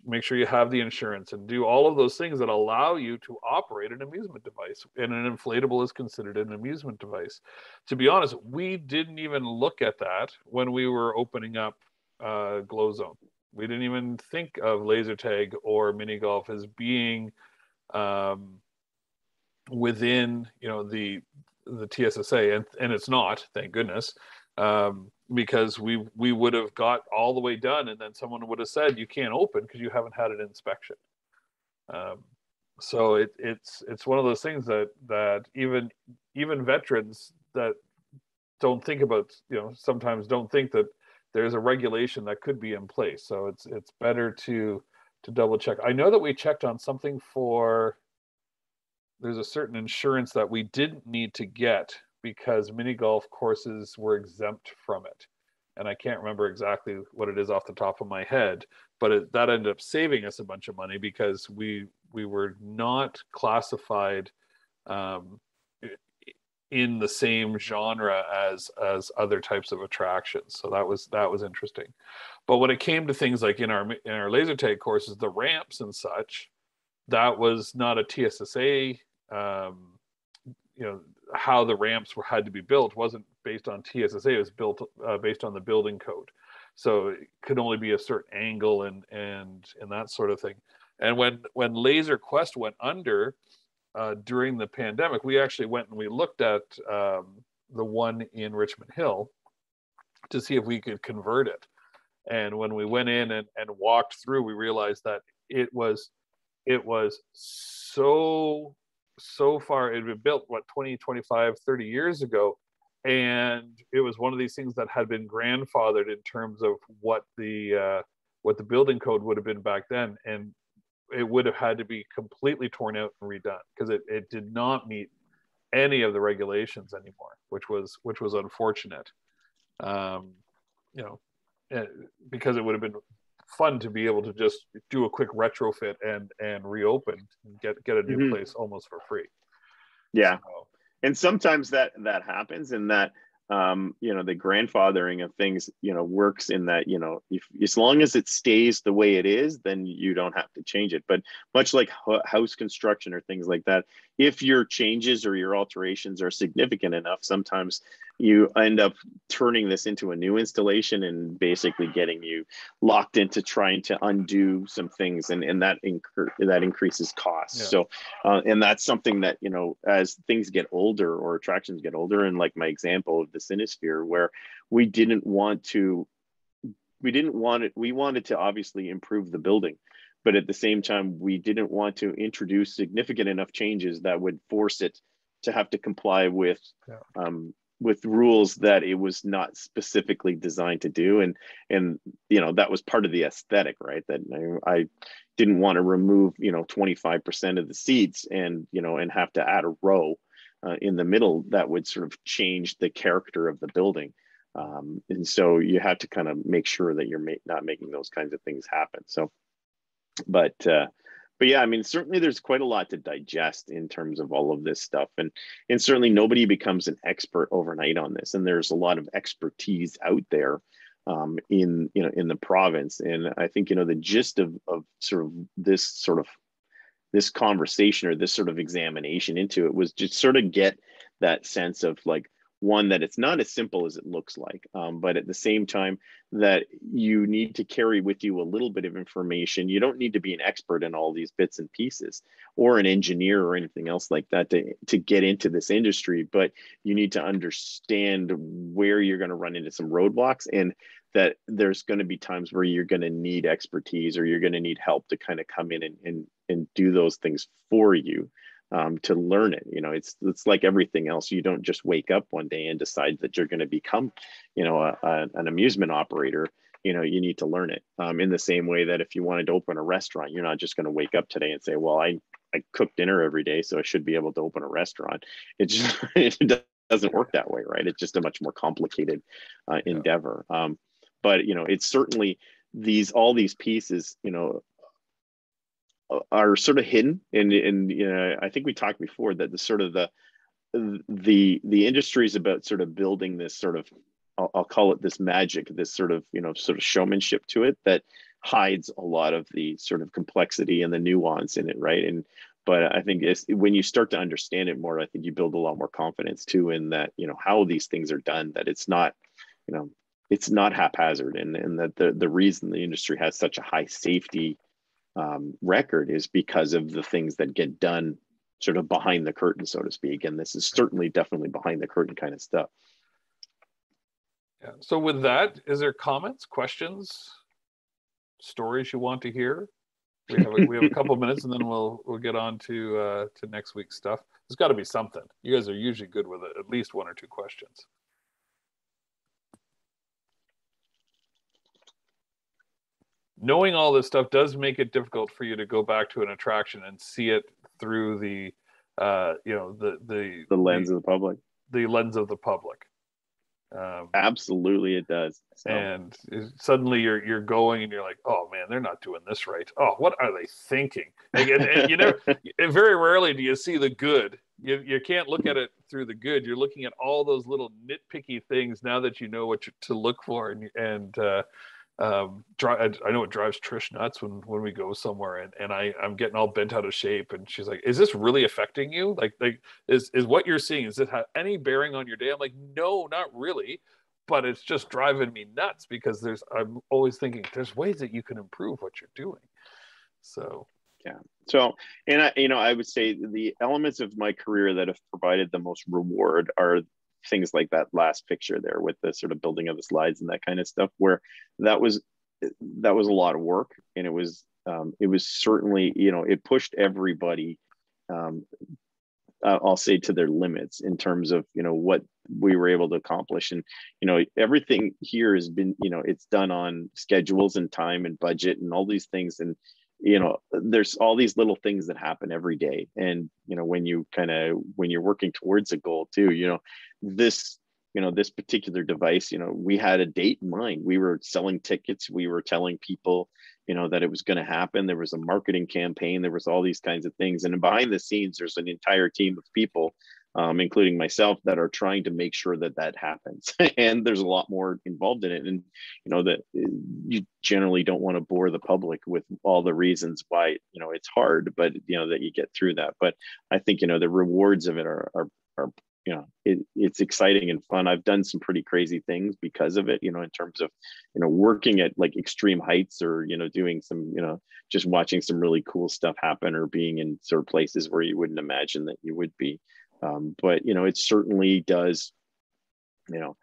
make sure you have the insurance and do all of those things that allow you to operate an amusement device. And an inflatable is considered an amusement device. To be honest, we didn't even look at that when we were opening up Glow Zone. We didn't even think of laser tag or mini golf as being within, you know, the TSSA, and it's not, thank goodness, because we would have got all the way done, and then someone would have said you can't open because you haven't had an inspection. So it's one of those things that even veterans that don't think about, you know, sometimes don't think that there's a regulation that could be in place. So it's better to double check. I know that we checked on something for, there's a certain insurance that we didn't need to get because mini golf courses were exempt from it. And I can't remember exactly what it is off the top of my head, but that ended up saving us a bunch of money because we were not classified in the same genre as other types of attractions. So that was interesting. But when it came to things like in our laser tag courses, the ramps and such, that was not a TSSA, you know, how the ramps had to be built wasn't based on TSSA. It was built based on the building code. So it could only be a certain angle and that sort of thing. And when Laser Quest went under during the pandemic, we actually went and we looked at the one in Richmond Hill to see if we could convert it. And when we went in and walked through, we realized that it was so far, it had been built 20, 25, 30 years ago, and it was one of these things that had been grandfathered in terms of what the building code would have been back then, and it would have had to be completely torn out and redone because it did not meet any of the regulations anymore, which was unfortunate. You know, because it would have been fun to be able to just do a quick retrofit and reopen and get a new place almost for free.
Yeah. So, and sometimes that happens, and that you know, the grandfathering of things, you know, works in that, you know, if as long as it stays the way it is, then you don't have to change it. But much like house construction or things like that, if your changes or your alterations are significant enough, sometimes you end up turning this into a new installation and basically getting you locked into trying to undo some things, and that increases costs. Yeah. So and that's something that, you know, as things get older or attractions get older, and like my example of the Cinesphere, where we wanted to obviously improve the building, but at the same time we didn't want to introduce significant enough changes that would force it to have to comply with rules that it was not specifically designed to do. And you know, that was part of the aesthetic, right? That I didn't want to remove, you know, 25% of the seats and, you know, and have to add a row in the middle that would sort of change the character of the building. And so you have to kind of make sure that you're not making those kinds of things happen. So, but yeah, I mean, certainly there's quite a lot to digest in terms of all of this stuff. And certainly nobody becomes an expert overnight on this. And there's a lot of expertise out there in the province. And I think, you know, the gist of this conversation or this sort of examination into it was just sort of get that sense of like, one, that it's not as simple as it looks like, but at the same time that you need to carry with you a little bit of information. You don't need to be an expert in all these bits and pieces or an engineer or anything else like that to get into this industry, but you need to understand where you're going to run into some roadblocks, and that there's going to be times where you're going to need expertise or you're going to need help to kind of come in and do those things for you. To learn it. You know, it's like everything else. You don't just wake up one day and decide that you're going to become, you know, an amusement operator. You know, you need to learn it. In the same way that if you wanted to open a restaurant, you're not just going to wake up today and say, well, I cook dinner every day, so I should be able to open a restaurant. It just it doesn't work that way, right? It's just a much more complicated endeavor. But, you know, it's certainly all these pieces, you know, are sort of hidden, and you know, I think we talked before that the industry is about sort of building this sort of I'll call it this magic, this sort of showmanship to it that hides a lot of the sort of complexity and the nuance in it, right? And but I think when you start to understand it more, I think you build a lot more confidence too in that, how these things are done, that it's not, it's not haphazard, and that the reason the industry has such a high safety record is because of the things that get done sort of behind the curtain, so to speak. And this is certainly definitely behind the curtain kind of stuff.
Yeah. So with that, is there comments, questions, stories you want to hear? We have a couple minutes, and then we'll get on to next week's stuff. There's got to be something. You guys are usually good with it, at least one or two questions. Knowing all this stuff does make it difficult for you to go back to an attraction and see it through the
lens of the public.
The lens of the public.
Absolutely, it does. So.
And suddenly you're going and you're like, oh man, they're not doing this right. Oh, what are they thinking? And you never, very rarely do you see the good. You can't look at it through the good. You're looking at all those little nitpicky things now that you know what to look for. And I know it drives Trish nuts when we go somewhere and I'm getting all bent out of shape, and she's like, is this really affecting you? Like is what you're seeing, does it have any bearing on your day? I'm like, no, not really, but it's just driving me nuts because I'm always thinking there's ways that you can improve what you're doing. So
yeah. So, and I would say the elements of my career that have provided the most reward are things like that last picture there with the sort of building of the slides and that kind of stuff, where that was a lot of work, and it was certainly, it pushed everybody, I'll say, to their limits in terms of, what we were able to accomplish. And, everything here has been, it's done on schedules and time and budget and all these things. And, there's all these little things that happen every day. And, when you're working towards a goal too, this particular device, we had a date in mind. We were selling tickets. We were telling people, that it was going to happen. There was a marketing campaign. There was all these kinds of things. And behind the scenes, there's an entire team of people, including myself, that are trying to make sure that happens. And there's a lot more involved in it. And, that you generally don't want to bore the public with all the reasons why, it's hard, but, that you get through that. But I think, the rewards of it are it's exciting and fun. I've done some pretty crazy things because of it, in terms of, working at like extreme heights, or, doing some, just watching some really cool stuff happen, or being in sort of places where you wouldn't imagine that you would be. But, it certainly does, in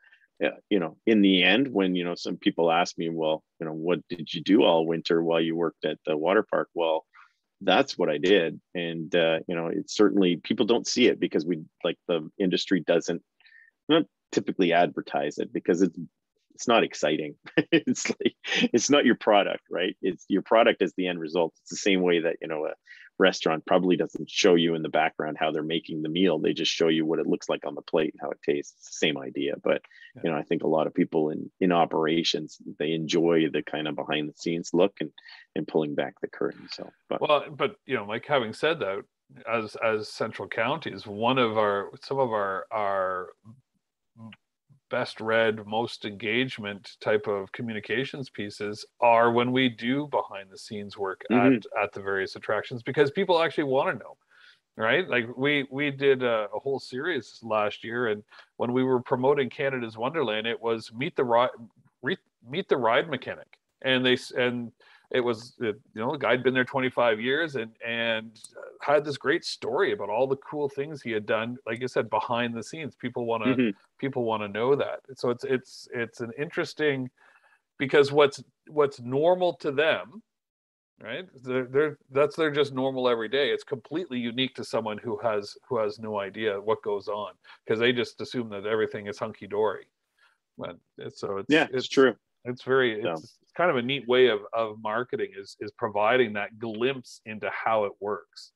the end, when, some people ask me, well, what did you do all winter while you worked at the water park? Well, that's what I did. And, it's certainly, people don't see it because the industry doesn't not typically advertise it because it's not exciting. It's like, it's not your product, right? It's your product as the end result. It's the same way that, a restaurant probably doesn't show you in the background how they're making the meal. They just show you what it looks like on the plate and how it tastes. It's the same idea. But,
yeah.
I think a lot of people in operations, they enjoy the kind of behind the scenes look and pulling back the curtain. So,
but like, having said that, as Central Counties, some of our best read, most engagement type of communications pieces are when we do behind the scenes work at the various attractions, because people actually want to know, right? Like we did a whole series last year, and when we were promoting Canada's Wonderland, it was meet the ride mechanic, and it was, the guy had been there 25 years and had this great story about all the cool things he had done. Like you said, behind the scenes, people want to know that. So it's an interesting, because what's normal to them, right? They're just normal every day. It's completely unique to someone who has no idea what goes on, because they just assume that everything is hunky dory. But it's
true.
It's kind of a neat way of marketing is providing that glimpse into how it works.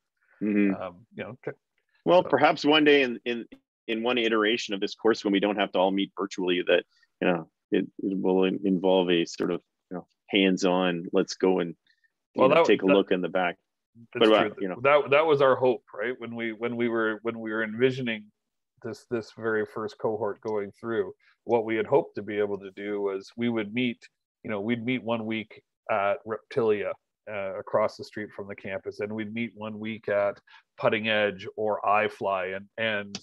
Well, perhaps one day in one iteration of this course, when we don't have to all meet virtually, that it will involve a sort of hands-on, let's go and take a look in the back.
But that was our hope, right? When we were envisioning this very first cohort going through, what we had hoped to be able to do was we'd meet 1 week at Reptilia across the street from the campus, and we'd meet 1 week at Putting Edge or iFly, and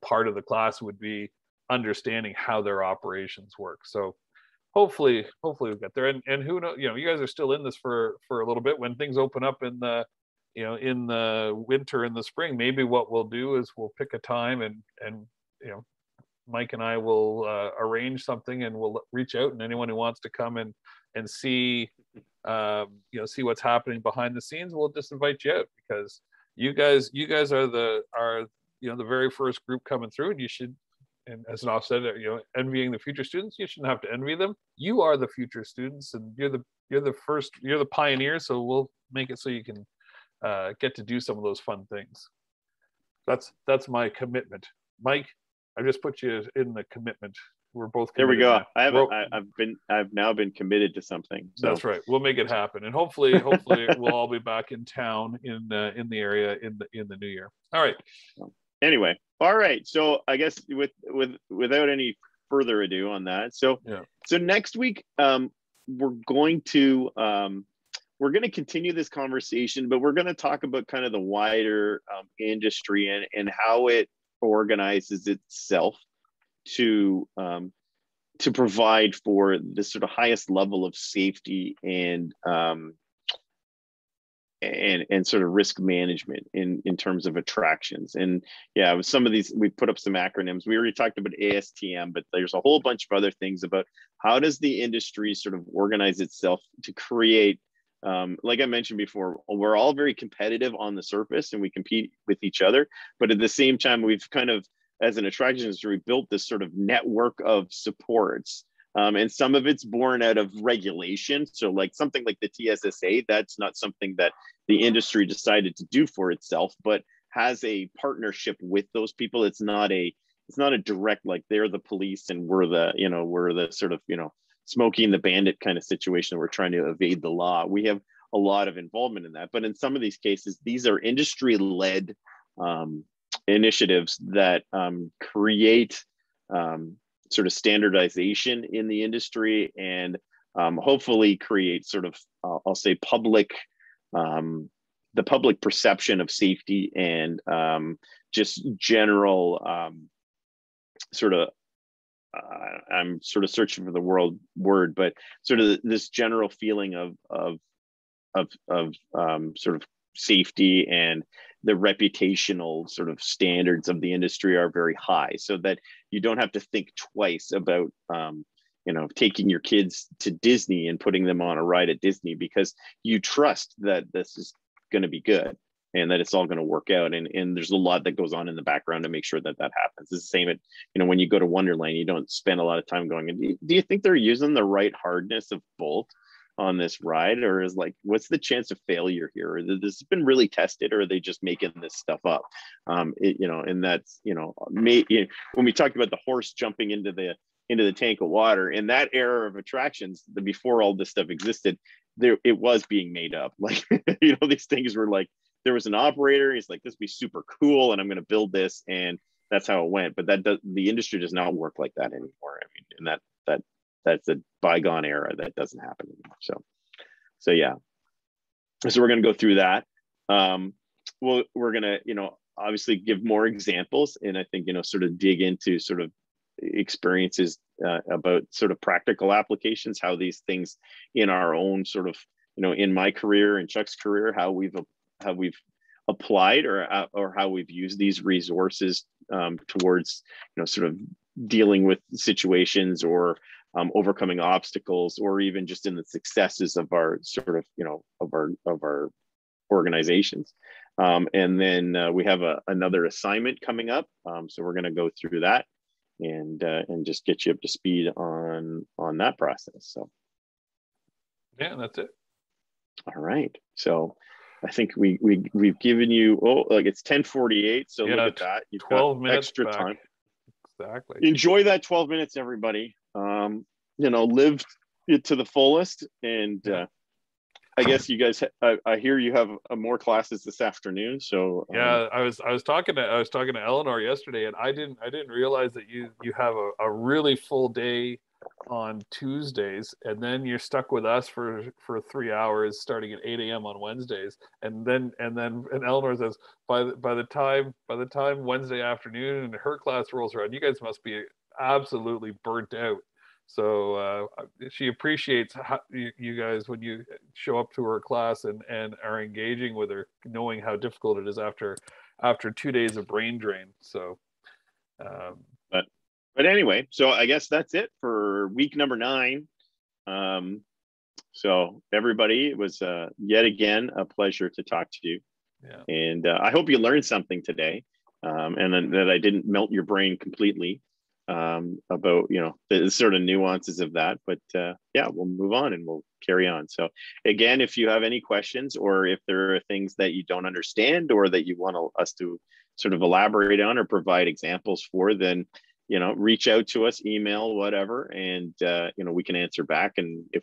part of the class would be understanding how their operations work. So hopefully we'll get there. And who knows, you guys are still in this for a little bit. When things open up in the winter and the spring, maybe what we'll do is we'll pick a time and Mike and I will arrange something, and we'll reach out, and anyone who wants to come and see see what's happening behind the scenes, we'll just invite you out, because you guys are the very first group coming through, and you should, and as Naf said, envying the future students, you shouldn't have to envy them. You are the future students, and you're the pioneers. So we'll make it so you can get to do some of those fun things. That's my commitment. Mike, I just put you in the commitment. We're both
there. We go.
Now.
I've now been committed to something. So.
That's right. We'll make it happen, and hopefully we'll all be back in town in the area in the new year. All right.
Anyway, all right. So I guess without any further ado on that. So next week we're going to continue this conversation, but we're going to talk about kind of the wider industry and how it organizes itself to provide for the sort of highest level of safety and sort of risk management in terms of attractions. And with some of these, we put up some acronyms. We already talked about ASTM, but there's a whole bunch of other things about how does the industry sort of organize itself to create, like I mentioned before, we're all very competitive on the surface and we compete with each other, but at the same time, we've kind of, as an attraction industry, built this sort of network of supports. And some of it's born out of regulation. So like something like the TSSA, that's not something that the industry decided to do for itself, but has a partnership with those people. It's not a direct, like they're the police and we're the sort of, Smokey and the Bandit kind of situation. We're trying to evade the law. We have a lot of involvement in that. But in some of these cases, these are industry-led initiatives that create sort of standardization in the industry and hopefully create sort of, I'll say the public perception of safety and just general sort of, I'm sort of searching for the word, but sort of this general feeling of sort of safety, and the reputational sort of standards of the industry are very high, so that you don't have to think twice about taking your kids to Disney and putting them on a ride at Disney, because you trust that this is going to be good and that it's all going to work out. And there's a lot that goes on in the background to make sure that happens. It's the same at, when you go to Wonderland, you don't spend a lot of time going, do you think they're using the right hardness of bolt on this ride? Or is like, what's the chance of failure here? Or this has been really tested, or are they just making this stuff up? And that's, when we talked about the horse jumping into the tank of water, in that era of attractions, before all this stuff existed, it was being made up. Like, these things were like, there was an operator, he's like, this would be super cool, and I'm going to build this, and that's how it went. But the industry does not work like that anymore. I mean, and that's a bygone era. That doesn't happen anymore. So yeah. So we're going to go through that. We're going to, obviously give more examples, and I think, sort of dig into sort of experiences about sort of practical applications, how these things in our own sort of, in my career and Chuck's career, how we've applied or how we've used these resources towards, sort of dealing with situations or overcoming obstacles, or even just in the successes of our sort of, of our organizations. And then we have another assignment coming up. So we're going to go through that and just get you up to speed on that process. So
yeah, that's it.
All right. So I think we've given you, it's 10:48. So look at that. You've
12 minutes
extra
back.
time.
Exactly.
Enjoy that 12 minutes, everybody. Live it to the fullest. And I guess you guys, I hear you have more classes this afternoon. So
yeah, I was talking to Eleanor yesterday, and I didn't realize that you have a really full day on Tuesdays, and then you're stuck with us for 3 hours starting at 8 a.m. on Wednesdays, and Eleanor says by the time Wednesday afternoon and her class rolls around, you guys must be absolutely burnt out. So she appreciates you guys when you show up to her class and are engaging with her, knowing how difficult it is after 2 days of brain drain. So,
but anyway, so I guess that's it for week number 9. So everybody, it was yet again a pleasure to talk to you.
Yeah.
And I hope you learned something today, and then that I didn't melt your brain completely. About the sort of nuances of that, but yeah, we'll move on and we'll carry on. So again, if you have any questions, or if there are things that you don't understand or that you want us to sort of elaborate on or provide examples for, then reach out to us, email, whatever, and we can answer back. And if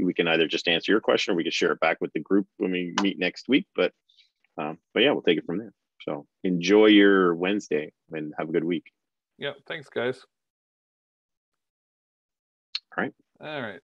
we can either just answer your question or we can share it back with the group when we meet next week. But yeah, we'll take it from there. So enjoy your Wednesday and have a good week.
Yeah, thanks, guys.
All right.
All right.